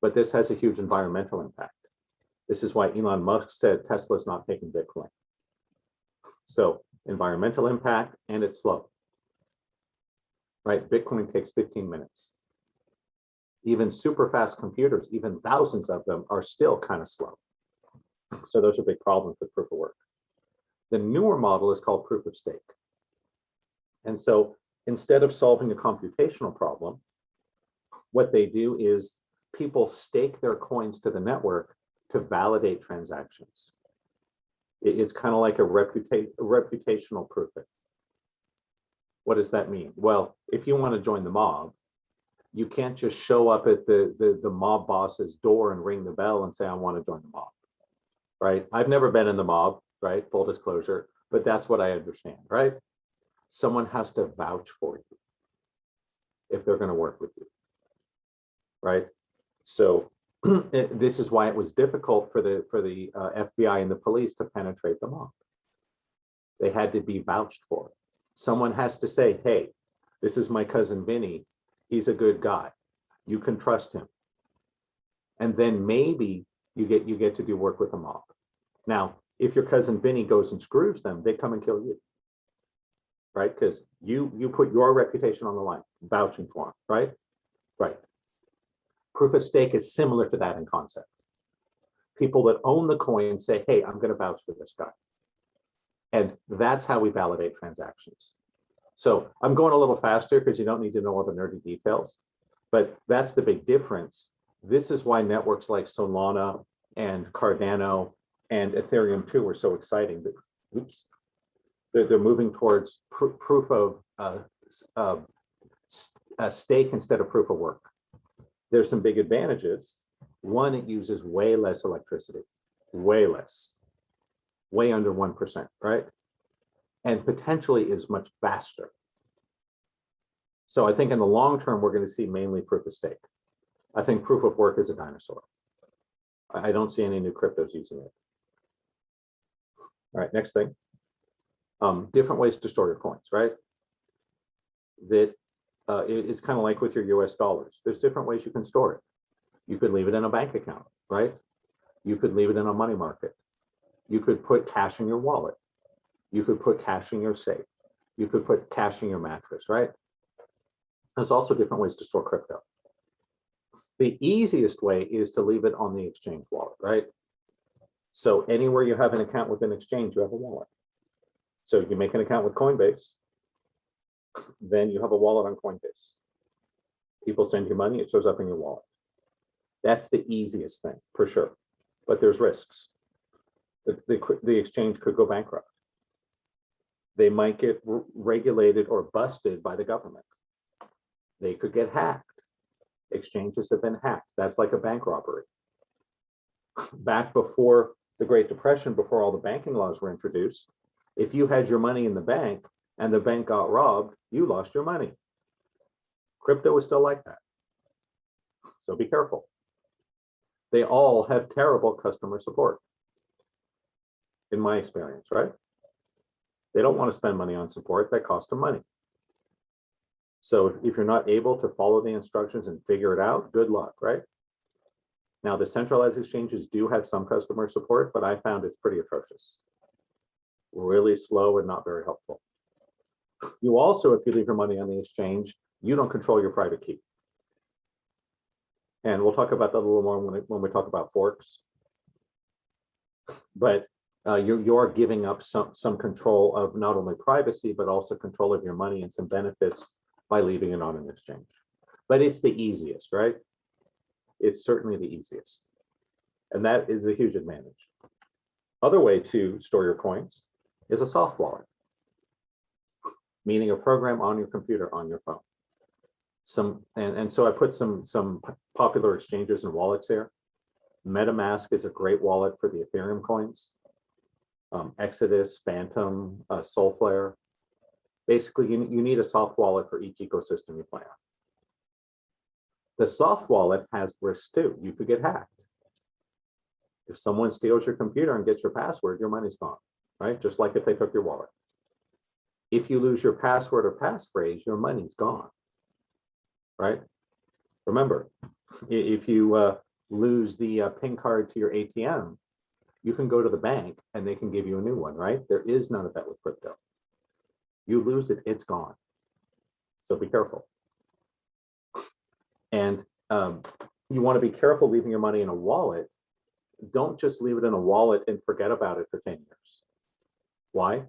But this has a huge environmental impact. This is why Elon Musk said Tesla's not taking Bitcoin. So environmental impact, and it's slow. Right? Bitcoin takes 15 minutes. Even super fast computers, even thousands of them, are still kind of slow. So those are big problems with proof of work. The newer model is called proof of stake. And so instead of solving a computational problem, what they do is people stake their coins to the network to validate transactions. It's kind of like a reputational proofing. What does that mean? Well, if you want to join the mob, you can't just show up at the mob boss's door and ring the bell and say, I want to join the mob, right? I've never been in the mob, right? Full disclosure, but that's what I understand, right? Someone has to vouch for you if they're going to work with you, right? So this is why it was difficult for the FBI and the police to penetrate the mob. They had to be vouched for. Someone has to say, hey, this is my cousin Vinny. He's a good guy. You can trust him. And then maybe you get to do work with the mob. Now, if your cousin Vinny goes and screws them, they come and kill you, right? Because you put your reputation on the line, vouching for him, right? Right. Proof of stake is similar to that in concept. People that own the coin say, hey, I'm going to vouch for this guy. And that's how we validate transactions. So I'm going a little faster because you don't need to know all the nerdy details, but that's the big difference. This is why networks like Solana and Cardano and Ethereum 2 are so exciting. Oops. They're moving towards proof of stake instead of proof of work. There's some big advantages. One, it uses way less electricity, way less, way under 1%, right? And potentially is much faster. So I think in the long term, we're going to see mainly proof of stake. I think proof of work is a dinosaur. I don't see any new cryptos using it. All right, next thing. Different ways to store your coins, right? That it's kind of like with your US dollars. There's different ways you can store it. You could leave it in a bank account, right? You could leave it in a money market. You could put cash in your wallet. You could put cash in your safe. You could put cash in your mattress, right? There's also different ways to store crypto. The easiest way is to leave it on the exchange wallet, right? So anywhere you have an account with an exchange, you have a wallet. So you make an account with Coinbase, then you have a wallet on Coinbase. People send you money, it shows up in your wallet. That's the easiest thing, for sure. But there's risks. The exchange could go bankrupt. They might get regulated or busted by the government. They could get hacked. Exchanges have been hacked. That's like a bank robbery. Back before the Great Depression, before all the banking laws were introduced, if you had your money in the bank and the bank got robbed, you lost your money. Crypto is still like that. So be careful. They all have terrible customer support, in my experience, right? They don't want to spend money on support that costs them money. So if you're not able to follow the instructions and figure it out, good luck, right? Now, the centralized exchanges do have some customer support, but I found it's pretty atrocious. Really slow and not very helpful. You also, if you leave your money on the exchange, you don't control your private key. And we'll talk about that a little more when we talk about forks. But you're giving up some control of not only privacy, but also control of your money and some benefits by leaving it on an exchange. But it's the easiest, right? It's certainly the easiest. And that is a huge advantage. Other way to store your coins is a soft wallet, meaning a program on your computer, on your phone. And so I put some popular exchanges and wallets here. MetaMask is a great wallet for the Ethereum coins. Exodus, Phantom, Soulflare. Basically, you need a soft wallet for each ecosystem you play on. The soft wallet has risks too. You could get hacked. If someone steals your computer and gets your password, your money's gone, right? Just like if they took your wallet. If you lose your password or passphrase, your money's gone, right? Remember, if you lose the PIN card to your ATM, you can go to the bank and they can give you a new one, right? There is none of that with crypto. You lose it, it's gone. So be careful. And you want to be careful leaving your money in a wallet. Don't just leave it in a wallet and forget about it for 10 years. Why?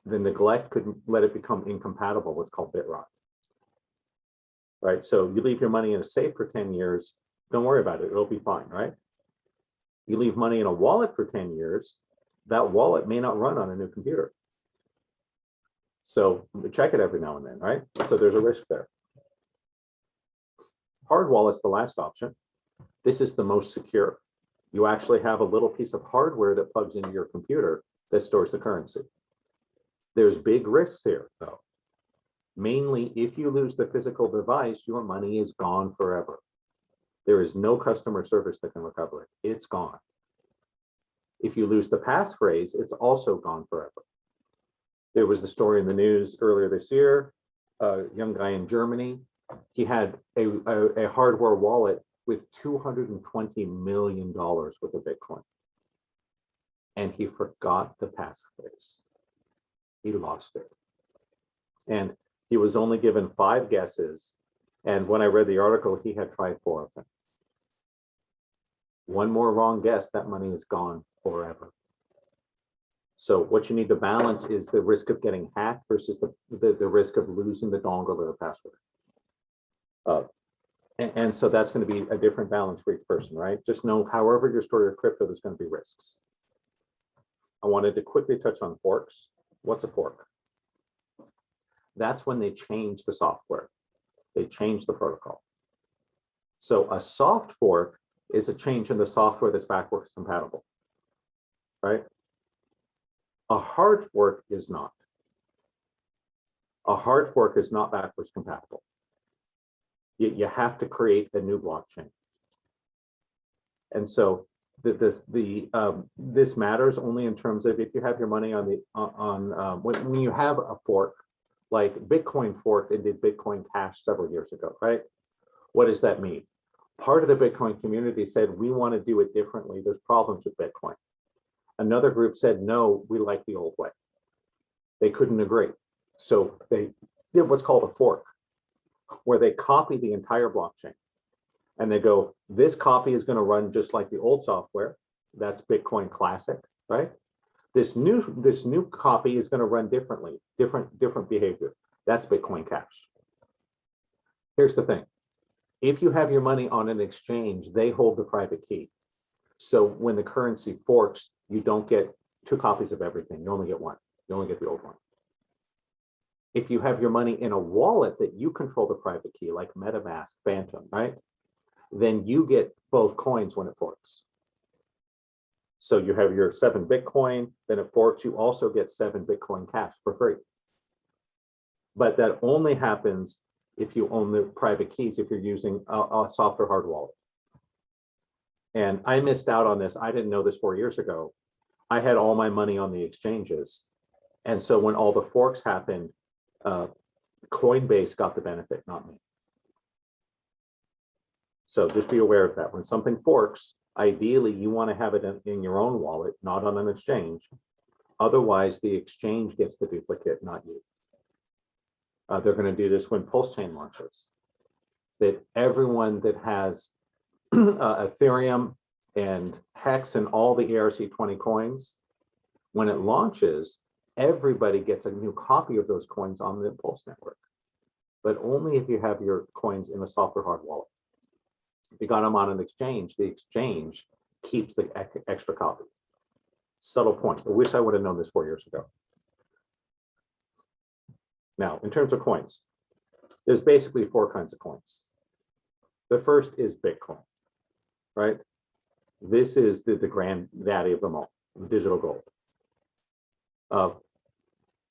The neglect could let it become incompatible, what's called bit rot. Right? So you leave your money in a safe for 10 years, don't worry about it, it'll be fine, right? You leave money in a wallet for 10 years, that wallet may not run on a new computer. So check it every now and then, right? So there's a risk there. Hard wallet's the last option. This is the most secure. You actually have a little piece of hardware that plugs into your computer that stores the currency. There's big risks here, though. Mainly, if you lose the physical device, your money is gone forever. There is no customer service that can recover it. It's gone. If you lose the passphrase, it's also gone forever. There was the story in the news earlier this year, a young guy in Germany. He had a hardware wallet with $220 million worth of Bitcoin. And he forgot the passphrase. He lost it. And he was only given 5 guesses. And when I read the article, he had tried 4 of them. One more wrong guess, that money is gone forever. So what you need to balance is the risk of getting hacked versus the risk of losing the dongle or the password. And so that's going to be a different balance for each person, right? Just know, however you store your crypto, there's going to be risks. I wanted to quickly touch on forks. What's a fork? That's when they change the software. They change the protocol. So a soft fork is a change in the software that's backwards compatible, right? A hard fork is not. A hard fork is not backwards compatible. You have to create a new blockchain. And so this matters only in terms of if you have your money on when you have a fork, like Bitcoin forked and did Bitcoin Cash several years ago, right? What does that mean? Part of the Bitcoin community said, we want to do it differently. There's problems with Bitcoin. Another group said, no, we like the old way. They couldn't agree. So they did what's called a fork, where they copy the entire blockchain. And they go, this copy is going to run just like the old software. That's Bitcoin Classic, right? This new copy is going to run differently, different behavior. That's Bitcoin Cash. Here's the thing. If you have your money on an exchange, they hold the private key. So when the currency forks, you don't get 2 copies of everything. You only get 1. You only get the old one. If you have your money in a wallet that you control the private key, like MetaMask, Phantom, right? Then you get both coins when it forks. So you have your 7 Bitcoin, then it forks, you also get 7 Bitcoin Cash for free. But that only happens if you own the private keys, if you're using a soft or hard wallet. And I missed out on this. I didn't know this 4 years ago. I had all my money on the exchanges. And so when all the forks happened, Coinbase got the benefit, not me. So just be aware of that. When something forks, ideally you want to have it in your own wallet, not on an exchange. Otherwise, the exchange gets the duplicate, not you. They're going to do this when Pulse Chain launches. That everyone that has Ethereum and Hex and all the ERC20 coins, when it launches, everybody gets a new copy of those coins on the Pulse network, but only if you have your coins in a soft or hard wallet. If you got them on an exchange, the exchange keeps the extra copy. Subtle point. I wish I would have known this 4 years ago. Now, in terms of coins, There's basically four kinds of coins. The first is Bitcoin, right? This is the granddaddy of them all, digital gold.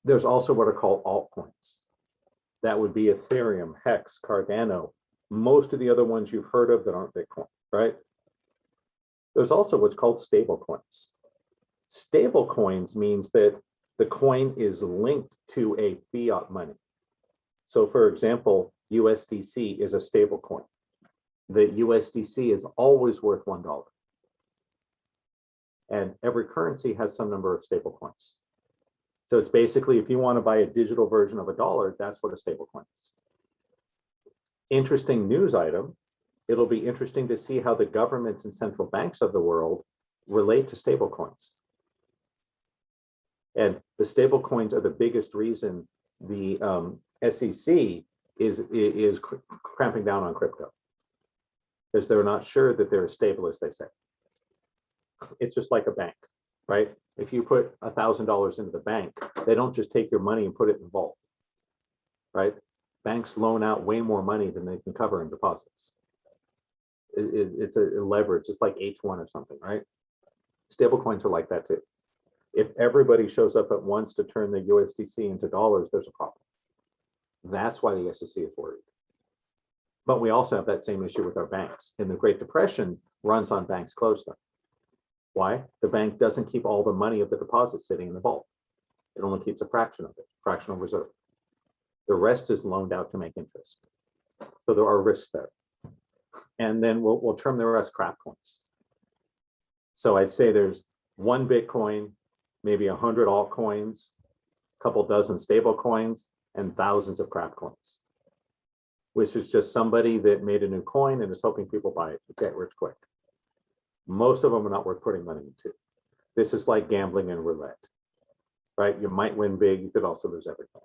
There's also what are called altcoins. That would be Ethereum, Hex, Cardano, most of the other ones you've heard of that aren't Bitcoin, right? There's also what's called stable coins. Stable coins means that the coin is linked to a fiat money. So for example, USDC is a stable coin. The USDC is always worth $1. And every currency has some number of stable coins. So it's basically, if you want to buy a digital version of a dollar, that's what a stable coin is. Interesting news item. It'll be interesting to see how the governments and central banks of the world relate to stable coins. And the stable coins are the biggest reason the SEC is cramping down on crypto, because they're not sure that they're as stable as they say. It's just like a bank, right? If you put $1,000 into the bank, they don't just take your money and put it in the vault, right? Banks loan out way more money than they can cover in deposits. It's a leverage, just like H1 or something, right? Stable coins are like that too. If everybody shows up at once to turn the USDC into dollars, there's a problem. That's why the SEC is worried. But we also have that same issue with our banks. And the Great Depression runs on banks closed them. Why? The bank doesn't keep all the money of the deposit sitting in the vault. It only keeps a fraction of it, fractional reserve. The rest is loaned out to make interest. So there are risks there. And then we'll term the rest crap coins. So I'd say there's one Bitcoin, maybe 100 altcoins, a couple dozen stable coins, and thousands of crap coins, which is just somebody that made a new coin and is hoping people buy it to get rich quick. Most of them are not worth putting money into. This is like gambling and roulette, right? You might win big, you could also lose everything.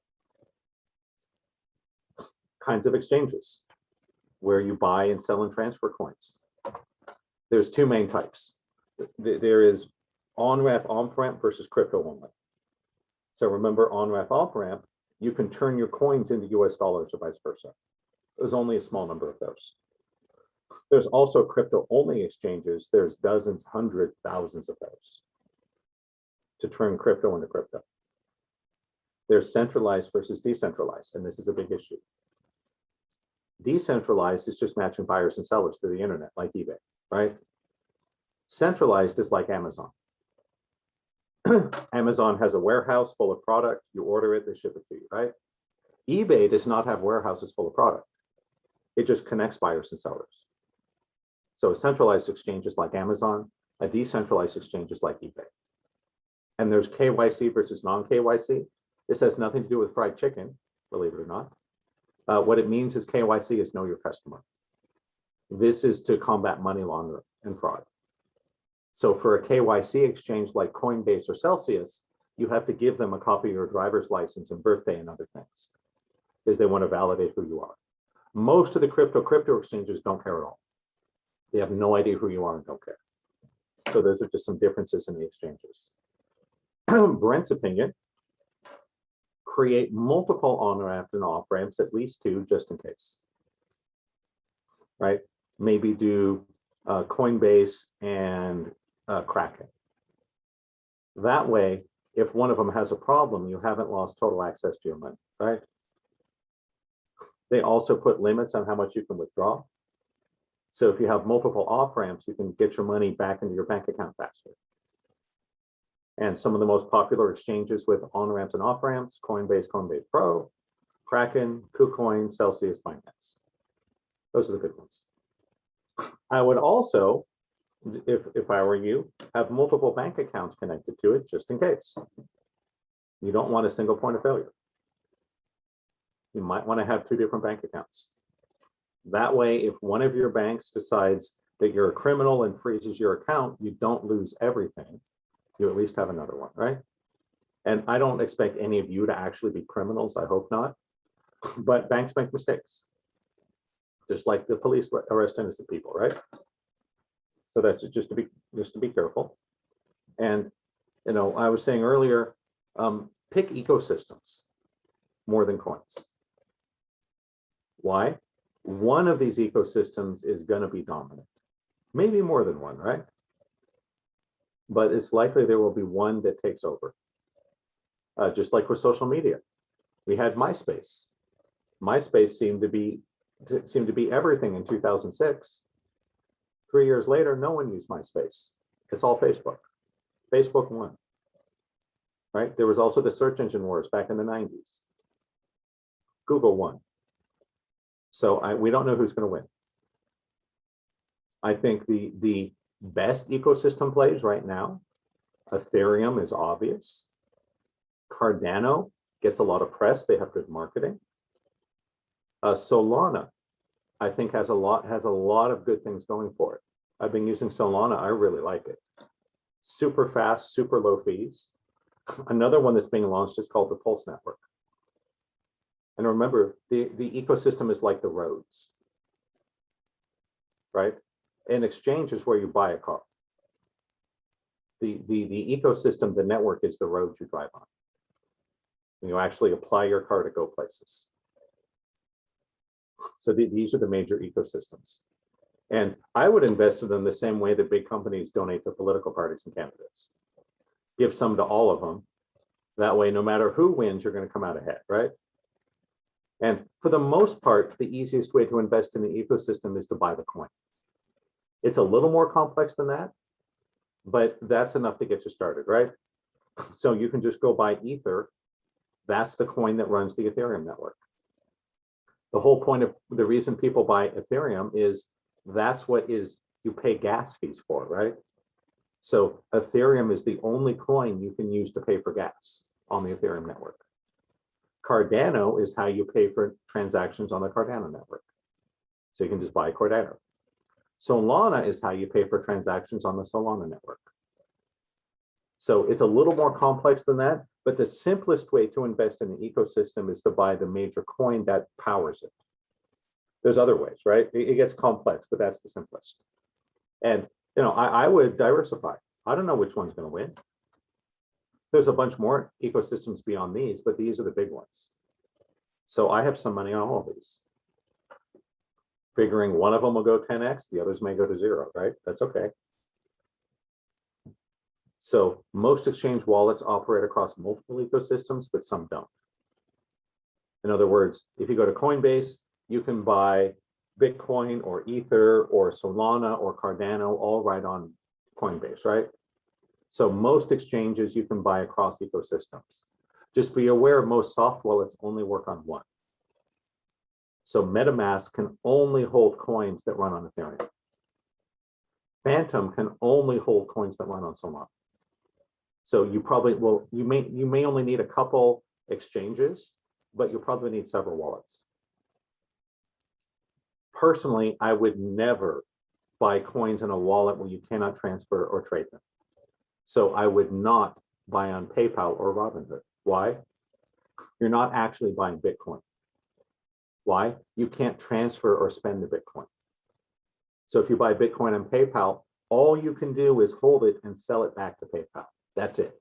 Kinds of exchanges where you buy and sell and transfer coins. There's two main types. There is on-ramp, off-ramp versus crypto only. So remember, on-ramp, off-ramp, you can turn your coins into US dollars or vice versa. There's only a small number of those. There's also crypto-only exchanges. There's dozens, hundreds, thousands of those to turn crypto into crypto. There's centralized versus decentralized, and this is a big issue. Decentralized is just matching buyers and sellers through the internet, like eBay, right? Centralized is like Amazon. Amazon has a warehouse full of product. You order it, they ship it to you, right? eBay does not have warehouses full of product. It just connects buyers and sellers. So a centralized exchange is like Amazon. A decentralized exchange is like eBay. And there's KYC versus non-KYC. This has nothing to do with fried chicken, believe it or not. What it means is KYC is know your customer. This is to combat money laundering and fraud. So for a KYC exchange like Coinbase or Celsius, you have to give them a copy of your driver's license and birthday and other things, because they want to validate who you are. Most of the crypto exchanges don't care at all. They have no idea who you are and don't care. So those are just some differences in the exchanges. Brent's opinion, create multiple on-ramps and off-ramps, at least two, just in case, right? Maybe do Coinbase and Kraken. That way, if one of them has a problem, you haven't lost total access to your money, right? They also put limits on how much you can withdraw. So if you have multiple off-ramps, you can get your money back into your bank account faster. And some of the most popular exchanges with on-ramps and off-ramps, Coinbase, Coinbase Pro, Kraken, KuCoin, Celsius, Binance. Those are the good ones. I would also, if I were you, have multiple bank accounts connected to it just in case. You don't want a single point of failure. You might want to have two different bank accounts. That way, if one of your banks decides that you're a criminal and freezes your account, you don't lose everything. You at least have another one, right? And I don't expect any of you to actually be criminals. I hope not. But banks make mistakes, just like the police arrest innocent people, right? So that's just to be careful. And you know, I was saying earlier, pick ecosystems more than coins. Why? One of these ecosystems is going to be dominant, maybe more than one, right? But it's likely there will be one that takes over. Just like with social media, we had MySpace. MySpace seemed to be everything in 2006. 3 years later, no one used MySpace. It's all Facebook. Facebook won, right? There was also the search engine wars back in the 90s. Google won. So we don't know who's going to win. I think the best ecosystem plays right now, Ethereum is obvious. Cardano gets a lot of press. They have good marketing. Solana, I think has a lot of good things going for it. I've been using Solana. I really like it. Super fast, super low fees. Another one that's being launched is called the Pulse Network. And remember, the ecosystem is like the roads, right? An exchange is where you buy a car. The ecosystem, the network is the roads you drive on. You actually apply your car to go places. So these are the major ecosystems. And I would invest in them the same way that big companies donate to political parties and candidates. Give some to all of them. That way, no matter who wins, you're going to come out ahead, right? And for the most part, the easiest way to invest in the ecosystem is to buy the coin. It's a little more complex than that, but that's enough to get you started, right? So you can just go buy Ether. That's the coin that runs the Ethereum network. The whole point of the reason people buy Ethereum is that's what is you pay gas fees for, right? So Ethereum is the only coin you can use to pay for gas on the Ethereum network. Cardano is how you pay for transactions on the Cardano network. So you can just buy Cardano. Solana is how you pay for transactions on the Solana network. So it's a little more complex than that, but the simplest way to invest in the ecosystem is to buy the major coin that powers it. There's other ways, right? It gets complex, but that's the simplest. And I would diversify. I don't know which one's going to win. There's a bunch more ecosystems beyond these, but these are the big ones. So I have some money on all of these. Figuring one of them will go 10x, the others may go to 0, right? That's okay. So most exchange wallets operate across multiple ecosystems, but some don't. In other words, if you go to Coinbase, you can buy Bitcoin or Ether or Solana or Cardano all right on Coinbase, right? So most exchanges you can buy across ecosystems. Just be aware most soft wallets only work on one. So MetaMask can only hold coins that run on Ethereum. Phantom can only hold coins that run on Solana. So you probably will, you may only need a couple exchanges, but you'll probably need several wallets. Personally, I would never buy coins in a wallet where you cannot transfer or trade them. So I would not buy on PayPal or Robinhood. Why? You're not actually buying Bitcoin. Why? You can't transfer or spend the Bitcoin. So if you buy Bitcoin on PayPal, all you can do is hold it and sell it back to PayPal. That's it.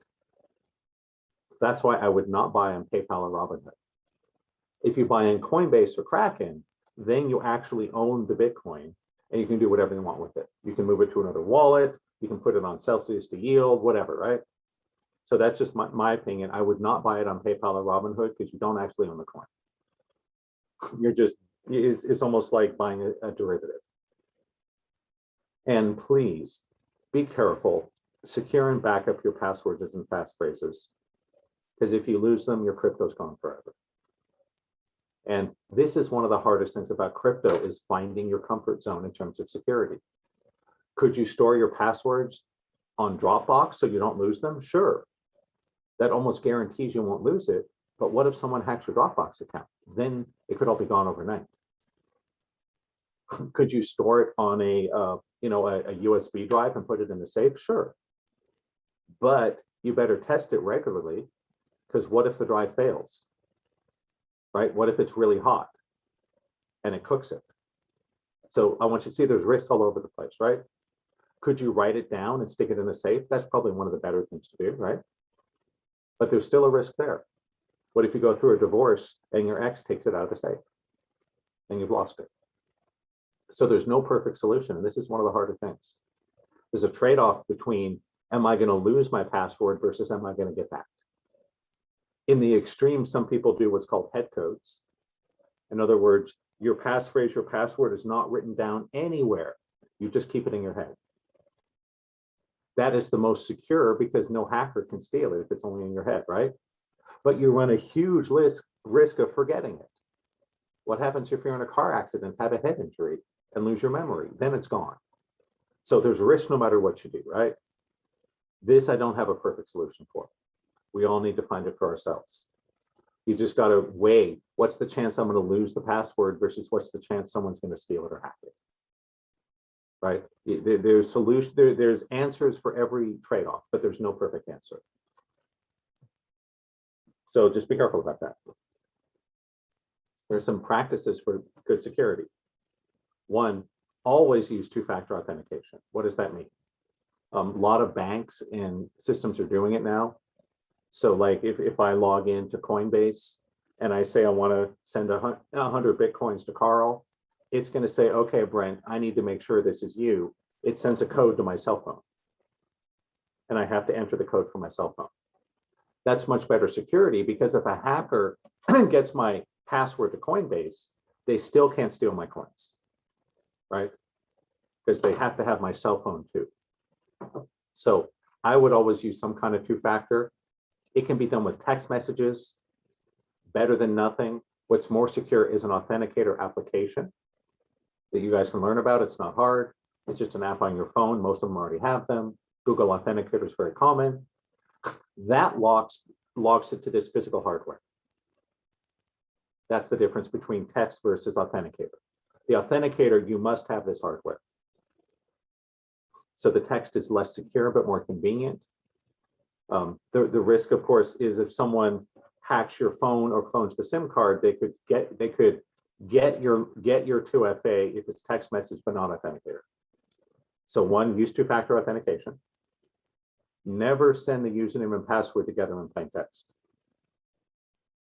That's why I would not buy on PayPal or Robinhood. If you buy on Coinbase or Kraken, then you actually own the Bitcoin and you can do whatever you want with it. You can move it to another wallet. You can put it on Celsius to yield, whatever, right? So that's just my opinion. I would not buy it on PayPal or Robinhood because you don't actually own the coin. You're just, it's almost like buying a derivative. And please be careful. Secure and back up your passwords and passphrases, because if you lose them, your crypto's gone forever. And this is one of the hardest things about crypto is finding your comfort zone in terms of security. Could you store your passwords on Dropbox so you don't lose them? Sure. That almost guarantees you won't lose it. But what if someone hacks your Dropbox account? Then it could all be gone overnight. Could you store it on a USB drive and put it in the safe? Sure. But you better test it regularly, because what if the drive fails? Right? What if it's really hot and it cooks it? So I want you to see there's risks all over the place, right? Could you write it down and stick it in a safe? That's probably one of the better things to do, right? But there's still a risk there. What if you go through a divorce and your ex takes it out of the safe? and you've lost it. So there's no perfect solution. And this is one of the harder things. There's a trade-off between, am I going to lose my password versus am I going to get back? In the extreme, some people do what's called head codes. In other words, your passphrase, your password is not written down anywhere. You just keep it in your head. That is the most secure because no hacker can steal it if it's only in your head, right? But you run a huge risk of forgetting it. What happens if you're in a car accident, have a head injury, and lose your memory? Then it's gone. So there's risk no matter what you do, right? This I don't have a perfect solution for. We all need to find it for ourselves. You just got to weigh what's the chance I'm going to lose the password versus what's the chance someone's going to steal it or hack it. Right? There's answers for every trade-off, but there's no perfect answer. So just be careful about that. There's some practices for good security. One, always use two-factor authentication. What does that mean? A lot of banks and systems are doing it now. So like if I log into Coinbase and I say I want to send 100 Bitcoins to Carl, it's going to say, okay, Brent, I need to make sure this is you. It sends a code to my cell phone. And I have to enter the code from my cell phone. That's much better security because if a hacker gets my password to Coinbase, they still can't steal my coins, right? Because they have to have my cell phone too. So I would always use some kind of two-factor. It can be done with text messages, better than nothing. What's more secure is an authenticator application that you guys can learn about. It's not hard. It's just an app on your phone. Most of them already have them. Google Authenticator is very common. That locks it to this physical hardware. That's the difference between text versus authenticator. The authenticator, you must have this hardware. So the text is less secure, but more convenient. The risk, of course, is if someone hacks your phone or clones the SIM card, they could get your 2FA if it's text message, but not authenticator. So one, use two-factor authentication. Never send the username and password together in plain text.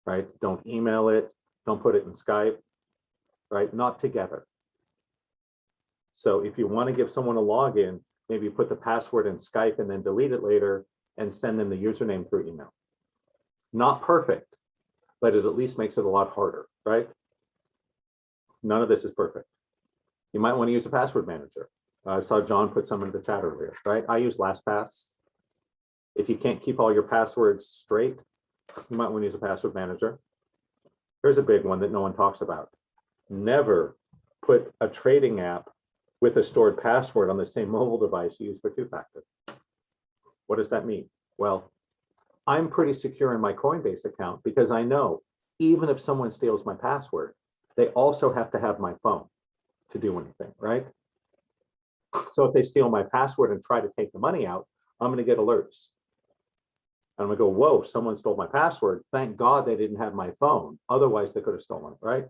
Right? Don't email it. Don't put it in Skype. Right? Not together. So if you want to give someone a login, maybe put the password in Skype and then delete it later and send them the username through email. Not perfect, but it at least makes it a lot harder, right? None of this is perfect. You might want to use a password manager. I saw John put some in the chat earlier, right? I use LastPass. If you can't keep all your passwords straight, you might want to use a password manager. Here's a big one that no one talks about. Never put a trading app with a stored password on the same mobile device you use for two-factor. What does that mean? Well, I'm pretty secure in my Coinbase account because I know even if someone steals my password, they also have to have my phone to do anything, right? So if they steal my password and try to take the money out, I'm going to get alerts. I'm going to go, whoa, someone stole my password. Thank God they didn't have my phone. Otherwise, they could have stolen it, right?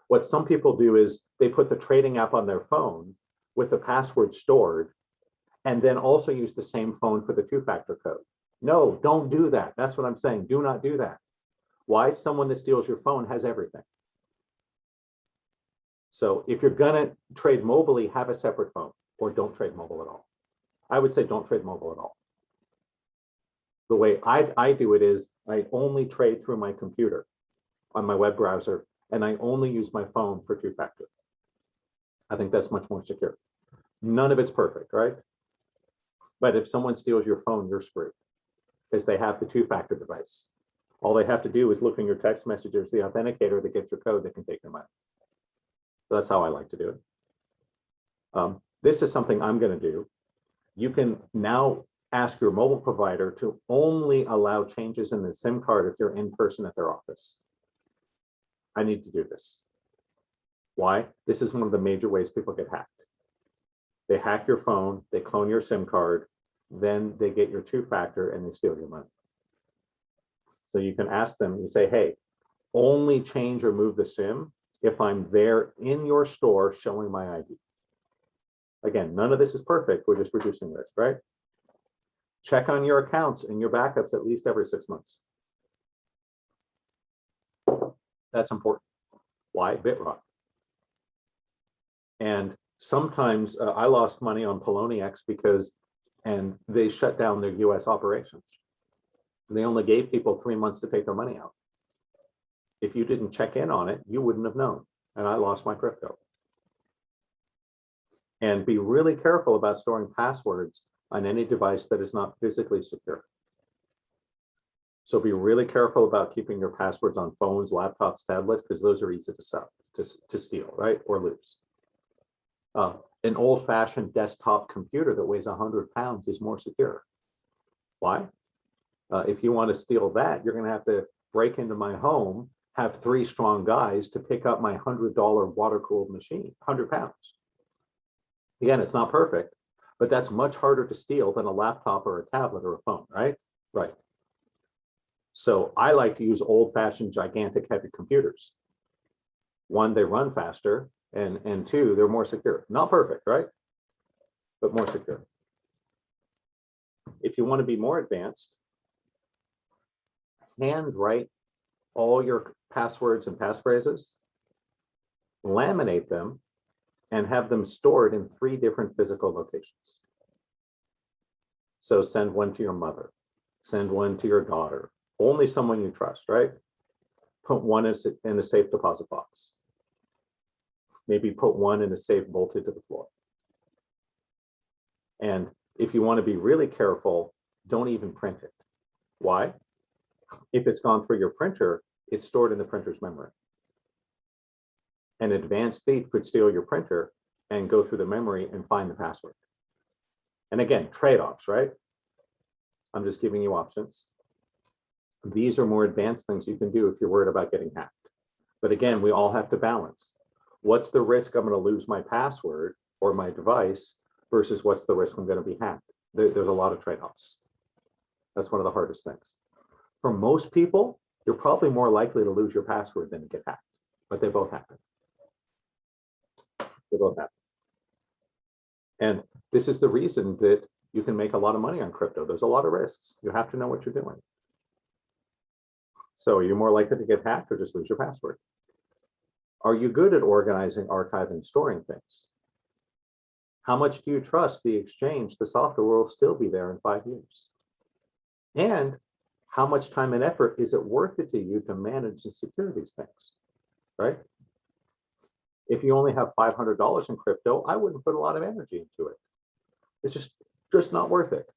What some people do is they put the trading app on their phone with the password stored and then also use the same phone for the two-factor code. No, don't do that. That's what I'm saying. Do not do that. Why? Someone that steals your phone has everything. So if you're going to trade mobilely, have a separate phone or don't trade mobile at all. I would say don't trade mobile at all. The way I do it is I only trade through my computer on my web browser, and I only use my phone for two-factor. I think that's much more secure. None of it's perfect, right? But if someone steals your phone, you're screwed because they have the two-factor device. All they have to do is look in your text messages, the authenticator that gets your code that can take your money. So that's how I like to do it. This is something I'm going to do. You can now ask your mobile provider to only allow changes in the SIM card if you're in person at their office. I need to do this. Why? This is one of the major ways people get hacked. They hack your phone, they clone your SIM card, then they get your two-factor and they steal your money. So you can ask them, you say, hey, only change or move the SIM if I'm there in your store showing my ID. Again, none of this is perfect. We're just reducing risk, right? Check on your accounts and your backups at least every 6 months. That's important. Why? BitRock. And sometimes I lost money on Poloniex and they shut down their US operations. They only gave people 3 months to take their money out. If you didn't check in on it, you wouldn't have known. And I lost my crypto. And be really careful about storing passwords on any device that is not physically secure. So be really careful about keeping your passwords on phones, laptops, tablets, because those are easy to steal, right? Or lose. An old-fashioned desktop computer that weighs 100 pounds is more secure. Why? If you want to steal that, you're going to have to break into my home, have 3 strong guys to pick up my $100 water-cooled machine, 100 pounds. Again, it's not perfect, but that's much harder to steal than a laptop or a tablet or a phone, right? Right. So I like to use old-fashioned, gigantic, heavy computers. 1, they run faster, and 2, they're more secure. Not perfect, right? But more secure. If you want to be more advanced, handwrite all your passwords and passphrases, laminate them, and have them stored in 3 different physical locations. So send one to your mother, send one to your daughter, only someone you trust, right? Put one in a safe deposit box. Maybe put one in a safe bolted to the floor. And if you want to be really careful, don't even print it. Why? If it's gone through your printer, it's stored in the printer's memory. An advanced thief could steal your printer and go through the memory and find the password. And again, trade-offs, right? I'm just giving you options. These are more advanced things you can do if you're worried about getting hacked. But again, we all have to balance. What's the risk I'm going to lose my password or my device versus what's the risk I'm going to be hacked? There's a lot of trade-offs. That's one of the hardest things. For most people, you're probably more likely to lose your password than to get hacked, but they both happen. They both happen. And this is the reason that you can make a lot of money on crypto. There's a lot of risks. You have to know what you're doing. So are you more likely to get hacked or just lose your password? Are you good at organizing, archiving, storing things? How much do you trust the exchange, the software will still be there in 5 years? And how much time and effort is it worth it to you to manage and secure these things, right? If you only have $500 in crypto, I wouldn't put a lot of energy into it. It's just not worth it.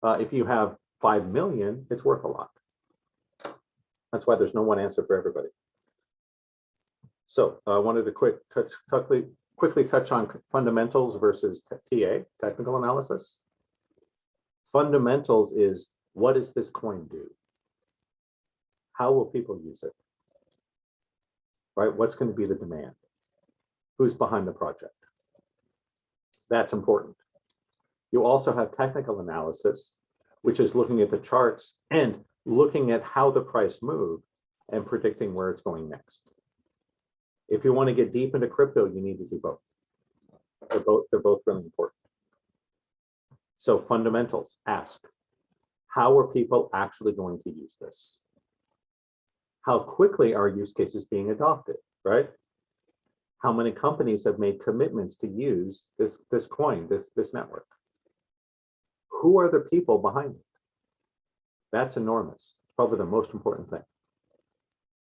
If you have 5 million, it's worth a lot. That's why there's no one answer for everybody. So I wanted to quickly touch on fundamentals versus TA, technical analysis. Fundamentals is, what does this coin do? How will people use it? Right? What's going to be the demand? Who's behind the project? That's important. You also have technical analysis, which is looking at the charts and looking at how the price moved and predicting where it's going next. If you want to get deep into crypto, you need to do both. They're both really important. So fundamentals, ask, how are people actually going to use this? How quickly are use cases being adopted, right? How many companies have made commitments to use this coin, this network? Who are the people behind it? That's enormous, probably the most important thing.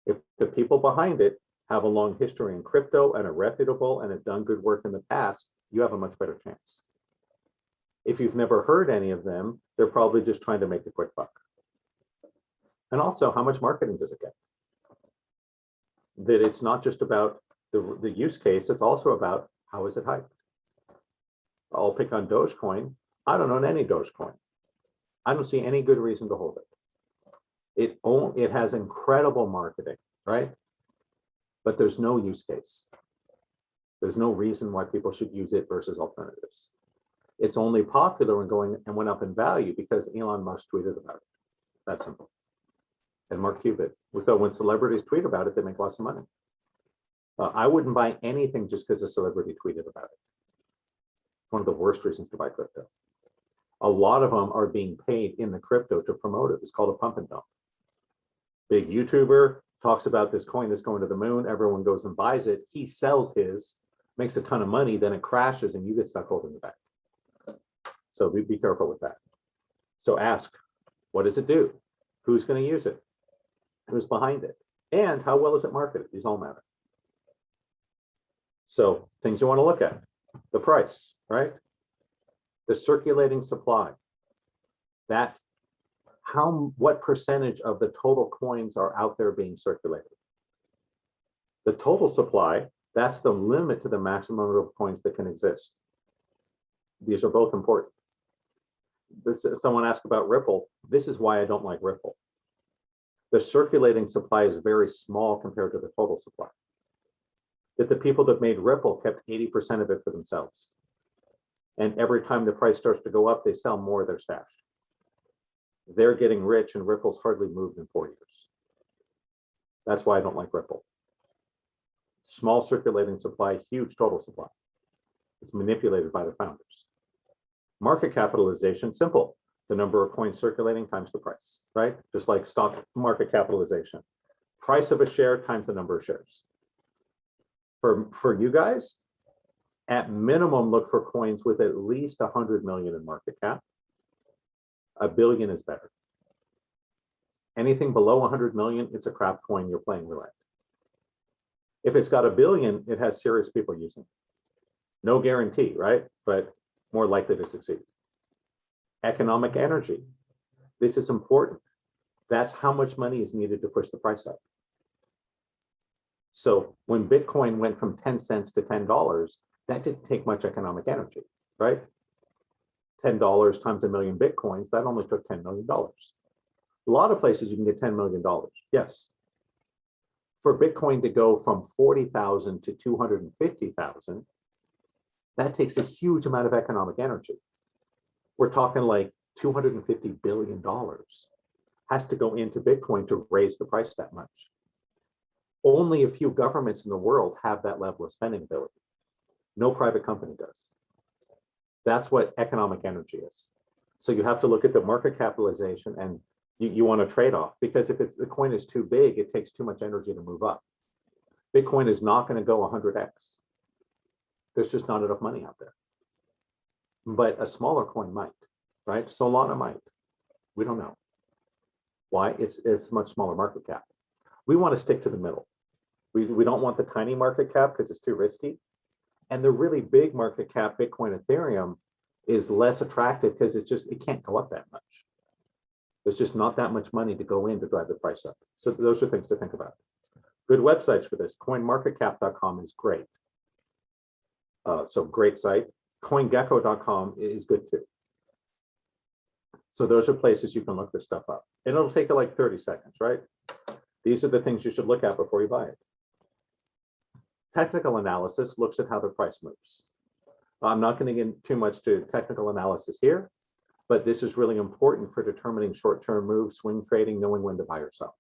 If the people behind it have a long history in crypto and are reputable and have done good work in the past, you have a much better chance. If you've never heard any of them, they're probably just trying to make a quick buck. And also, how much marketing does it get? That it's not just about the use case, it's also about how is it hyped. I'll pick on Dogecoin. I don't own any Dogecoin. I don't see any good reason to hold it. It has incredible marketing, right? But there's no use case. There's no reason why people should use it versus alternatives. It's only popular and went up in value because Elon Musk tweeted about it. That's simple. And Mark Cuban. So when celebrities tweet about it, they make lots of money. I wouldn't buy anything just because a celebrity tweeted about it. One of the worst reasons to buy crypto. A lot of them are being paid in the crypto to promote it. It's called a pump and dump. Big YouTuber talks about this coin that's going to the moon. Everyone goes and buys it. He sells his. makes a ton of money, then it crashes and you get stuck holding the bag. So be careful with that. So ask, what does it do? Who's going to use it? Who's behind it? And how well is it marketed? These all matter. So things you want to look at, the price, right? The circulating supply. That what percentage of the total coins are out there being circulated? The total supply, that's the limit to the maximum number of coins that can exist. These are both important. Someone asked about Ripple. This is why I don't like Ripple. The circulating supply is very small compared to the total supply. That the people that made Ripple kept 80% of it for themselves. And every time the price starts to go up, they sell more of their stash. They're getting rich and Ripple's hardly moved in 4 years. That's why I don't like Ripple. Small circulating supply, huge total supply. It's manipulated by the founders. Market capitalization, simple. The number of coins circulating times the price, right? Just like stock market capitalization. Price of a share times the number of shares. For you guys, at minimum, look for coins with at least 100 million in market cap. $1 billion is better. Anything below 100 million, it's a crap coin, you're playing roulette. If it's got $1 billion, it has serious people using it. No guarantee, right? But more likely to succeed. Economic energy. This is important. That's how much money is needed to push the price up. So when Bitcoin went from 10 cents to $10, that didn't take much economic energy, right? $10 times 1 million Bitcoins, that only took $10 million. A lot of places you can get $10 million, yes. For Bitcoin to go from 40,000 to 250,000, that takes a huge amount of economic energy. We're talking like $250 billion has to go into Bitcoin to raise the price that much. Only a few governments in the world have that level of spending ability. No private company does. That's what economic energy is. So you have to look at the market capitalization and you want to trade off, because if the coin is too big, it takes too much energy to move up. Bitcoin is not going to go 100x. There's just not enough money out there. But a smaller coin might, right? Solana might. We don't know. Why? It's much smaller market cap. We want to stick to the middle. We don't want the tiny market cap because it's too risky. And the really big market cap, Bitcoin, Ethereum, is less attractive because it can't go up that much. There's just not that much money to go in to drive the price up. So those are things to think about. Good websites for this. CoinMarketCap.com is great. So great site. CoinGecko.com is good too. So those are places you can look this stuff up. And it'll take you like 30 seconds, right? These are the things you should look at before you buy it. Technical analysis looks at how the price moves. I'm not going to get too much to technical analysis here, but this is really important for determining short-term moves, swing trading, knowing when to buy or sell.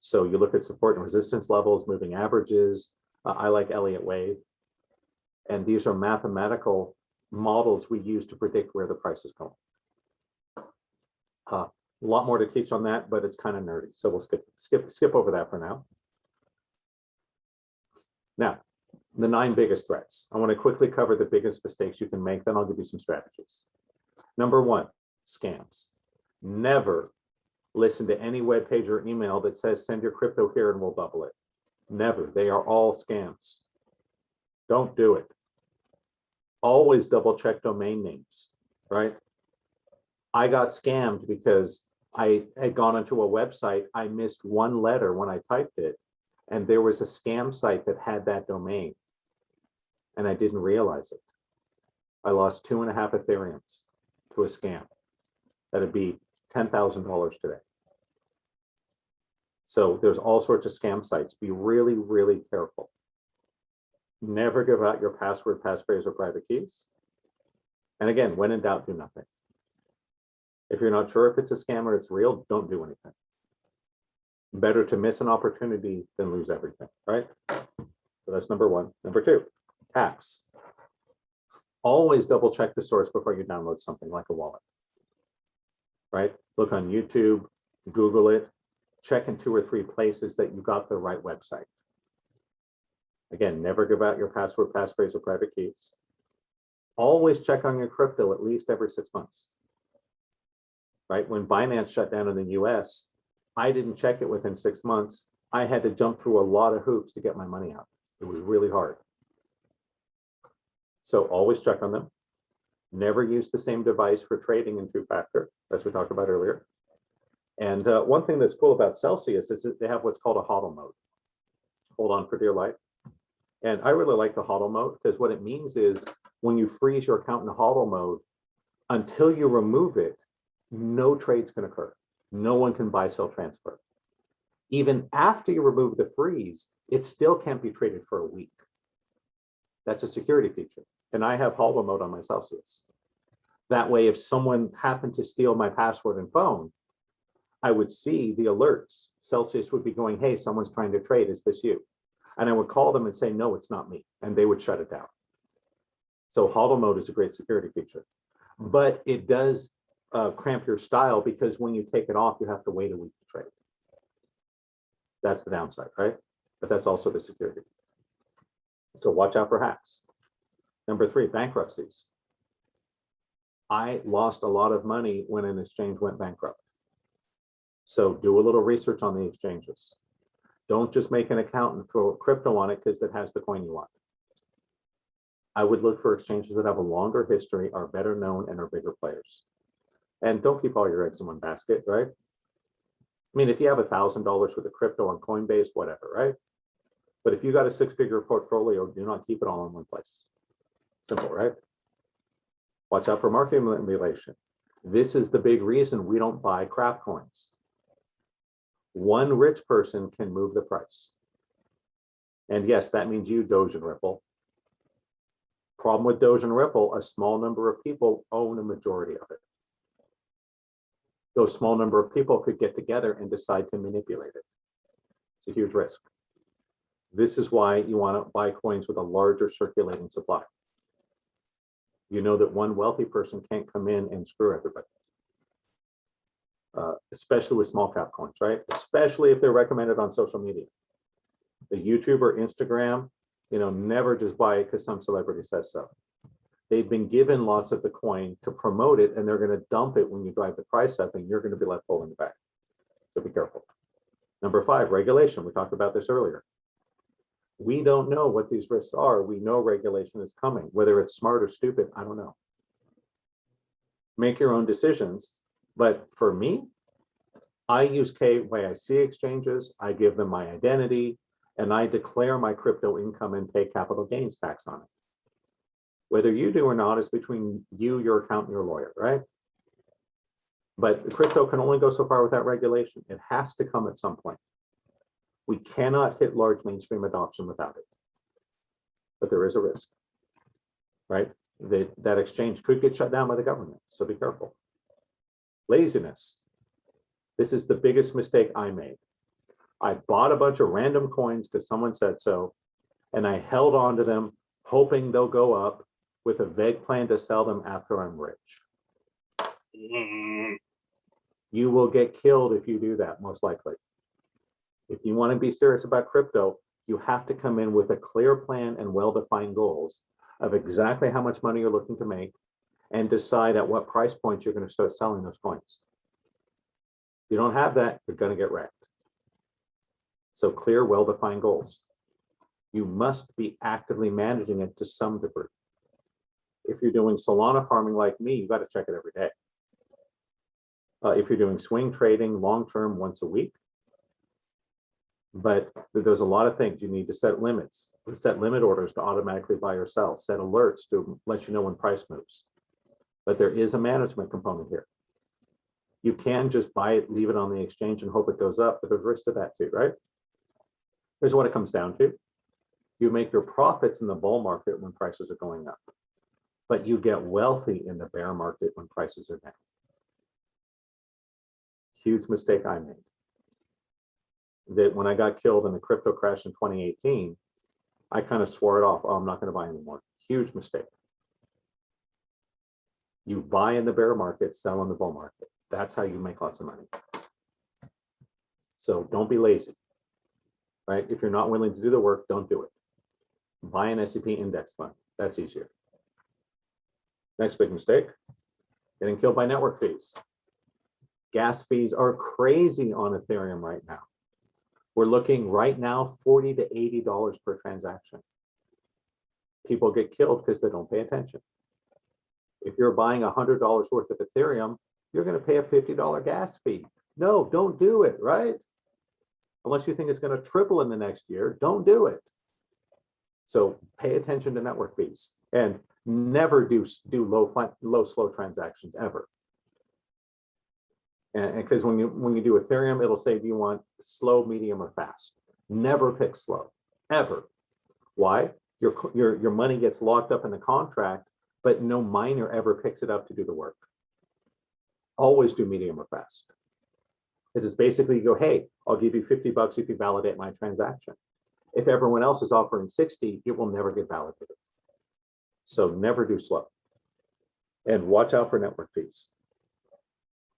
So you look at support and resistance levels, moving averages. I like Elliott Wave. And these are mathematical models we use to predict where the price is going. A lot more to teach on that, but it's kind of nerdy. So we'll skip over that for now. Now, the 9 biggest threats. I want to quickly cover the biggest mistakes you can make, then I'll give you some strategies. Number 1, scams. Never listen to any web page or email that says send your crypto here and we'll double it. Never. They are all scams. Don't do it. Always double check domain names, right? I got scammed because I had gone onto a website. I missed one letter when I typed it, and there was a scam site that had that domain, and I didn't realize it. I lost 2.5 Ethereums to a scam. That'd be $10,000 today. So there's all sorts of scam sites. Be really, really careful. Never give out your password, passphrase, or private keys. And again, when in doubt, do nothing. If you're not sure if it's a scam or it's real, don't do anything. Better to miss an opportunity than lose everything, right? So that's number 1. Number 2, hacks. Always double check the source before you download something like a wallet, right? Look on YouTube, Google it, check in 2 or 3 places that you got the right website. Again, never give out your password, passphrase, or private keys. Always check on your crypto at least every 6 months. Right? When Binance shut down in the US, I didn't check it within 6 months. I had to jump through a lot of hoops to get my money out. It was really hard. So always check on them. Never use the same device for trading in two-factor, as we talked about earlier. And one thing that's cool about Celsius is that they have what's called a HODL mode. Hold on for dear life. And I really like the HODL mode because what it means is when you freeze your account in HODL mode, until you remove it, no trades can occur. No one can buy, sell, transfer. Even after you remove the freeze, it still can't be traded for a week. That's a security feature. And I have HODL mode on my Celsius. That way, if someone happened to steal my password and phone, I would see the alerts. Celsius would be going, hey, someone's trying to trade. Is this you? And I would call them and say, no, it's not me. And they would shut it down. So HODL mode is a great security feature. But it does cramp your style because when you take it off, you have to wait a week to trade. That's the downside, right? But that's also the security. So watch out for hacks. Number 3, bankruptcies. I lost a lot of money when an exchange went bankrupt. So do a little research on the exchanges. Don't just make an account and throw crypto on it because it has the coin you want. I would look for exchanges that have a longer history, are better known, and are bigger players. And don't keep all your eggs in one basket, right? I mean, if you have $1,000 worth of crypto on Coinbase, whatever, right? But if you got a 6-figure portfolio, do not keep it all in one place. Simple, right? Watch out for market manipulation. This is the big reason we don't buy crap coins. One rich person can move the price. And yes, that means you, Doge and Ripple. Problem with Doge and Ripple, a small number of people own a majority of it. Those small number of people could get together and decide to manipulate it. It's a huge risk. This is why you want to buy coins with a larger circulating supply. You know that one wealthy person can't come in and screw everybody. Especially with small cap coins, right? Especially if they're recommended on social media. The YouTube or Instagram, never just buy it because some celebrity says so. They've been given lots of the coin to promote it, and they're going to dump it when you drive the price up, and you're going to be left holding the bag. So be careful. Number 5, regulation. We talked about this earlier. We don't know what these risks are. We know regulation is coming. Whether it's smart or stupid, I don't know. Make your own decisions. But for me, I use KYC exchanges. I give them my identity, and I declare my crypto income and pay capital gains tax on it. Whether you do or not is between you, your accountant, your lawyer, right? But the crypto can only go so far without regulation. It has to come at some point. We cannot hit large mainstream adoption without it. But there is a risk, right? That exchange could get shut down by the government, so be careful. Laziness. This is the biggest mistake I made. I bought a bunch of random coins because someone said so, and I held on to them, hoping they'll go up with a vague plan to sell them after I'm rich. You will get killed if you do that, most likely. If you want to be serious about crypto, you have to come in with a clear plan and well-defined goals of exactly how much money you're looking to make and decide at what price points you're going to start selling those coins. If you don't have that, you're going to get wrecked. So clear, well-defined goals. You must be actively managing it to some degree. If you're doing Solana farming like me, you got to check it every day. If you're doing swing trading long-term once a week, but there's a lot of things. You need to set limits, set limit orders to automatically buy or sell, set alerts to let you know when price moves. But there is a management component here. You can just buy it, leave it on the exchange and hope it goes up, but there's risk to that too, right? Here's what it comes down to. You make your profits in the bull market when prices are going up, but you get wealthy in the bear market when prices are down. Huge mistake I made. That when I got killed in the crypto crash in 2018, I kind of swore it off. Oh, I'm not going to buy anymore. Huge mistake. You buy in the bear market, sell in the bull market. That's how you make lots of money. So don't be lazy, right? If you're not willing to do the work, don't do it. Buy an S&P index fund. That's easier. Next big mistake, getting killed by network fees. Gas fees are crazy on Ethereum right now. We're looking right now $40 to $80 per transaction. People get killed because they don't pay attention. If you're buying $100 worth of Ethereum, you're going to pay a $50 gas fee. No, don't do it, right? Unless you think it's going to triple in the next year, don't do it. So pay attention to network fees and never do low slow transactions ever. And because when you do Ethereum, it'll say, do you want slow, medium, or fast? Never pick slow, ever. Why? Your money gets locked up in the contract, but no miner ever picks it up to do the work. Always do medium or fast. It is basically you go, hey, I'll give you $50 if you validate my transaction. If everyone else is offering 60, it will never get validated. So never do slow. And watch out for network fees.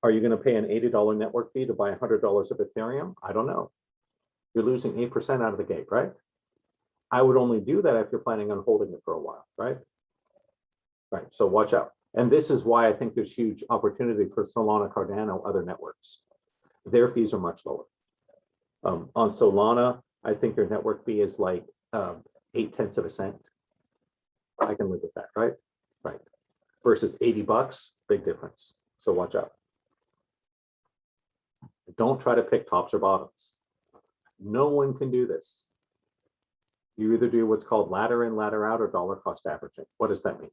Are you going to pay an $80 network fee to buy $100 of Ethereum? I don't know. You're losing 8% out of the gate, right? I would only do that if you're planning on holding it for a while, right? Right, so watch out. And this is why I think there's huge opportunity for Solana, Cardano, other networks. Their fees are much lower. On Solana, I think their network fee is like 0.8 of a cent. I can live with that, right? Right. Versus $80, big difference. So watch out. Don't try to pick tops or bottoms. No one can do this. You either do what's called ladder in, ladder out, or dollar cost averaging. What does that mean?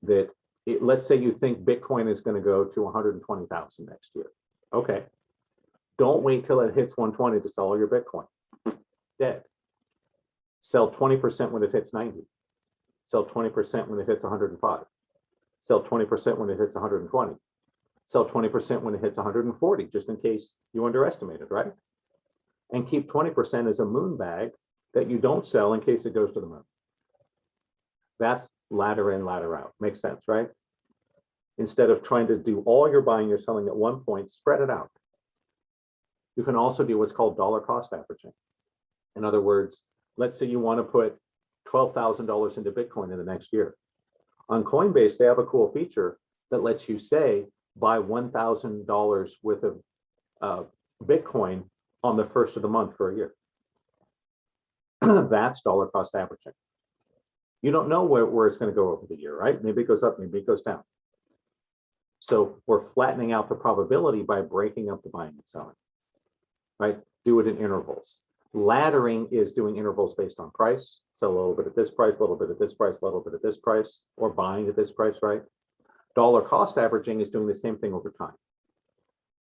That let's say you think Bitcoin is going to go to 120,000 next year. Okay. Don't wait till it hits 120 to sell all your Bitcoin. Dead. Sell 20% when it hits 90. Sell 20% when it hits 105. Sell 20% when it hits 120. Sell 20% when it hits 140, just in case you underestimated, right? And keep 20% as a moon bag that you don't sell in case it goes to the moon. That's ladder in, ladder out. Makes sense, right? Instead of trying to do all your buying, you're selling at one point, spread it out. You can also do what's called dollar cost averaging. In other words, let's say you want to put $12,000 into Bitcoin in the next year. On Coinbase, they have a cool feature that lets you say, buy $1,000 worth of Bitcoin on the first of the month for a year. That's dollar cost averaging. You don't know where it's going to go over the year, right? Maybe it goes up, maybe it goes down. So we're flattening out the probability by breaking up the buying and selling, right? Do it in intervals. Laddering is doing intervals based on price. So a little bit at this price, a little bit at this price, a little bit at this price, or buying at this price, right? Dollar cost averaging is doing the same thing over time,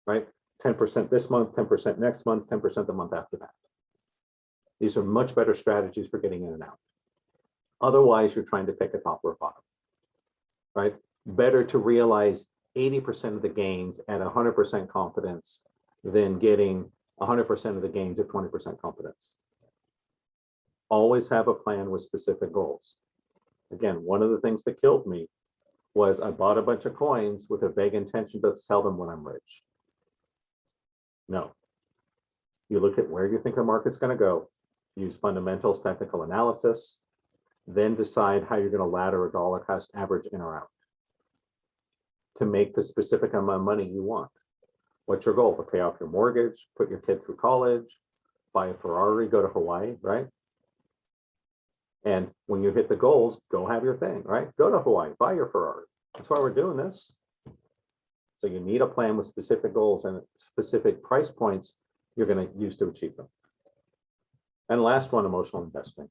right? 10% this month, 10% next month, 10% the month after that. These are much better strategies for getting in and out. Otherwise, you're trying to pick a top or a bottom, right? Better to realize 80% of the gains at 100% confidence than getting 100% of the gains at 20% confidence. Always have a plan with specific goals. Again, one of the things that killed me was I bought a bunch of coins with a vague intention to sell them when I'm rich. No. You look at where you think the market's going to go, use fundamentals, technical analysis, then decide how you're going to ladder a dollar cost average in or out to make the specific amount of money you want. What's your goal? To pay off your mortgage, put your kid through college, buy a Ferrari, go to Hawaii, right? And when you hit the goals, go have your thing, right? Go to Hawaii, buy your Ferrari. That's why we're doing this. So you need a plan with specific goals and specific price points you're going to use to achieve them. And last one, emotional investing.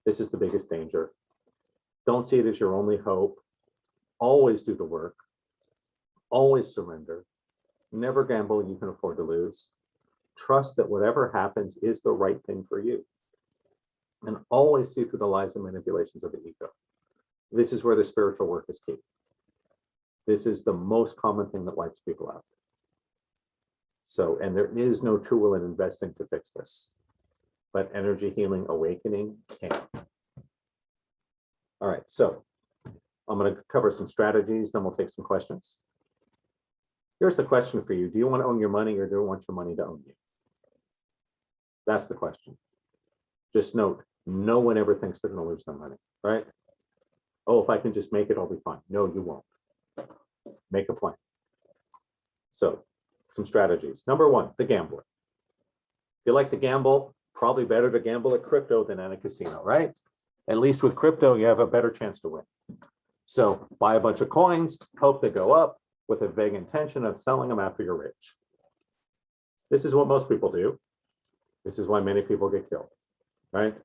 This is the biggest danger. Don't see it as your only hope. Always do the work. Always surrender. Never gamble you can afford to lose. Trust that whatever happens is the right thing for you. And always see through the lies and manipulations of the ego. This is where the spiritual work is key. This is the most common thing that wipes people out. So, and there is no tool in investing to fix this, but energy healing awakening can. All right, so I'm going to cover some strategies, then we'll take some questions. Here's the question for you. Do you want to own your money or do you want your money to own you? That's the question. Just note, No one ever thinks they're going to lose their money, right? Oh, if I can just make it, I'll be fine. No, you won't. Make a plan. So some strategies. Number one, the gambler. If you like to gamble, probably better to gamble at crypto than at a casino, right? At least with crypto, you have a better chance to win. So buy a bunch of coins, hope they go up with a vague intention of selling them after you're rich. This is what most people do. This is why many people get killed, right?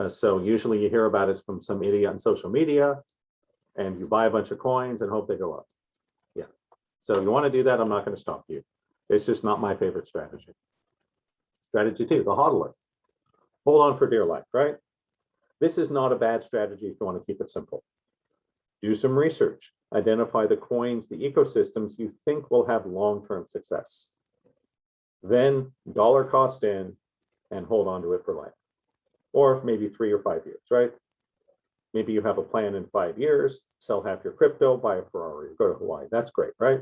So usually you hear about it from some idiot on social media, and you buy a bunch of coins and hope they go up. Yeah. So you want to do that, I'm not going to stop you. It's just not my favorite strategy. Strategy two, the hodler. Hold on for dear life, right? This is not a bad strategy if you want to keep it simple. Do some research. Identify the coins, the ecosystems you think will have long-term success. Then dollar cost in and hold on to it for life. Or maybe 3 or 5 years, right? Maybe you have a plan in 5 years, sell half your crypto, buy a Ferrari, go to Hawaii. That's great, right?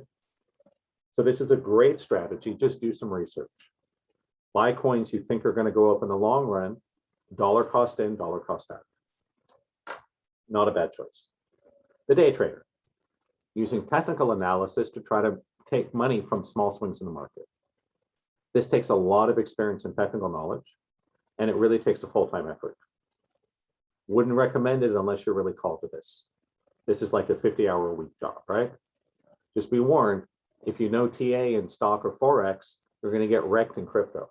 So this is a great strategy. Just do some research. Buy coins you think are going to go up in the long run, dollar cost in, dollar cost out. Not a bad choice. The day trader, using technical analysis to try to take money from small swings in the market. This takes a lot of experience and technical knowledge, and it really takes a full-time effort. Wouldn't recommend it unless you're really called to this. This is like a 50-hour-a-week job, right? Just be warned, if you know TA in stock or Forex, you're going to get wrecked in crypto.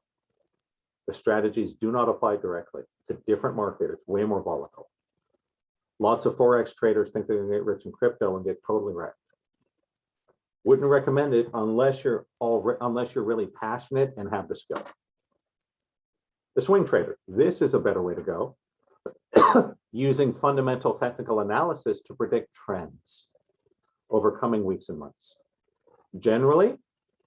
The strategies do not apply directly. It's a different market. It's way more volatile. Lots of Forex traders think they're going to get rich in crypto and get totally wrecked. Wouldn't recommend it unless you're really passionate and have the skill. The swing trader. This is a better way to go. Using fundamental technical analysis to predict trends over coming weeks and months. Generally,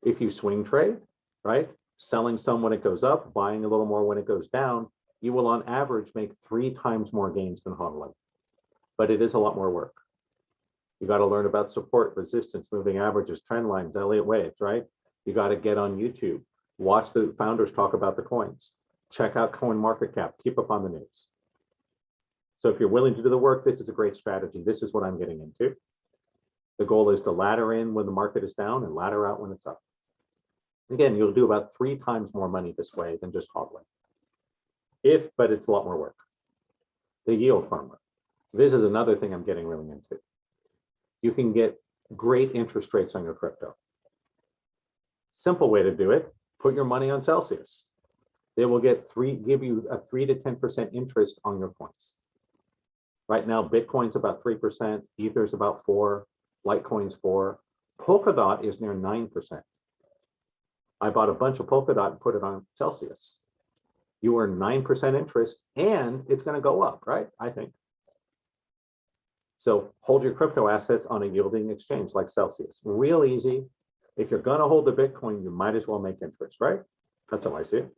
if you swing trade, right, selling some when it goes up, buying a little more when it goes down, you will on average make 3 times more gains than hodling. But it is a lot more work. You got to learn about support, resistance, moving averages, trend lines, Elliott waves, right? You got to get on YouTube, watch the founders talk about the coins, check out coin market cap, keep up on the news. So if you're willing to do the work, this is a great strategy. This is what I'm getting into. The goal is to ladder in when the market is down and ladder out when it's up. Again, you'll do about 3 times more money this way than just hodling. But it's a lot more work. The yield farmer. This is another thing I'm getting really into. You can get great interest rates on your crypto. Simple way to do it, put your money on Celsius. They will give you a 3 to 10% interest on your coins. Right now, Bitcoin's about 3%, Ether's about 4%, Litecoin's 4%. Polkadot is near 9%. I bought a bunch of Polkadot and put it on Celsius. You earn 9% interest and it's going to go up, right? I think. So hold your crypto assets on a yielding exchange like Celsius. Real easy. If you're going to hold the Bitcoin, you might as well make interest, right? That's how I see it.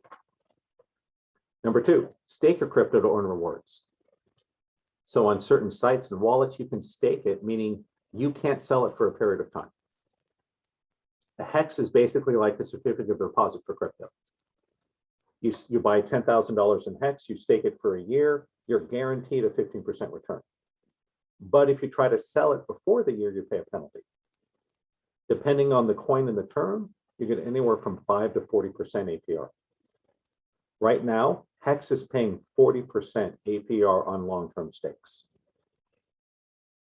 Number 2, stake your crypto to earn rewards. So on certain sites and wallets, you can stake it, meaning you can't sell it for a period of time. A hex is basically like a certificate of deposit for crypto. You buy $10,000 in hex, you stake it for a year, you're guaranteed a 15% return. But if you try to sell it before the year, you pay a penalty. Depending on the coin and the term, you get anywhere from 5 to 40% APR. Right now, Hex is paying 40% APR on long-term stakes.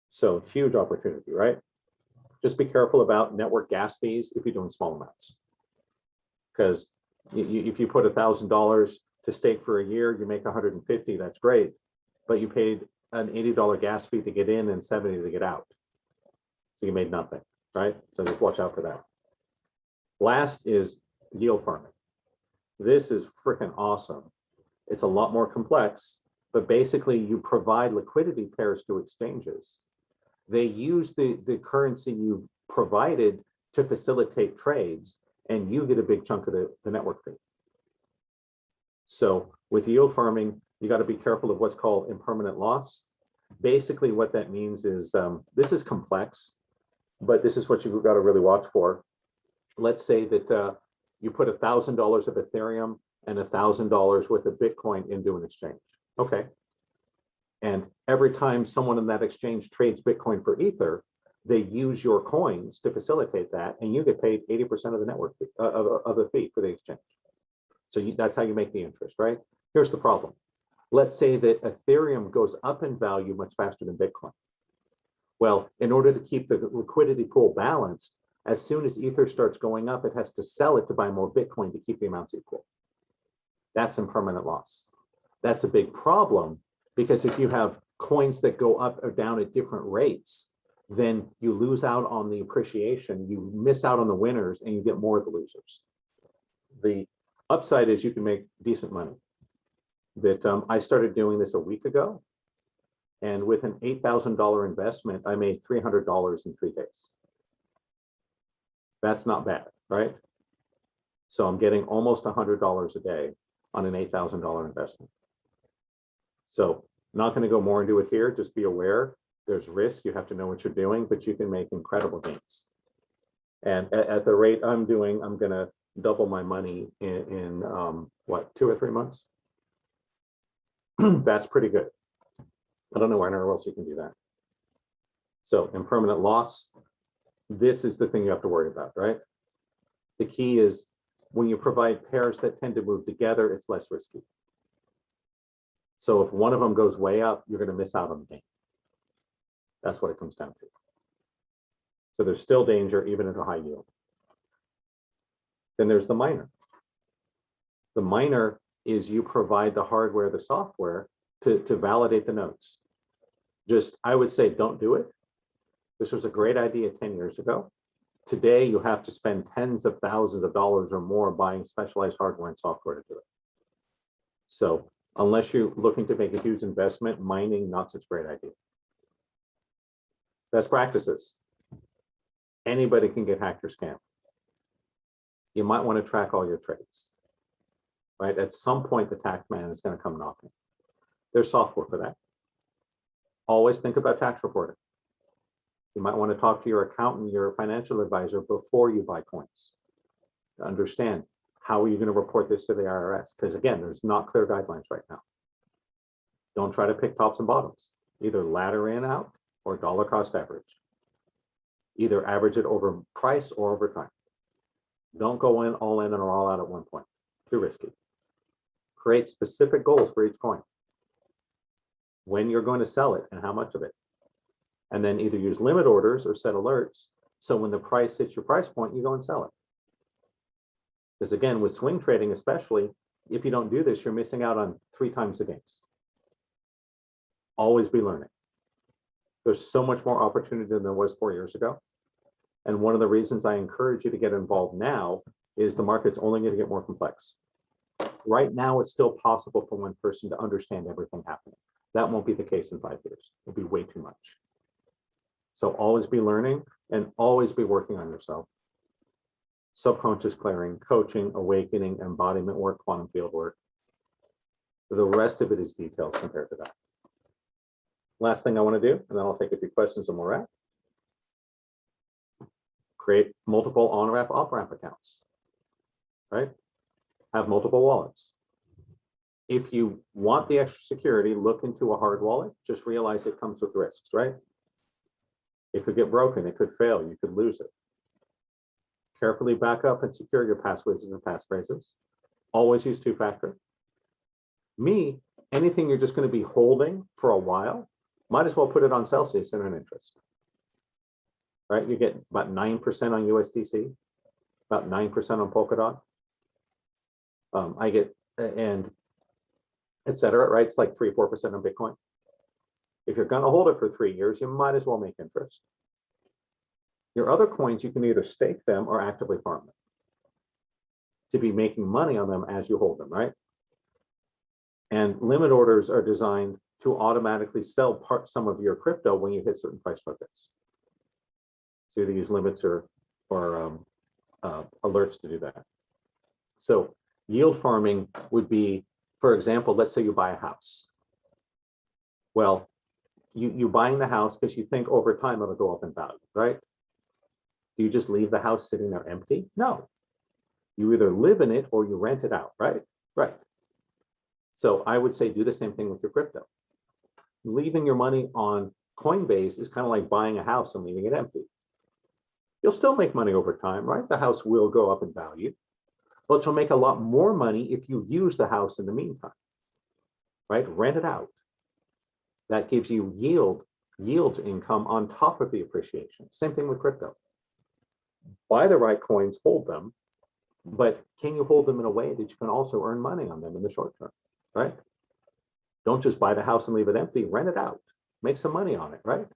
So huge opportunity, right? Just be careful about network gas fees if you're doing small amounts. Because if you put $1,000 to stake for a year, you make 150, that's great. But you paid an $80 gas fee to get in and 70 to get out. So you made nothing, right? So just watch out for that. Last is yield farming. This is freaking awesome. It's a lot more complex, but basically you provide liquidity pairs to exchanges. They use the currency you've provided to facilitate trades, and you get a big chunk of the network fee. So with yield farming, you got to be careful of what's called impermanent loss. Basically what that means is, this is complex, but this is what you've got to really watch for. Let's say that you put $1,000 of Ethereum and $1,000 worth of Bitcoin into an exchange. Okay. And every time someone in that exchange trades Bitcoin for Ether, they use your coins to facilitate that, and you get paid 80% of the network fee, of the fee for the exchange. So that's how you make the interest, right? Here's the problem. Let's say that Ethereum goes up in value much faster than Bitcoin. Well, in order to keep the liquidity pool balanced, as soon as Ether starts going up, it has to sell it to buy more Bitcoin to keep the amounts equal. That's impermanent loss. That's a big problem, because if you have coins that go up or down at different rates, then you lose out on the appreciation, you miss out on the winners, and you get more of the losers. The upside is you can make decent money. I started doing this a week ago, and with an $8,000 investment, I made $300 in 3 days. That's not bad, right? So I'm getting almost $100 a day on an $8,000 investment. So not going to go more into it here. Just be aware there's risk. You have to know what you're doing, but you can make incredible gains. And at the rate I'm doing, I'm going to double my money in what, 2 or 3 months? That's pretty good. I don't know where else you can do that. So impermanent loss, this is the thing you have to worry about, right? The key is when you provide pairs that tend to move together, it's less risky. So if one of them goes way up, you're going to miss out on the gain. That's what it comes down to. So there's still danger even at a high yield. Then there's the miner. The miner is you provide the hardware, the software to validate the nodes. Just, I would say, don't do it. This was a great idea 10 years ago. Today, you have to spend tens of thousands of dollars or more buying specialized hardware and software to do it. So unless you're looking to make a huge investment, mining, not such a great idea. Best practices. Anybody can get hacked or scammed. You might want to track all your trades, right? At some point, the tax man is going to come knocking. There's software for that. Always think about tax reporting. You might want to talk to your accountant, your financial advisor before you buy coins to understand how are you going to report this to the IRS? Because again, there's not clear guidelines right now. Don't try to pick tops and bottoms. Either ladder in out or dollar cost average. Either average it over price or over time. Don't go in all in or all out at one point. Too risky. Create specific goals for each coin. When you're going to sell it and how much of it. And then either use limit orders or set alerts. So when the price hits your price point, you go and sell it. Because again, with swing trading, especially, if you don't do this, you're missing out on 3 times the gains. Always be learning. There's so much more opportunity than there was 4 years ago. And one of the reasons I encourage you to get involved now is the market's only going to get more complex. Right now, it's still possible for one person to understand everything happening. That won't be the case in 5 years. It'll be way too much. So always be learning and always be working on yourself. Subconscious clearing, coaching, awakening, embodiment work, quantum field work. The rest of it is details compared to that. Last thing I want to do, and then I'll take a few questions and we'll wrap. Create multiple on-ramp, off-ramp accounts, right? Have multiple wallets. If you want the extra security, look into a hard wallet. Just realize it comes with risks, right? It could get broken, it could fail, you could lose it. Carefully back up and secure your passwords and passphrases. Always use 2-factor. Anything you're just going to be holding for a while, might as well put it on Celsius and an interest. Right? You get about 9% on USDC, about 9% on Polkadot. I get, and et cetera, right? It's like 3 or 4% on Bitcoin. If you're going to hold it for 3 years, you might as well make interest. Your other coins, you can either stake them or actively farm them to be making money on them as you hold them, right? And limit orders are designed to automatically sell some of your crypto when you hit certain price targets. So either use limits or alerts to do that. So yield farming would be, for example, let's say you buy a house. Well, you buying the house because you think over time it'll go up in value, right? Do you just leave the house sitting there empty? No. You either live in it or you rent it out, right? Right. So I would say do the same thing with your crypto. Leaving your money on Coinbase is kind of like buying a house and leaving it empty. You'll still make money over time, right? The house will go up in value, but you'll make a lot more money if you use the house in the meantime, right? Rent it out. That gives you yields income on top of the appreciation. Same thing with crypto. Buy the right coins, hold them, but can you hold them in a way that you can also earn money on them in the short term, right? Don't just buy the house and leave it empty, rent it out, make some money on it, right?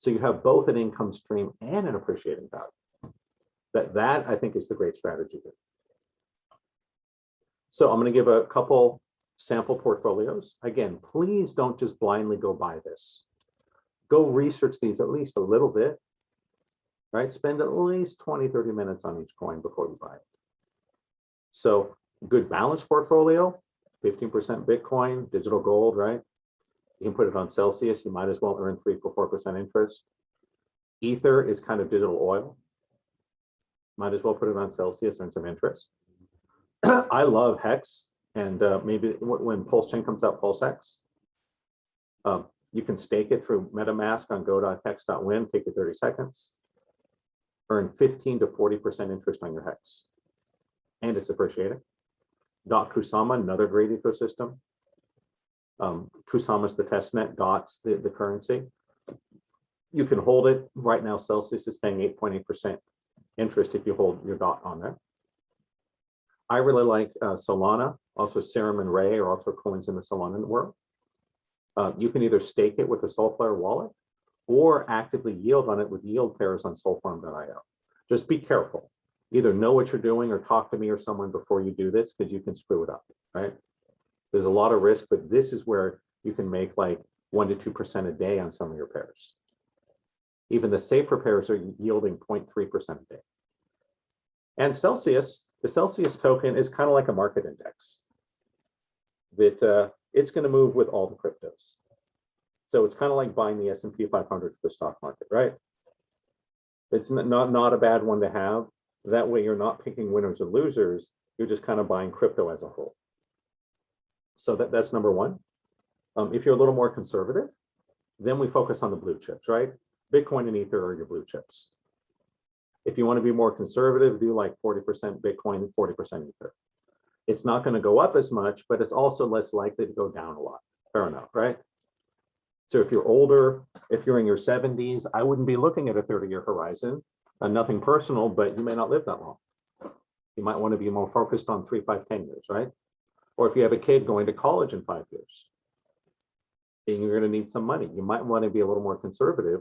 So you have both an income stream and an appreciating value. That I think is the great strategy here. So I'm going to give a couple sample portfolios. Again, please don't just blindly go buy this. Go research these at least a little bit, right? Spend at least 20, 30 minutes on each coin before you buy it. So good balanced portfolio, 15% Bitcoin, digital gold, right? You can put it on Celsius. You might as well earn 3 or 4% interest. Ether is kind of digital oil. Might as well put it on Celsius, earn some interest. I love Hex, and maybe when Pulse Chain comes out, Pulse Hex. You can stake it through MetaMask on go.hex.win, take it 30 seconds. Earn 15 to 40% interest on your Hex. And it's appreciating. Kusama, another great ecosystem. Kusama is the test net, DOT's the currency. You can hold it. Right now, Celsius is paying 8.8% interest if you hold your DOT on there. I really like Solana, also Serum and Ray are also coins in the Solana world. You can either stake it with a Soulflare wallet or actively yield on it with yield pairs on soulfarm.io. Just be careful. Either know what you're doing or talk to me or someone before you do this, because you can screw it up, right? There's a lot of risk, but this is where you can make like 1 to 2% a day on some of your pairs. Even the safer pairs are yielding 0.3% a day. And Celsius, the Celsius token is kind of like a market index that it's going to move with all the cryptos. So it's kind of like buying the S&P 500 for the stock market, right? It's not a bad one to have. That way you're not picking winners or losers. You're just kind of buying crypto as a whole. So that's number one. If you're a little more conservative, then we focus on the blue chips, right? Bitcoin and Ether are your blue chips. If you want to be more conservative, do like 40% Bitcoin, 40% Ether. It's not going to go up as much, but it's also less likely to go down a lot. Fair enough, right? So if you're older, if you're in your 70s, I wouldn't be looking at a 30-year horizon. Nothing personal, but you may not live that long. You might want to be more focused on 3, 5, 10 years, right? Or if you have a kid going to college in 5 years, and you're going to need some money, you might want to be a little more conservative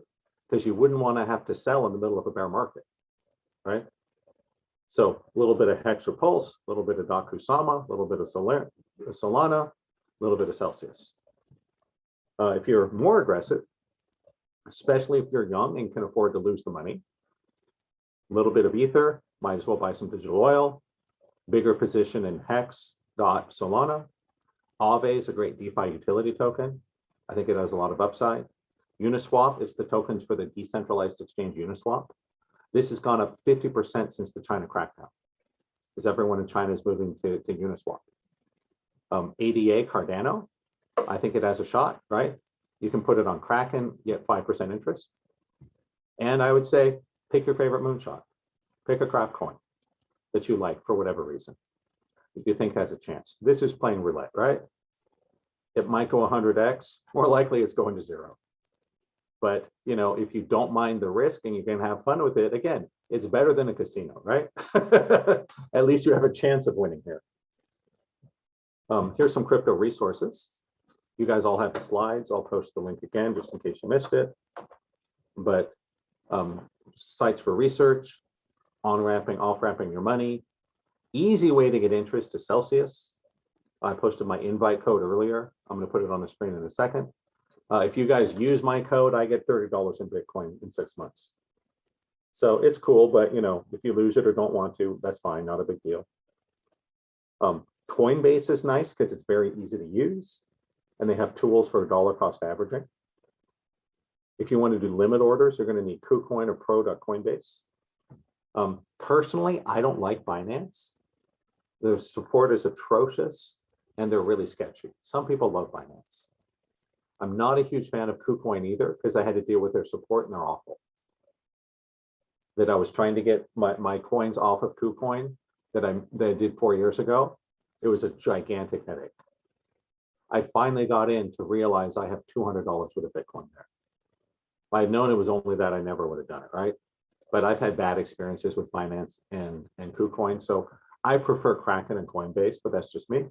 because you wouldn't want to have to sell in the middle of a bear market, right? So a little bit of Hex or Pulse, a little bit of Kusama, a little bit of Solana, a little bit of Celsius. If you're more aggressive, especially if you're young and can afford to lose the money, a little bit of Ether, might as well buy some digital oil, bigger position in Hex, DOT, Solana. Aave is a great DeFi utility token. I think it has a lot of upside. Uniswap is the tokens for the decentralized exchange Uniswap. This has gone up 50% since the China crackdown, because everyone in China is moving to Uniswap. ADA Cardano, I think it has a shot, right? You can put it on Kraken, get 5% interest. And I would say, pick your favorite moonshot. Pick a crap coin that you like for whatever reason, if you think has a chance. This is playing roulette, right? It might go 100x, more likely it's going to 0. But you know, if you don't mind the risk and you can have fun with it, again, it's better than a casino, right? At least you have a chance of winning here. Here's some crypto resources. You guys all have the slides. I'll post the link again just in case you missed it. But sites for research, on-ramping, off-ramping your money. Easy way to get interest to Celsius. I posted my invite code earlier. I'm going to put it on the screen in a second. If you guys use my code, I get $30 in Bitcoin in 6 months. So it's cool, but you know, if you lose it or don't want to, that's fine, not a big deal. Coinbase is nice because it's very easy to use, and they have tools for dollar cost averaging. If you want to do limit orders, you're going to need KuCoin or pro.coinbase. Personally, I don't like Binance. The support is atrocious and they're really sketchy. Some people love Binance. I'm not a huge fan of KuCoin either because I had to deal with their support and they're awful. That I was trying to get my coins off of KuCoin that I did 4 years ago. It was a gigantic headache. I finally got in to realize I have $200 worth of Bitcoin there. If I had known it was only that, I never would have done it, right? But I've had bad experiences with Binance and KuCoin. So I prefer Kraken and Coinbase, but that's just me.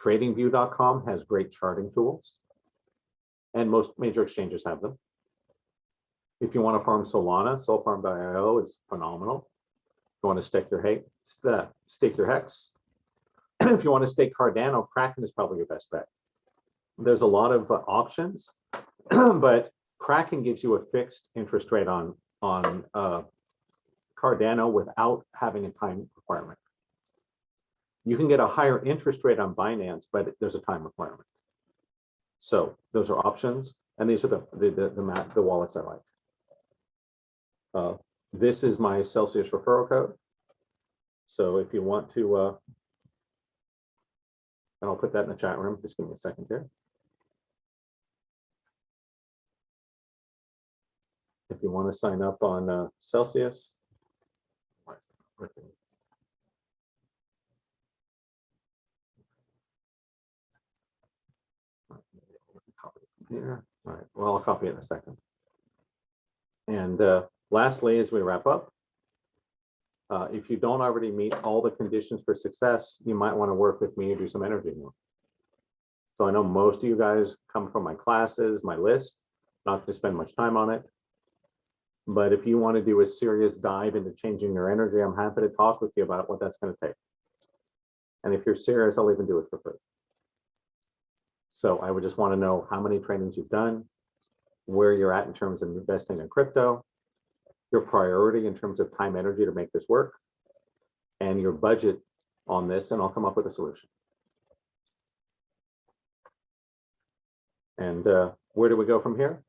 TradingView.com has great charting tools, and most major exchanges have them. If you want to farm Solana, Solfarm.io is phenomenal. If you want to stake your hex. If you want to stake Cardano, Kraken is probably your best bet. There's a lot of options, but Kraken gives you a fixed interest rate on Cardano without having a time requirement. You can get a higher interest rate on Binance, but there's a time requirement. So those are options, and these are the wallets I like. This is my Celsius referral code. So if you want to, and I'll put that in the chat room. Just give me a second here. If you want to sign up on Celsius, here. All right, well, I'll copy it in a second. And lastly, as we wrap up, if you don't already meet all the conditions for success, you might want to work with me to do some energy work. So I know most of you guys come from my classes, my list, not to spend much time on it. But if you want to do a serious dive into changing your energy, I'm happy to talk with you about what that's going to take. And if you're serious, I'll even do it for free. So I would just want to know how many trainings you've done, where you're at in terms of investing in crypto, your priority in terms of time, energy to make this work, and your budget on this, and I'll come up with a solution. And where do we go from here?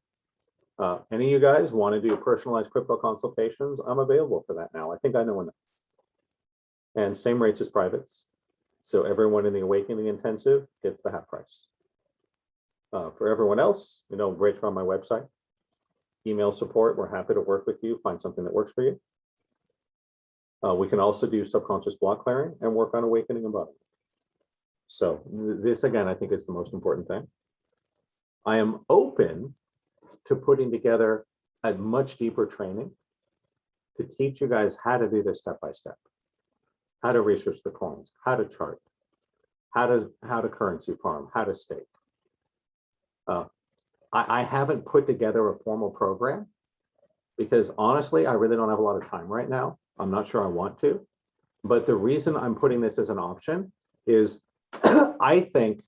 Any of you guys want to do personalized crypto consultations? I'm available for that now. I think I know enough. And same rates as privates. So everyone in the Awakening Intensive gets the half price. For everyone else, rates are on my website. Email support, we're happy to work with you, find something that works for you. We can also do subconscious block clearing and work on awakening embodiment. So this, again, I think is the most important thing. I am open to putting together a much deeper training to teach you guys how to do this step by step, how to research the coins, how to chart, how to currency farm, how to stake. I haven't put together a formal program because honestly, I really don't have a lot of time right now. I'm not sure I want to, but the reason I'm putting this as an option is I think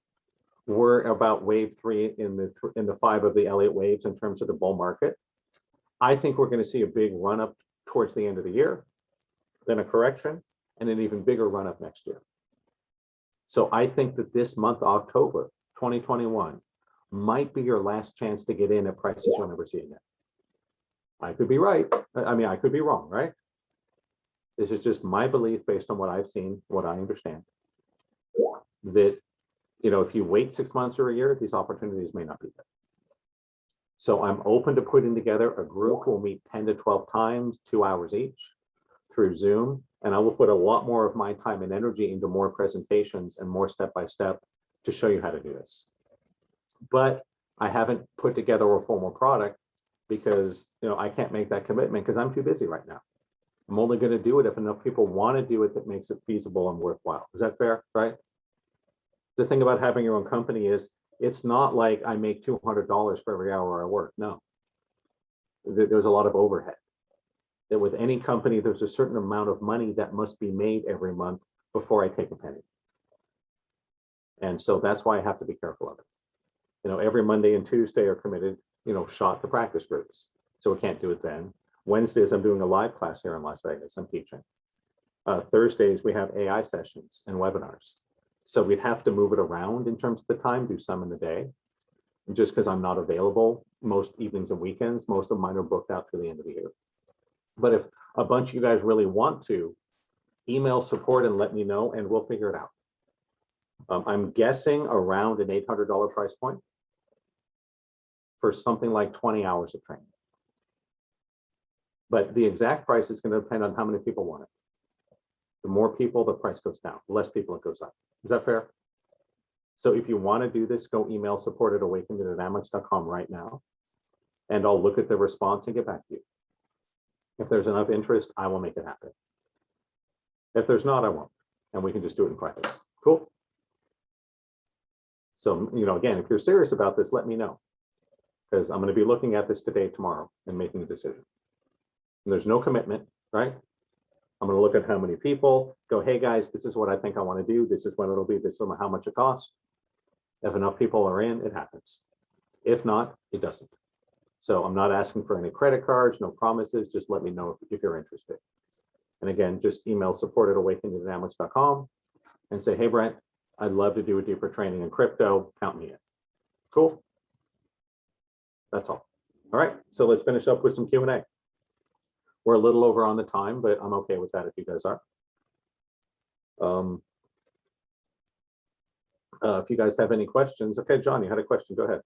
we're about wave 3 in the 5 of the Elliott waves in terms of the bull market. I think we're going to see a big run up towards the end of the year, then a correction, and an even bigger run up next year. So I think that this month, October 2021, might be your last chance to get in at prices you'll never see again. I could be right. I mean, I could be wrong, right? This is just my belief based on what I've seen, what I understand. That, if you wait 6 months or a year, these opportunities may not be there. So I'm open to putting together a group. We'll meet 10 to 12 times, 2 hours each through Zoom. And I will put a lot more of my time and energy into more presentations and more step-by-step to show you how to do this. But I haven't put together a formal product because, I can't make that commitment because I'm too busy right now. I'm only going to do it if enough people want to do it that makes it feasible and worthwhile. Is that fair, right? The thing about having your own company is it's not like I make $200 for every hour I work. No, there's a lot of overhead. That with any company, there's a certain amount of money that must be made every month before I take a penny. And so that's why I have to be careful of it. Every Monday and Tuesday are committed, shot to practice groups. So we can't do it then. Wednesdays, I'm doing a live class here in Las Vegas. I'm teaching. Thursdays, we have AI sessions and webinars. So we'd have to move it around in terms of the time, do some in the day, just because I'm not available most evenings and weekends. Most of mine are booked out through the end of the year. But if a bunch of you guys really want to, email support and let me know, and we'll figure it out. I'm guessing around an $800 price point for something like 20 hours of training. But the exact price is going to depend on how many people want it. The more people, the price goes down. The less people, it goes up. Is that fair? So if you want to do this, go email support@awakeningdynamics.com right now, and I'll look at the response and get back to you. If there's enough interest, I will make it happen. If there's not, I won't, and we can just do it in private. Cool. So, again, if you're serious about this, let me know, because I'm going to be looking at this today, tomorrow, and making a decision. And there's no commitment, right? I'm going to look at how many people, go, hey guys, this is what I think I want to do. This is when it'll be, this is how much it costs. If enough people are in, it happens. If not, it doesn't. So I'm not asking for any credit cards, no promises. Just let me know if you're interested. And again, just email support@awakeningdynamics.com and say, hey, Brent, I'd love to do a deeper training in crypto. Count me in. Cool. That's all. All right. So let's finish up with some Q&A. We're a little over on the time, but I'm okay with that if you guys are. If you guys have any questions. Okay, John, you had a question. Go ahead.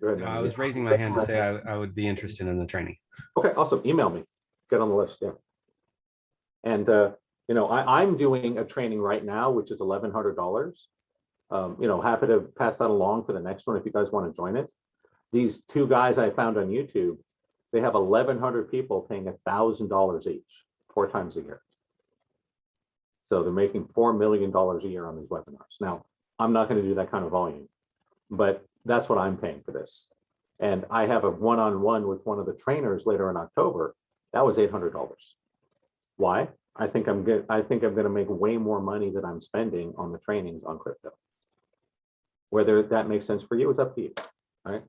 Go ahead. I was raising my hand to say I would be interested in the training. Okay, awesome. Email me. Get on the list. Yeah. And I'm doing a training right now, which is $1,100. Happy to pass that along for the next one if you guys want to join it. These two guys I found on YouTube, they have 1,100 people paying $1,000 each, 4 times a year. So they're making $4 million a year on these webinars. Now, I'm not going to do that kind of volume, but that's what I'm paying for this. And I have a one-on-one with one of the trainers later in October. That was $800. Why? I think I'm going to make way more money than I'm spending on the trainings on crypto. Whether that makes sense for you, it's up to you. All right.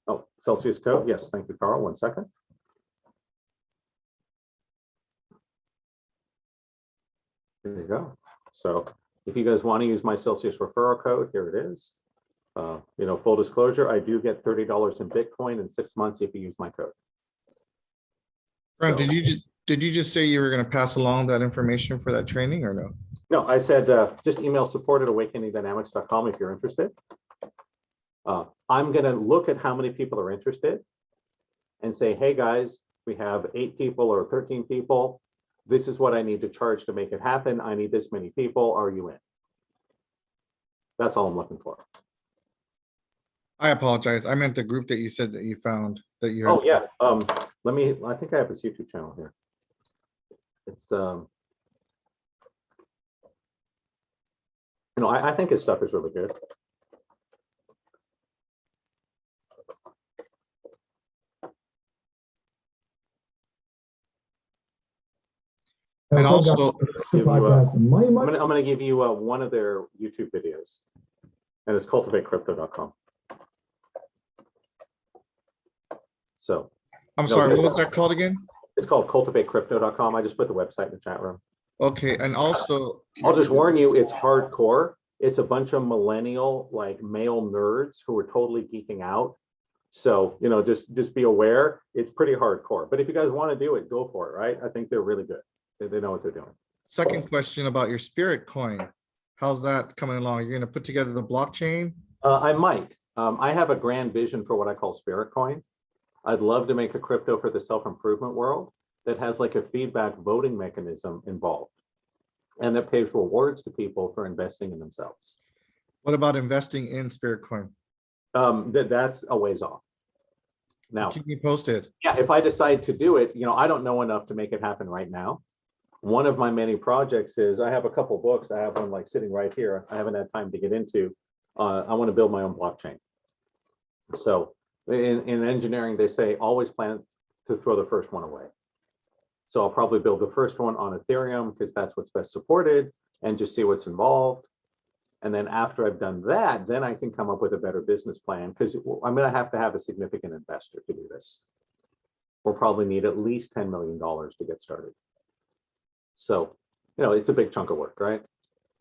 Oh, Celsius code. Yes. Thank you, Carl. 1 second. There you go. So if you guys want to use my Celsius referral code, here it is. Full disclosure, I do get $30 in Bitcoin in 6 months if you use my code. Brent, So- did you just say you were going to pass along that information for that training or no? No, I said just email support@awakeningdynamics.com if you're interested. I'm going to look at how many people are interested and say, hey guys, we have 8 people or 13 people. This is what I need to charge to make it happen. I need this many people. Are you in? That's all I'm looking for. I apologize. I meant the group that you said that you found that you had. Oh yeah. I think I have this YouTube channel here. It's I think his stuff is really good. And also, I'm going to give you one of their YouTube videos, and it's cultivatecrypto.com. So I'm sorry, what was that called again? it's called cultivatecrypto.com. I just put the website in the chat room. Okay, and also, I'll just warn you, it's hardcore. It's a bunch of millennial, like male nerds who are totally geeking out. So, just be aware, it's pretty hardcore. But if you guys want to do it, go for it, right? I think they're really good. They know what they're doing. second question about your Spirit coin. How's that coming along? You're going to put together the blockchain? I might. I have a grand vision for what I call Spirit Coin. I'd love to make a crypto for the self-improvement world that has like a feedback voting mechanism involved and that pays rewards to people for investing in themselves. What about investing in Spirit coin? That's a ways off. Now, Keep me posted. yeah, if I decide to do it, I don't know enough to make it happen right now. One of my many projects is I have a couple books. I have one like sitting right here. I haven't had time to get into. I want to build my own blockchain. So in engineering, they say always plan to throw the first one away. So I'll probably build the first one on Ethereum because that's what's best supported and just see what's involved. And then after I've done that, then I can come up with a better business plan because I'm going to have a significant investor to do this. We'll probably need at least $10 million to get started. So, it's a big chunk of work, right?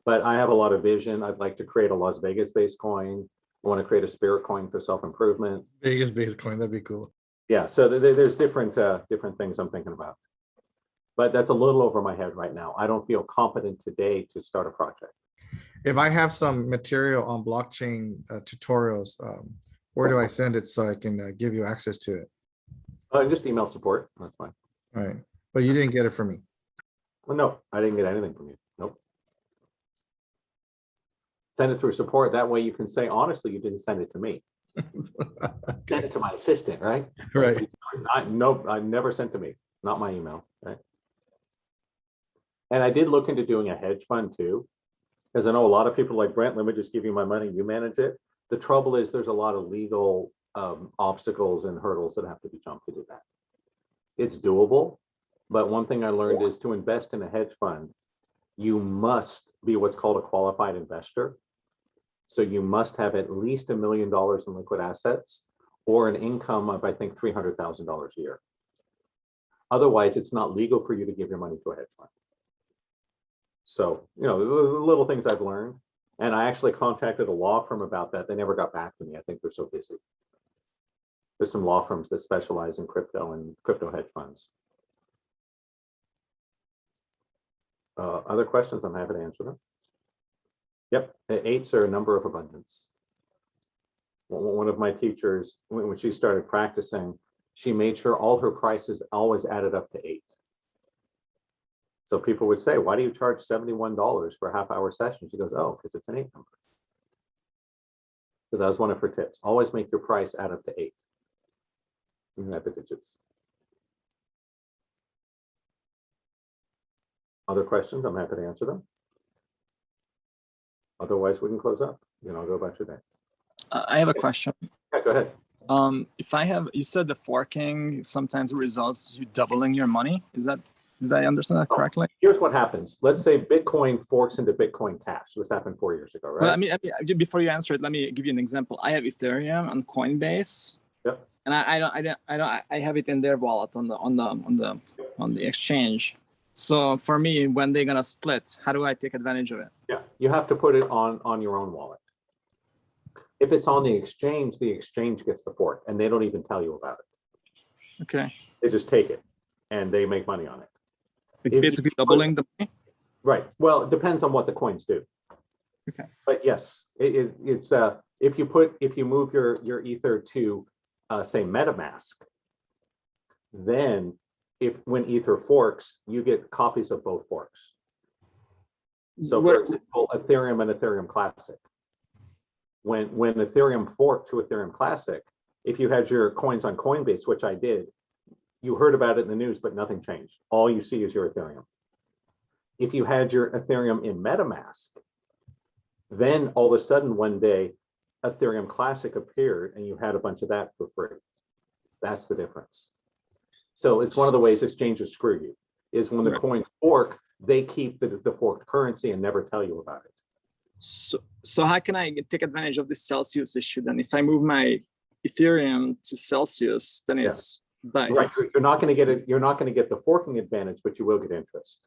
But I have a lot of vision. I'd like to create a Las Vegas-based coin. I want to create a Spirit coin for self-improvement. Vegas based coin, that'd be cool. Yeah, so there's different things I'm thinking about. But that's a little over my head right now. I don't feel competent today to start a project. If I have some material on blockchain tutorials, where do I send it so I can give you access to it? Just email support, that's fine. All right, but you didn't get it from me. Well, no, I didn't get anything from you. Nope. Send it through support. That way you can say, honestly, you didn't send it to me. Send it to my assistant, right? Right. Nope, I never sent to me, not my email, right? And I did look into doing a hedge fund too, because I know a lot of people like, Brent, let me just give you my money, you manage it. The trouble is there's a lot of legal obstacles and hurdles that have to be jumped to do that. It's doable, but one thing I learned is to invest in a hedge fund, you must be what's called a qualified investor. So you must have at least $1 million in liquid assets or an income of, I think, $300,000 a year. Otherwise, it's not legal for you to give your money to a hedge fund. So, you know, the little things I've learned. And I actually contacted a law firm about that. They never got back to me. I think they're so busy. There's some law firms that specialize in crypto and crypto hedge funds. Other questions? I'm happy to answer them. Yep, the 8s are a number of abundance. One of my teachers, when she started practicing, she made sure all her prices always added up to 8. So people would say, why do you charge $71 for a half-hour session? She goes, oh, because it's an 8 number. So that was one of her tips. Always make your price add up to 8. You have the digits. Other questions? I'm happy to answer them. Otherwise, we can close up. You know, go about your day. I have a question. Yeah, go ahead. If I have, you said the forking sometimes results you doubling your money. Is that, did I understand that correctly? Here's what happens. Let's say Bitcoin forks into Bitcoin Cash. This happened 4 years ago, right? Well, I mean, before you answer it, let me give you an example. I have Ethereum on Coinbase. Yep. And I have it in their wallet on the exchange. So for me, when they're gonna split, how do I take advantage of it? Yeah, you have to put it on your own wallet. If it's on the exchange gets the fork, and they don't even tell you about it. Okay. They just take it, and they make money on it. Like basically doubling the money? Right. Well, it depends on what the coins do. Okay. But yes, it's if you move your Ether to say MetaMask, then when Ether forks, you get copies of both forks. So for example, Ethereum and Ethereum Classic. When Ethereum forked to Ethereum Classic, if you had your coins on Coinbase, which I did, you heard about it in the news, but nothing changed. All you see is your Ethereum. If you had your Ethereum in MetaMask, then all of a sudden one day, Ethereum Classic appeared and you had a bunch of that for free. That's the difference. So it's one of the ways exchanges screw you, is when the coins fork, they keep the forked currency and never tell you about it. So how can I take advantage of the Celsius issue then? If I move my Ethereum to Celsius, then it's right. You're not going to get it. You're not going to get the forking advantage, but you will get interest.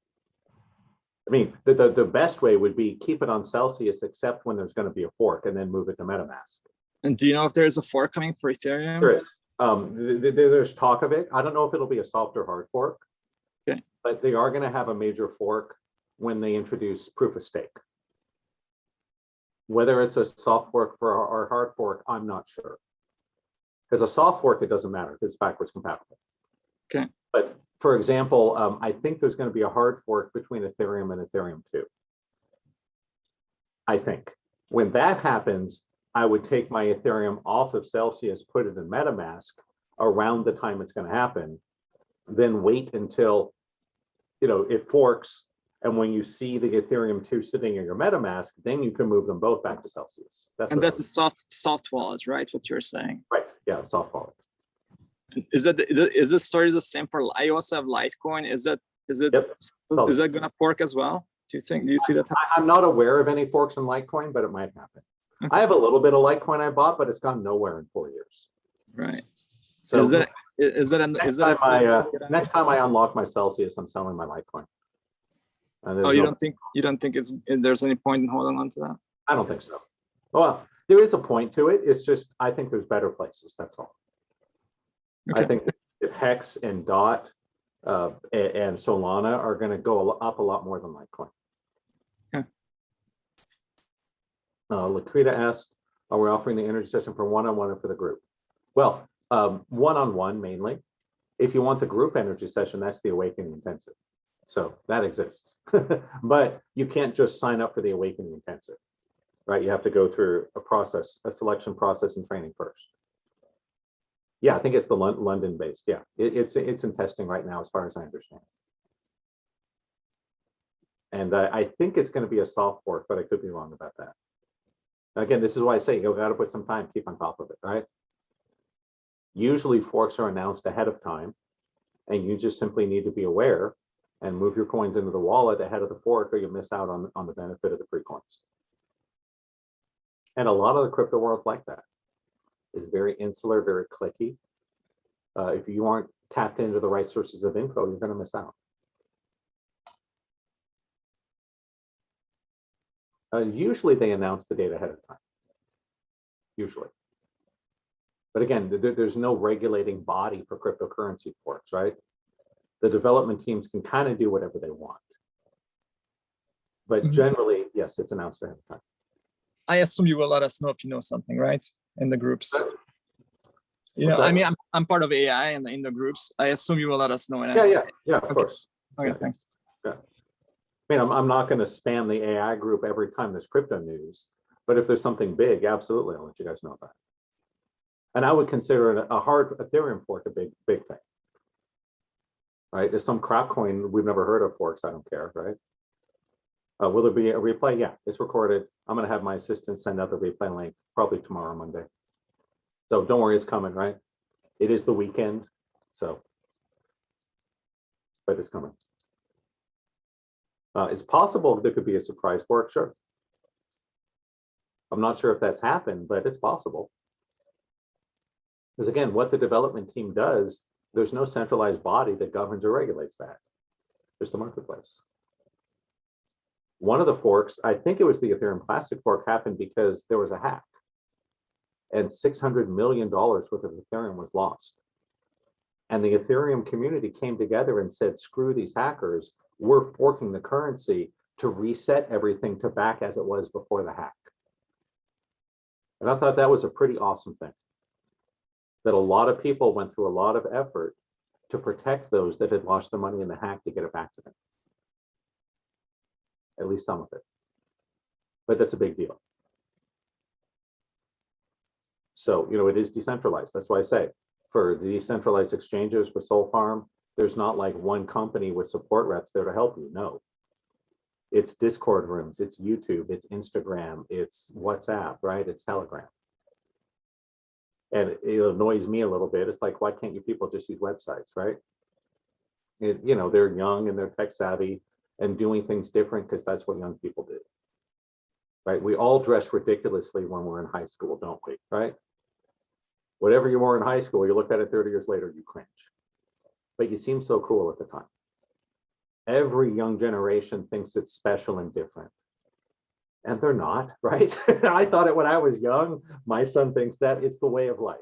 I mean, the best way would be keep it on Celsius, except when there's going to be a fork, and then move it to MetaMask. And do you know if there's a fork coming for Ethereum? There is. There's talk of it. I don't know if it'll be a soft or hard fork. Okay. But they are going to have a major fork when they introduce proof of stake. Whether it's a soft fork or hard fork, I'm not sure. Because a soft fork, it doesn't matter because it's backwards compatible. Okay. But for example, I think there's going to be a hard fork between Ethereum and Ethereum 2. I think. When that happens, I would take my Ethereum off of Celsius, put it in MetaMask around the time it's going to happen, then wait until it forks. And when you see the Ethereum 2 sitting in your MetaMask, then you can move them both back to Celsius. That's a soft wallet, right? What you're saying. Right. Yeah, soft wallet. Is this story the same for? I also have Litecoin. Is it gonna fork as well? Do you see that? I'm not aware of any forks in Litecoin, but it might happen. Okay. I have a little bit of Litecoin I bought, but it's gone nowhere in 4 years. Right. So next time I unlock my Celsius, I'm selling my Litecoin. Oh, you don't think there's any point in holding on to that? I don't think so. Well, there is a point to it. It's just I think there's better places. That's all. I Okay. think if Hex and Dot and Solana are going to go up a lot more than Litecoin. Okay. Lakrita asked, are we offering the energy session for one-on-one or for the group? Well, one-on-one mainly. If you want the group energy session, that's the Awakening Intensive. So that exists. But you can't just sign up for the Awakening Intensive, right? You have to go through a process, a selection process and training first. Yeah, I think it's the London-based. Yeah, it's in testing right now, as far as I understand. And I think it's going to be a soft fork, but I could be wrong about that. Again, this is why I say you got to put some time, keep on top of it, right? Usually forks are announced ahead of time, and you just simply need to be aware and move your coins into the wallet ahead of the fork, or you miss out on the benefit of the free coins. And a lot of the crypto world's like that. It's very insular, very cliquey. If you aren't tapped into the right sources of info, you're going to miss out. Usually they announce the date ahead of time. Usually. But again, there's no regulating body for cryptocurrency forks, right? The development teams can kind of do whatever they want. But generally, yes, it's announced ahead of time. I assume you will let us know if you know something, right? In the groups. You What's know, I that? mean, I'm part of AI and in the groups. I assume you will let us know. Yeah, of Okay. course. Okay, Yeah. thanks. I mean, I'm not going to spam the AI group every time there's crypto news, but if there's something big, absolutely, I'll let you guys know about it. And I would consider a hard Ethereum fork a big thing, right? There's some crap coin we've never heard of forks. I don't care, right? Will there be a replay? Yeah, it's recorded. I'm going to have my assistant send out the replay link probably tomorrow, Monday. So don't worry, it's coming, right? It is the weekend, so, but it's coming. It's possible there could be a surprise fork, sure. I'm not sure if that's happened, but it's possible. Because again, what the development team does, there's no centralized body that governs or regulates that. There's the marketplace. One of the forks, I think it was the Ethereum Classic fork, happened because there was a hack. And $600 million worth of Ethereum was lost. And the Ethereum community came together and said, screw these hackers, we're forking the currency to reset everything to back as it was before the hack. And I thought that was a pretty awesome thing. That a lot of people went through a lot of effort to protect those that had lost their money in the hack to get it back to them. At least some of it. But that's a big deal. So, you know, it is decentralized. That's why I say, for the decentralized exchanges for Soul Farm, there's not like one company with support reps there to help you. No. It's Discord rooms, it's YouTube, it's Instagram, it's WhatsApp, right? It's Telegram. And it annoys me a little bit. It's like, why can't you people just use websites, right? You know, they're young and they're tech savvy and doing things different because that's what young people do, right? We all dress ridiculously when we're in high school, don't we, right? Whatever you wore in high school, you look at it 30 years later, you cringe. But you seem so cool at the time. Every young generation thinks it's special and different. And they're not, right? I thought it when I was young. My son thinks that it's the way of life.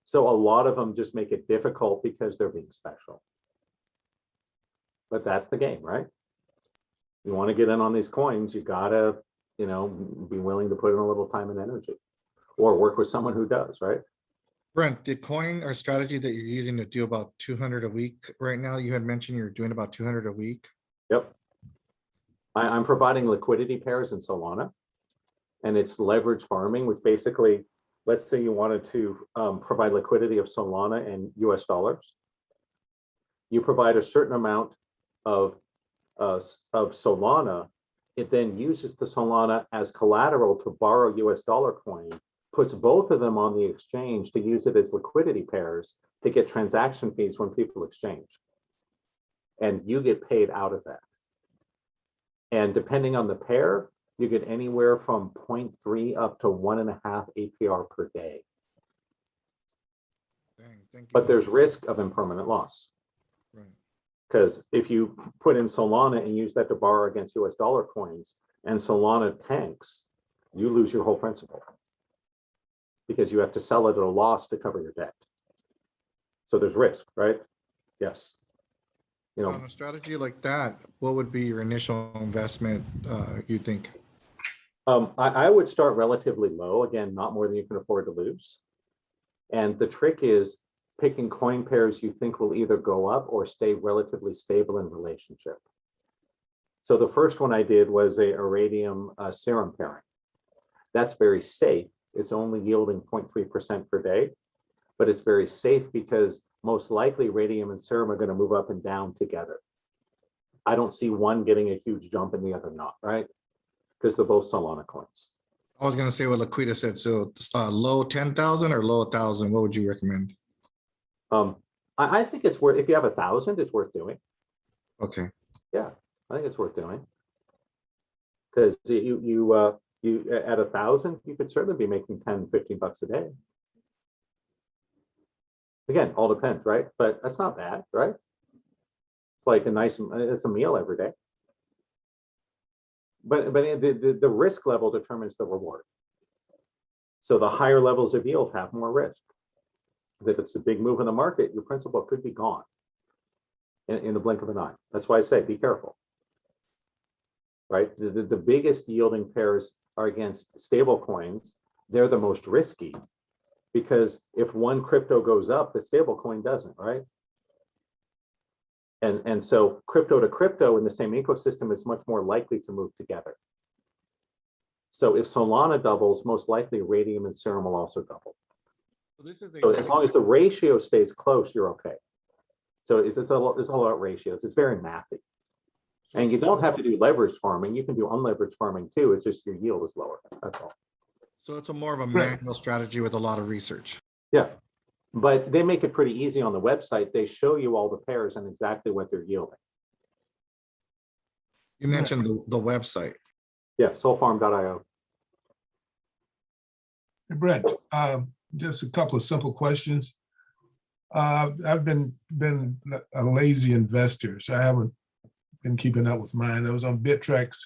So a lot of them just make it difficult because they're being special. But that's the game, right? You want to get in on these coins, you gotta, you know, be willing to put in a little time and energy, or work with someone who does, right? Brent, the coin or strategy that you're using to do about 200 a week right now, you had mentioned you're doing about 200 a week. Yep. I'm providing liquidity pairs in Solana, and it's leverage farming, which basically, let's say you wanted to provide liquidity of Solana and US dollars. You provide a certain amount of Solana, it then uses the Solana as collateral to borrow US dollar coin, puts both of them on the exchange to use it as liquidity pairs to get transaction fees when people exchange. And you get paid out of that. And depending on the pair, you get anywhere from 0.3 up to 1.5 APR per day. Dang, thank you. But there's risk of impermanent loss. Right. Because if you put in Solana and use that to borrow against US dollar coins and Solana tanks, you lose your whole principal. Because you have to sell it at a loss to cover your debt. So there's risk, right? Yes. You On know, a strategy like that, what would be your initial investment, you think? I would start relatively low, again, not more than you can afford to lose. And the trick is picking coin pairs you think will either go up or stay relatively stable in relationship. So the first one I did was a iridium serum pairing. That's very safe. It's only yielding 0.3% per day, but it's very safe because most likely radium and serum are going to move up and down together. I don't see one getting a huge jump and the other not, right? Because they're both Solana coins. I was gonna say what Laquita said, so low 10,000 or low 1,000, what would you recommend? I think it's worth, if you have 1,000, it's worth doing. Okay, Yeah, I think it's worth doing. Because you at 1,000, you could certainly be making 10, 15 bucks a day. Again, all depends, right? But that's not bad, right? It's like it's a meal every day. But the risk level determines the reward. So the higher levels of yield have more risk. That if it's a big move in the market, your principal could be gone in the blink of an eye. That's why I say be careful. Right? The biggest yielding pairs are against stable coins. They're the most risky because if one crypto goes up, the stable coin doesn't, right? And so crypto to crypto in the same ecosystem is much more likely to move together. So if Solana doubles, most likely Radium and Serum will also double. So as long as the ratio stays close, you're okay. So it's all about ratios. It's very mathy. And you don't have to do leveraged farming. You can do unleveraged farming too. It's just your yield is lower. That's all. So it's a more of a manual strategy with a lot of research. Yeah. But they make it pretty easy on the website. They show you all the pairs and exactly what they're yielding. You mentioned the website. Yeah, soulfarm.io. Hey, Brett, just a couple of simple questions. I've been a lazy investor, so I haven't been keeping up with mine. I was on Bittrex,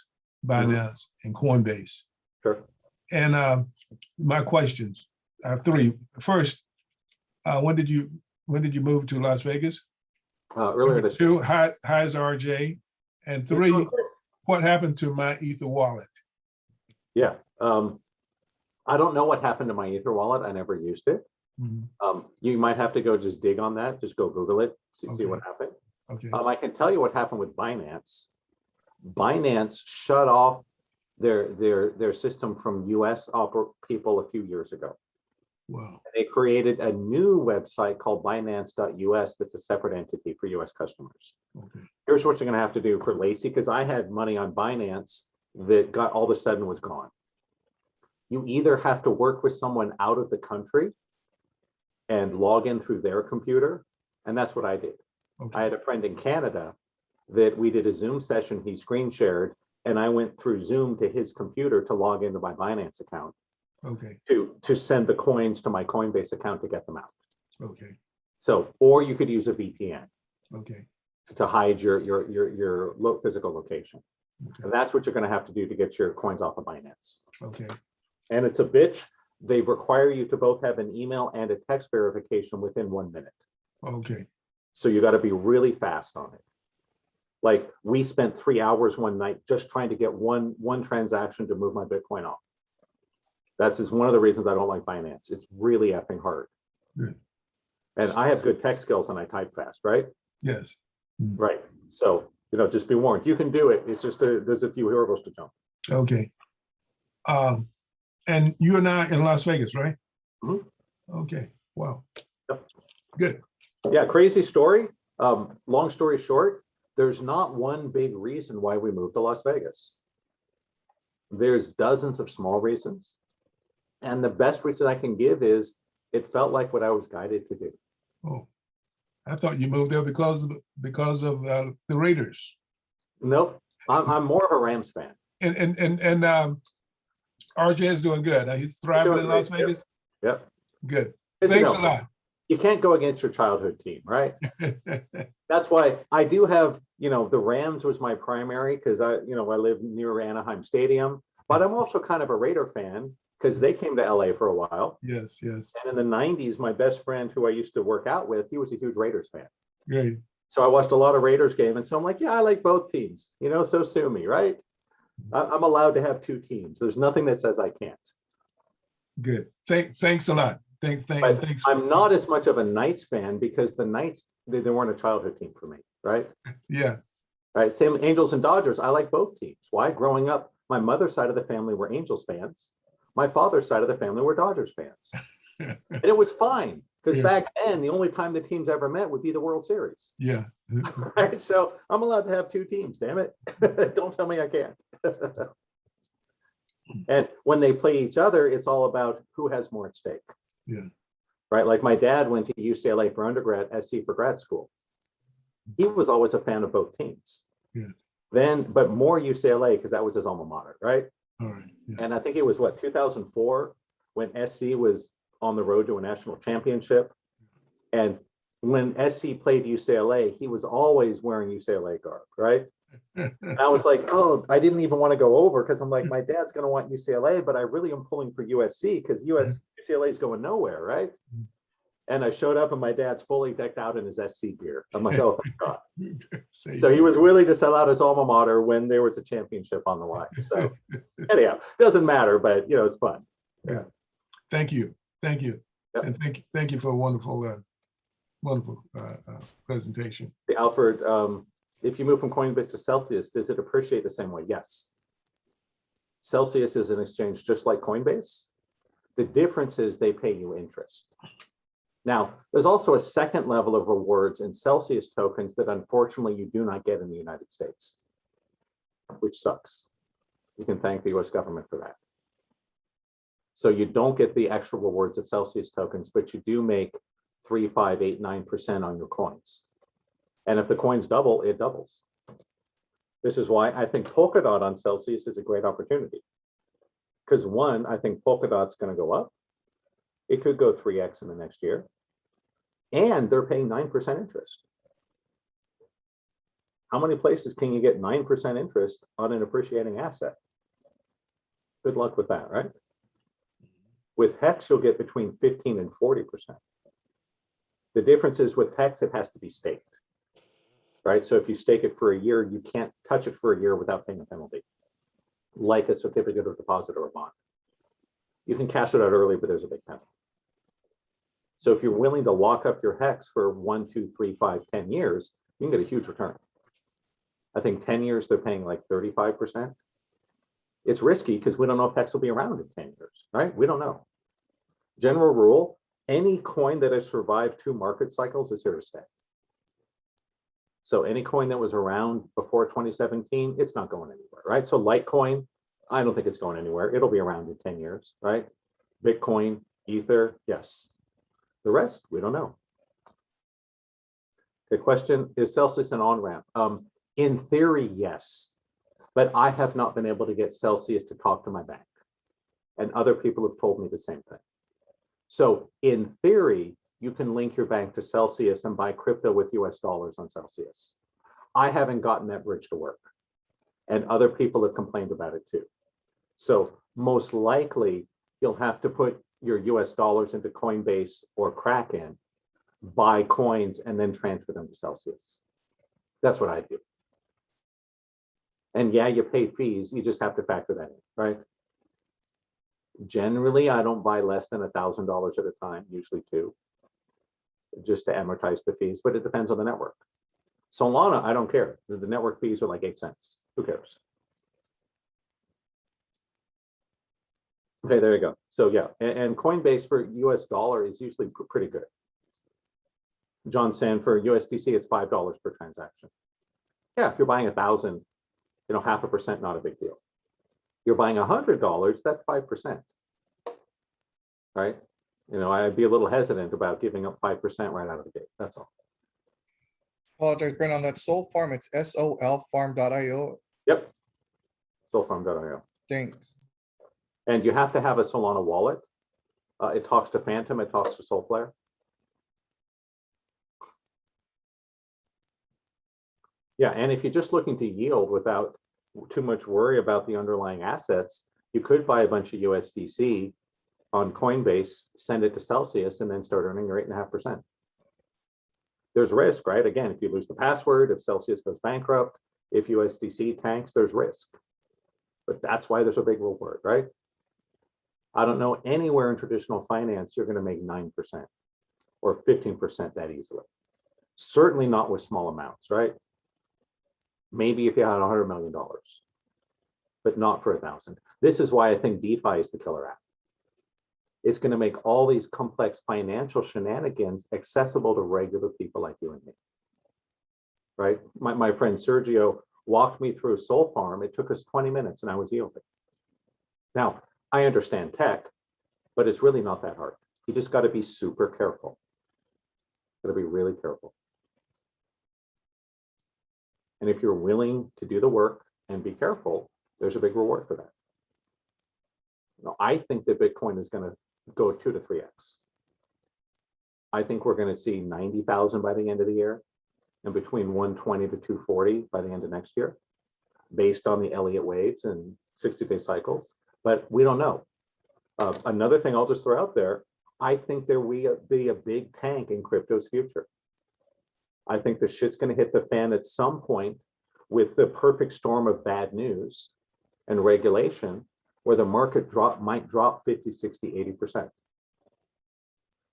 Binance, and Coinbase. Sure. And my questions, I have three. First, when did you move to Las Vegas? Earlier this year. Two, hi is RJ. And three, what happened to my Ether wallet? Yeah. I don't know what happened to my Ether wallet. I never used it. Mm-hmm. You might have to go just dig on that. Just go Google it, see Okay. what happened. Okay. I can tell you what happened with Binance. Binance shut off their system from US people a few years ago. Wow. They created a new website called Binance.us that's a separate entity for US customers. Okay. Here's what you're going to have to do for Lacey, because I had money on Binance that got all of a sudden was gone. You either have to work with someone out of the country and log in through their computer, and that's what I did. Okay. I had a friend in Canada that we did a Zoom session, he screen shared, and I went through Zoom to his computer to log into my Binance account. Okay. To send the coins to my Coinbase account to get them out. Okay. So, or you could use a VPN Okay. to hide your physical location. Okay. And that's what you're going to have to do to get your coins off of Binance. Okay. And it's a bitch. They require you to both have an email and a text verification within 1 minute. Okay. So you got to be really fast on it. Like we spent 3 hours one night just trying to get one transaction to move my Bitcoin off. That's just one of the reasons I don't like Binance. It's really effing hard. Good. And I have good tech skills and I type fast, right? Yes. Right. So, just be warned. You can do it. It's just there's a few hurdles to jump. Okay. And you are now in Las Vegas, right? Mhm. Okay. Wow. Yep. Good. Yeah, crazy story. Long story short, there's not one big reason why we moved to Las Vegas. There's dozens of small reasons. And the best reason I can give is it felt like what I was guided to do. Oh, I thought you moved there because of the Raiders. Nope. I'm more of a Rams fan. And RJ is doing good. He's thriving Doing in Las great. Vegas. Yep. Good. 'Cause, Thanks a lot. You can't go against your childhood team, right? That's why I do have, the Rams was my primary because I live near Anaheim Stadium, but I'm also kind of a Raider fan because they came to LA for a while. Yes, yes. And in the 90s, my best friend who I used to work out with, he was a huge Raiders fan. Great. So I watched a lot of Raiders game. And so I'm like, yeah, I like both teams, so sue me, right? I'm allowed to have two teams. There's nothing that says I can't. Good. Thanks a lot. But Thanks. I'm not as much of a Knights fan because the Knights, they weren't a childhood team for me, right? Yeah. Right. Same Angels and Dodgers. I like both teams. Why? Growing up, my mother's side of the family were Angels fans. My father's side of the family were Dodgers fans. And it was fine because Yeah. back then, the only time the teams ever met would be the World Series. Yeah. Right. So I'm allowed to have two teams, damn it. Don't tell me I can't. And when they play each other, it's all about who has more at stake. Yeah. Right. Like my dad went to UCLA for undergrad, SC for grad school. He was always a fan of both teams. Yeah. Then, but more UCLA because that was his alma mater, right? All right. Yeah. And I think it was 2004 when SC was on the road to a national championship. And when SC played UCLA, he was always wearing UCLA garb, right? And I was like, oh, I didn't even want to go over because I'm like, my dad's going to want UCLA, but I really am pulling for USC because UCLA is going nowhere, right? And I showed up and my dad's fully decked out in his SC gear. I'm like, oh, thank God. So he was willing to sell out his alma mater when there was a championship on the line. So anyhow, doesn't matter, but it's fun. Yeah. Thank you. Thank you. Yep. And thank you for a wonderful, wonderful presentation. Alfred, if you move from Coinbase to Celsius, does it appreciate the same way? Yes. Celsius is an exchange just like Coinbase. The difference is they pay you interest. Now, there's also a second level of rewards in Celsius tokens that unfortunately you do not get in the United States, which sucks. You can thank the US government for that. So you don't get the extra rewards of Celsius tokens, but you do make 3, 5, 8, 9% on your coins. And if the coins double, it doubles. This is why I think Polkadot on Celsius is a great opportunity. Because one, I think Polkadot's going to go up. It could go 3x in the next year. And they're paying 9% interest. How many places can you get 9% interest on an appreciating asset? Good luck with that, right? With Hex, you'll get between 15 and 40%. The difference is with Hex, it has to be staked, right? So if you stake it for a year, you can't touch it for a year without paying a penalty, like a certificate of deposit or a bond. You can cash it out early, but there's a big penalty. So if you're willing to lock up your Hex for 1, 2, 3, 5, 10 years, you can get a huge return. I think 10 years, they're paying like 35%. It's risky because we don't know if Hex will be around in 10 years, right? We don't know. General rule, any coin that has survived 2 market cycles is here to stay. So any coin that was around before 2017, it's not going anywhere, right? So Litecoin, I don't think it's going anywhere. It'll be around in 10 years, right? Bitcoin, Ether, yes. The rest, we don't know. The question, is Celsius an on-ramp? In theory, yes. But I have not been able to get Celsius to talk to my bank. And other people have told me the same thing. So in theory, you can link your bank to Celsius and buy crypto with US dollars on Celsius. I haven't gotten that bridge to work. And other people have complained about it too. So most likely, you'll have to put your US dollars into Coinbase or Kraken, buy coins, and then transfer them to Celsius. That's what I do. And yeah, you pay fees. You just have to factor that in, right? Generally, I don't buy less than $1,000 at a time, usually 2, just to amortize the fees, but it depends on the network. Solana, I don't care. The network fees are like 8 cents. Who cares? Okay, there you go. So yeah, and Coinbase for US dollar is usually pretty good. John saying for USDC, it's $5 per transaction. Yeah, if you're buying 1,000, 0.5%, not a big deal. You're buying $100, that's 5%, right? I'd be a little hesitant about giving up 5% right out of the gate. That's all. Apologize, Brent, on that Sol Farm, it's solfarm.io. Yep. Solfarm.io. Thanks. And you have to have a Solana wallet. It talks to Phantom, it talks to Solflare. Yeah, and if you're just looking to yield without too much worry about the underlying assets, You could buy a bunch of USDC on Coinbase, send it to Celsius, and then start earning your 8.5%. There's risk, right? Again, if you lose the password, if Celsius goes bankrupt, if USDC tanks, there's risk. But that's why there's a big reward, right? I don't know anywhere in traditional finance you're going to make 9% or 15% that easily. Certainly not with small amounts, right? Maybe if you had $100 million, but not for 1,000. This is why I think DeFi is the killer app. It's going to make all these complex financial shenanigans accessible to regular people like you and me, right? My friend Sergio walked me through Soul Farm. It took us 20 minutes and I was yielding. Now, I understand tech, but it's really not that hard. You just got to be super careful. Got to be really careful. And if you're willing to do the work and be careful, there's a big reward for that. Now, I think that Bitcoin is going to go 2 to 3x. I think we're going to see 90,000 by the end of the year and between 120 to 240 by the end of next year, based on the Elliott waves and 60-day cycles. But we don't know. Another thing I'll just throw out there, I think there will be a big tank in crypto's future. I think the shit's going to hit the fan at some point with the perfect storm of bad news and regulation where the market might drop 50, 60, 80%.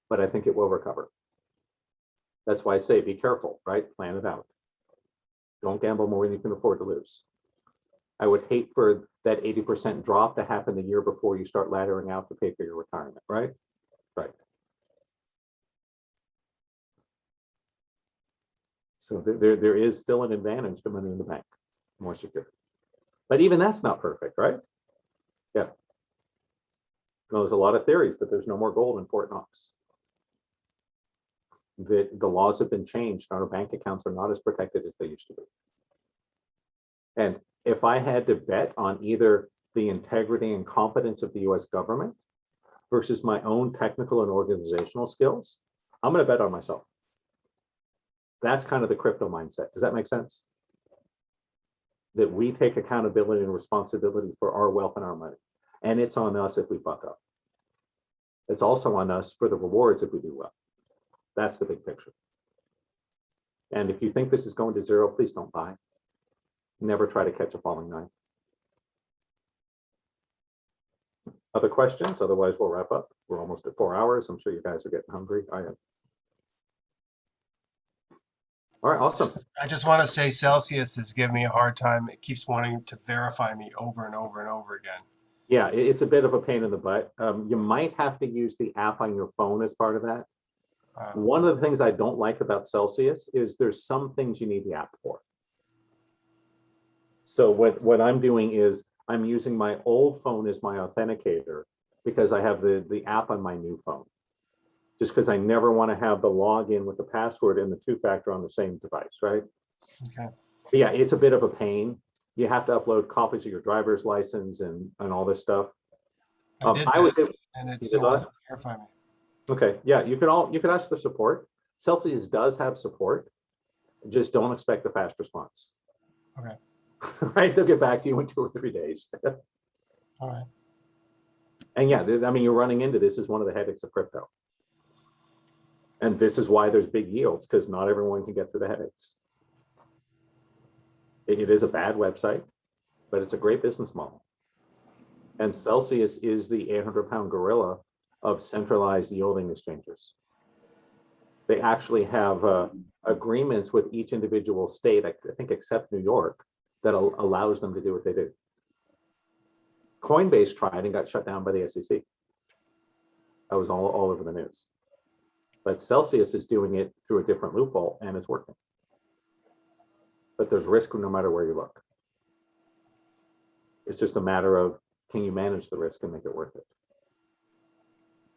But I think it will recover. That's why I say be careful, right? Plan it out. Don't gamble more than you can afford to lose. I would hate for that 80% drop to happen the year before you start laddering out to pay for your retirement, right? Right. So there is still an advantage to money in the bank, more secure. But even that's not perfect, right? Yeah. Well, there's a lot of theories that there's no more gold in Fort Knox. The laws have been changed. Our bank accounts are not as protected as they used to be. And if I had to bet on either the integrity and competence of the US government versus my own technical and organizational skills, I'm going to bet on myself. That's kind of the crypto mindset. Does that make sense? That we take accountability and responsibility for our wealth and our money. And it's on us if we fuck up. It's also on us for the rewards if we do well. That's the big picture. And if you think this is going to zero, please don't buy. Never try to catch a falling knife. Other questions? Otherwise, we'll wrap up. We're almost at 4 hours. I'm sure you guys are getting hungry. I am. All right, awesome. I just want to say Celsius is giving me a hard time. It keeps wanting to verify me over and over and over again. Yeah, it's a bit of a pain in the butt. You might have to use the app on your phone as part of that. One of the things I don't like about Celsius is there's some things you need the app for. So what I'm doing is I'm using my old phone as my authenticator because I have the app on my new phone. Just because I never want to have the login with the password and the two-factor on the same device, right? Okay. But yeah, it's a bit of a pain. You have to upload copies of your driver's license and all this stuff. I did that, and it still doesn't verify me. Okay, yeah, you can ask the support. Celsius does have support. Just don't expect a fast response. Okay. Right, they'll get back to you in 2 or 3 days. All right. And yeah, I mean, you're running into this is one of the headaches of crypto. And this is why there's big yields, because not everyone can get through the headaches. It is a bad website, but it's a great business model. And Celsius is the 800-pound gorilla of centralized yielding exchanges. They actually have agreements with each individual state, I think except New York, that allows them to do what they do. Coinbase tried and got shut down by the SEC. That was all over the news. But Celsius is doing it through a different loophole and it's working. But there's risk no matter where you look. It's just a matter of, can you manage the risk and make it worth it?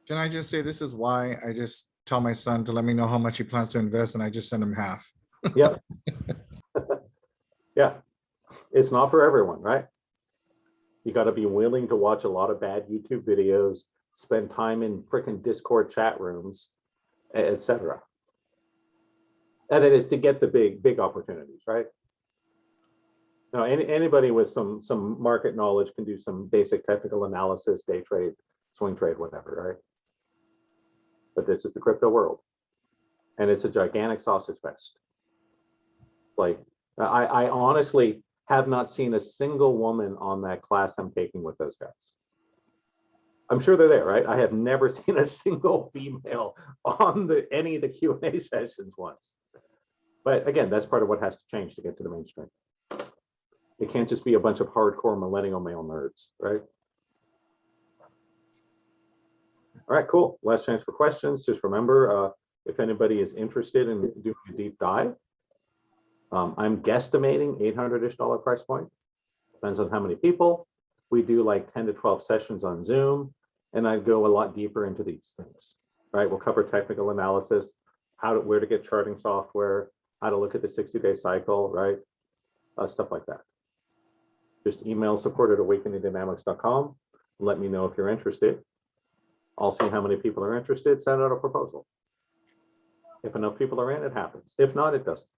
Can I just say, this is why I just tell my son to let me know how much he plans to invest and I just send him half. Yep. Yeah. It's not for everyone, right? You got to be willing to watch a lot of bad YouTube videos, spend time in freaking Discord chat rooms, etc. And that is to get the big opportunities, right? No, anybody with some market knowledge can do some basic technical analysis, day trade, swing trade, whatever, right? But this is the crypto world, and it's a gigantic sausage fest. Like, I honestly have not seen a single woman on that class I'm taking with those guys. I'm sure they're there, right? I have never seen a single female on any of the Q&A sessions once. But again, that's part of what has to change to get to the mainstream. It can't just be a bunch of hardcore millennial male nerds, right? All right, cool. Last chance for questions. Just remember, if anybody is interested in doing a deep dive, I'm guesstimating $800-ish price point. Depends on how many people. We do like 10 to 12 sessions on Zoom, and I go a lot deeper into these things, right? We'll cover technical analysis, where to get charting software, how to look at the 60-day cycle, right? Stuff like that. Just email support@awakeningdynamics.com and let me know if you're interested. I'll see how many people are interested, send out a proposal. If enough people are in, it happens. If not, it doesn't.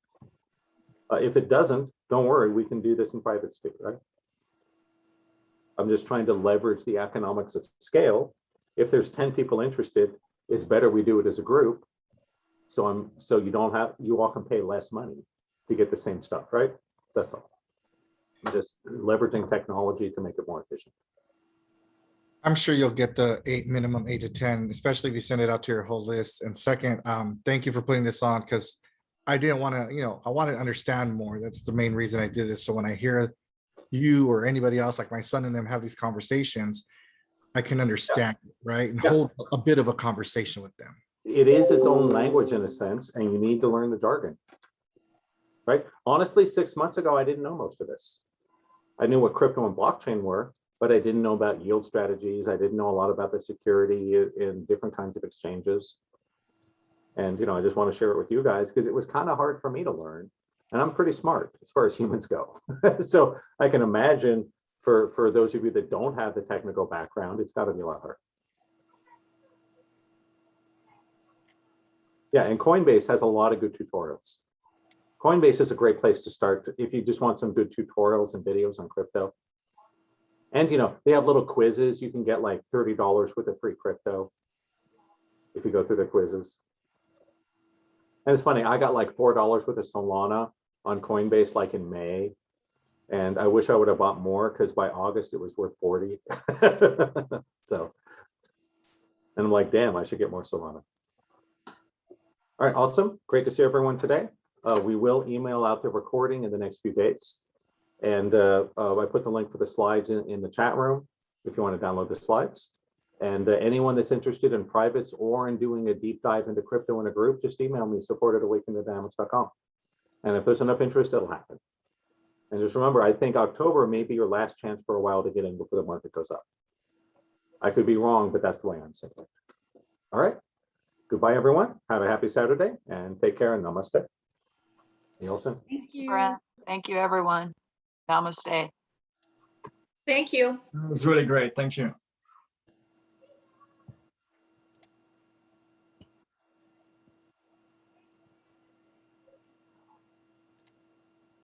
If it doesn't, don't worry, we can do this in private too, right? I'm just trying to leverage the economics of scale. If there's 10 people interested, it's better we do it as a group. So you all can pay less money to get the same stuff, right? That's all. I'm just leveraging technology to make it more efficient. I'm sure you'll get the minimum 8 to 10, especially if you send it out to your whole list. And second, thank you for putting this on, because I didn't want to, I wanted to understand more. That's the main reason I did this. So when I hear you or anybody else, like my son and them, have these conversations, I can understand, right? And hold a bit of a conversation with them. It is its own language in a sense, and you need to learn the jargon, right? Honestly, 6 months ago, I didn't know most of this. I knew what crypto and blockchain were, but I didn't know about yield strategies. I didn't know a lot about the security in different kinds of exchanges. And, I just want to share it with you guys because it was kind of hard for me to learn. And I'm pretty smart as far as humans go. So I can imagine for those of you that don't have the technical background, it's got to be a lot harder. Yeah, and Coinbase has a lot of good tutorials. Coinbase is a great place to start if you just want some good tutorials and videos on crypto. And they have little quizzes. You can get like $30 worth of free crypto if you go through the quizzes. And it's funny, I got like $4 worth of Solana on Coinbase like in May. And I wish I would have bought more because by August it was worth 40. So, and I'm like, damn, I should get more Solana. All right, awesome. Great to see everyone today. We will email out the recording in the next few days. And I put the link for the slides in the chat room if you want to download the slides. And anyone that's interested in privates or in doing a deep dive into crypto in a group, just email me, support@awakeningdynamics.com. And if there's enough interest, it'll happen. And just remember, I think October may be your last chance for a while to get in before the market goes up. I could be wrong, but that's the way I'm saying it. All right. Goodbye, everyone. Have a happy Saturday and take care and namaste. Nielsen. Thank you. Brett. Thank you, everyone. Namaste. Thank you. It was really great. Thank you.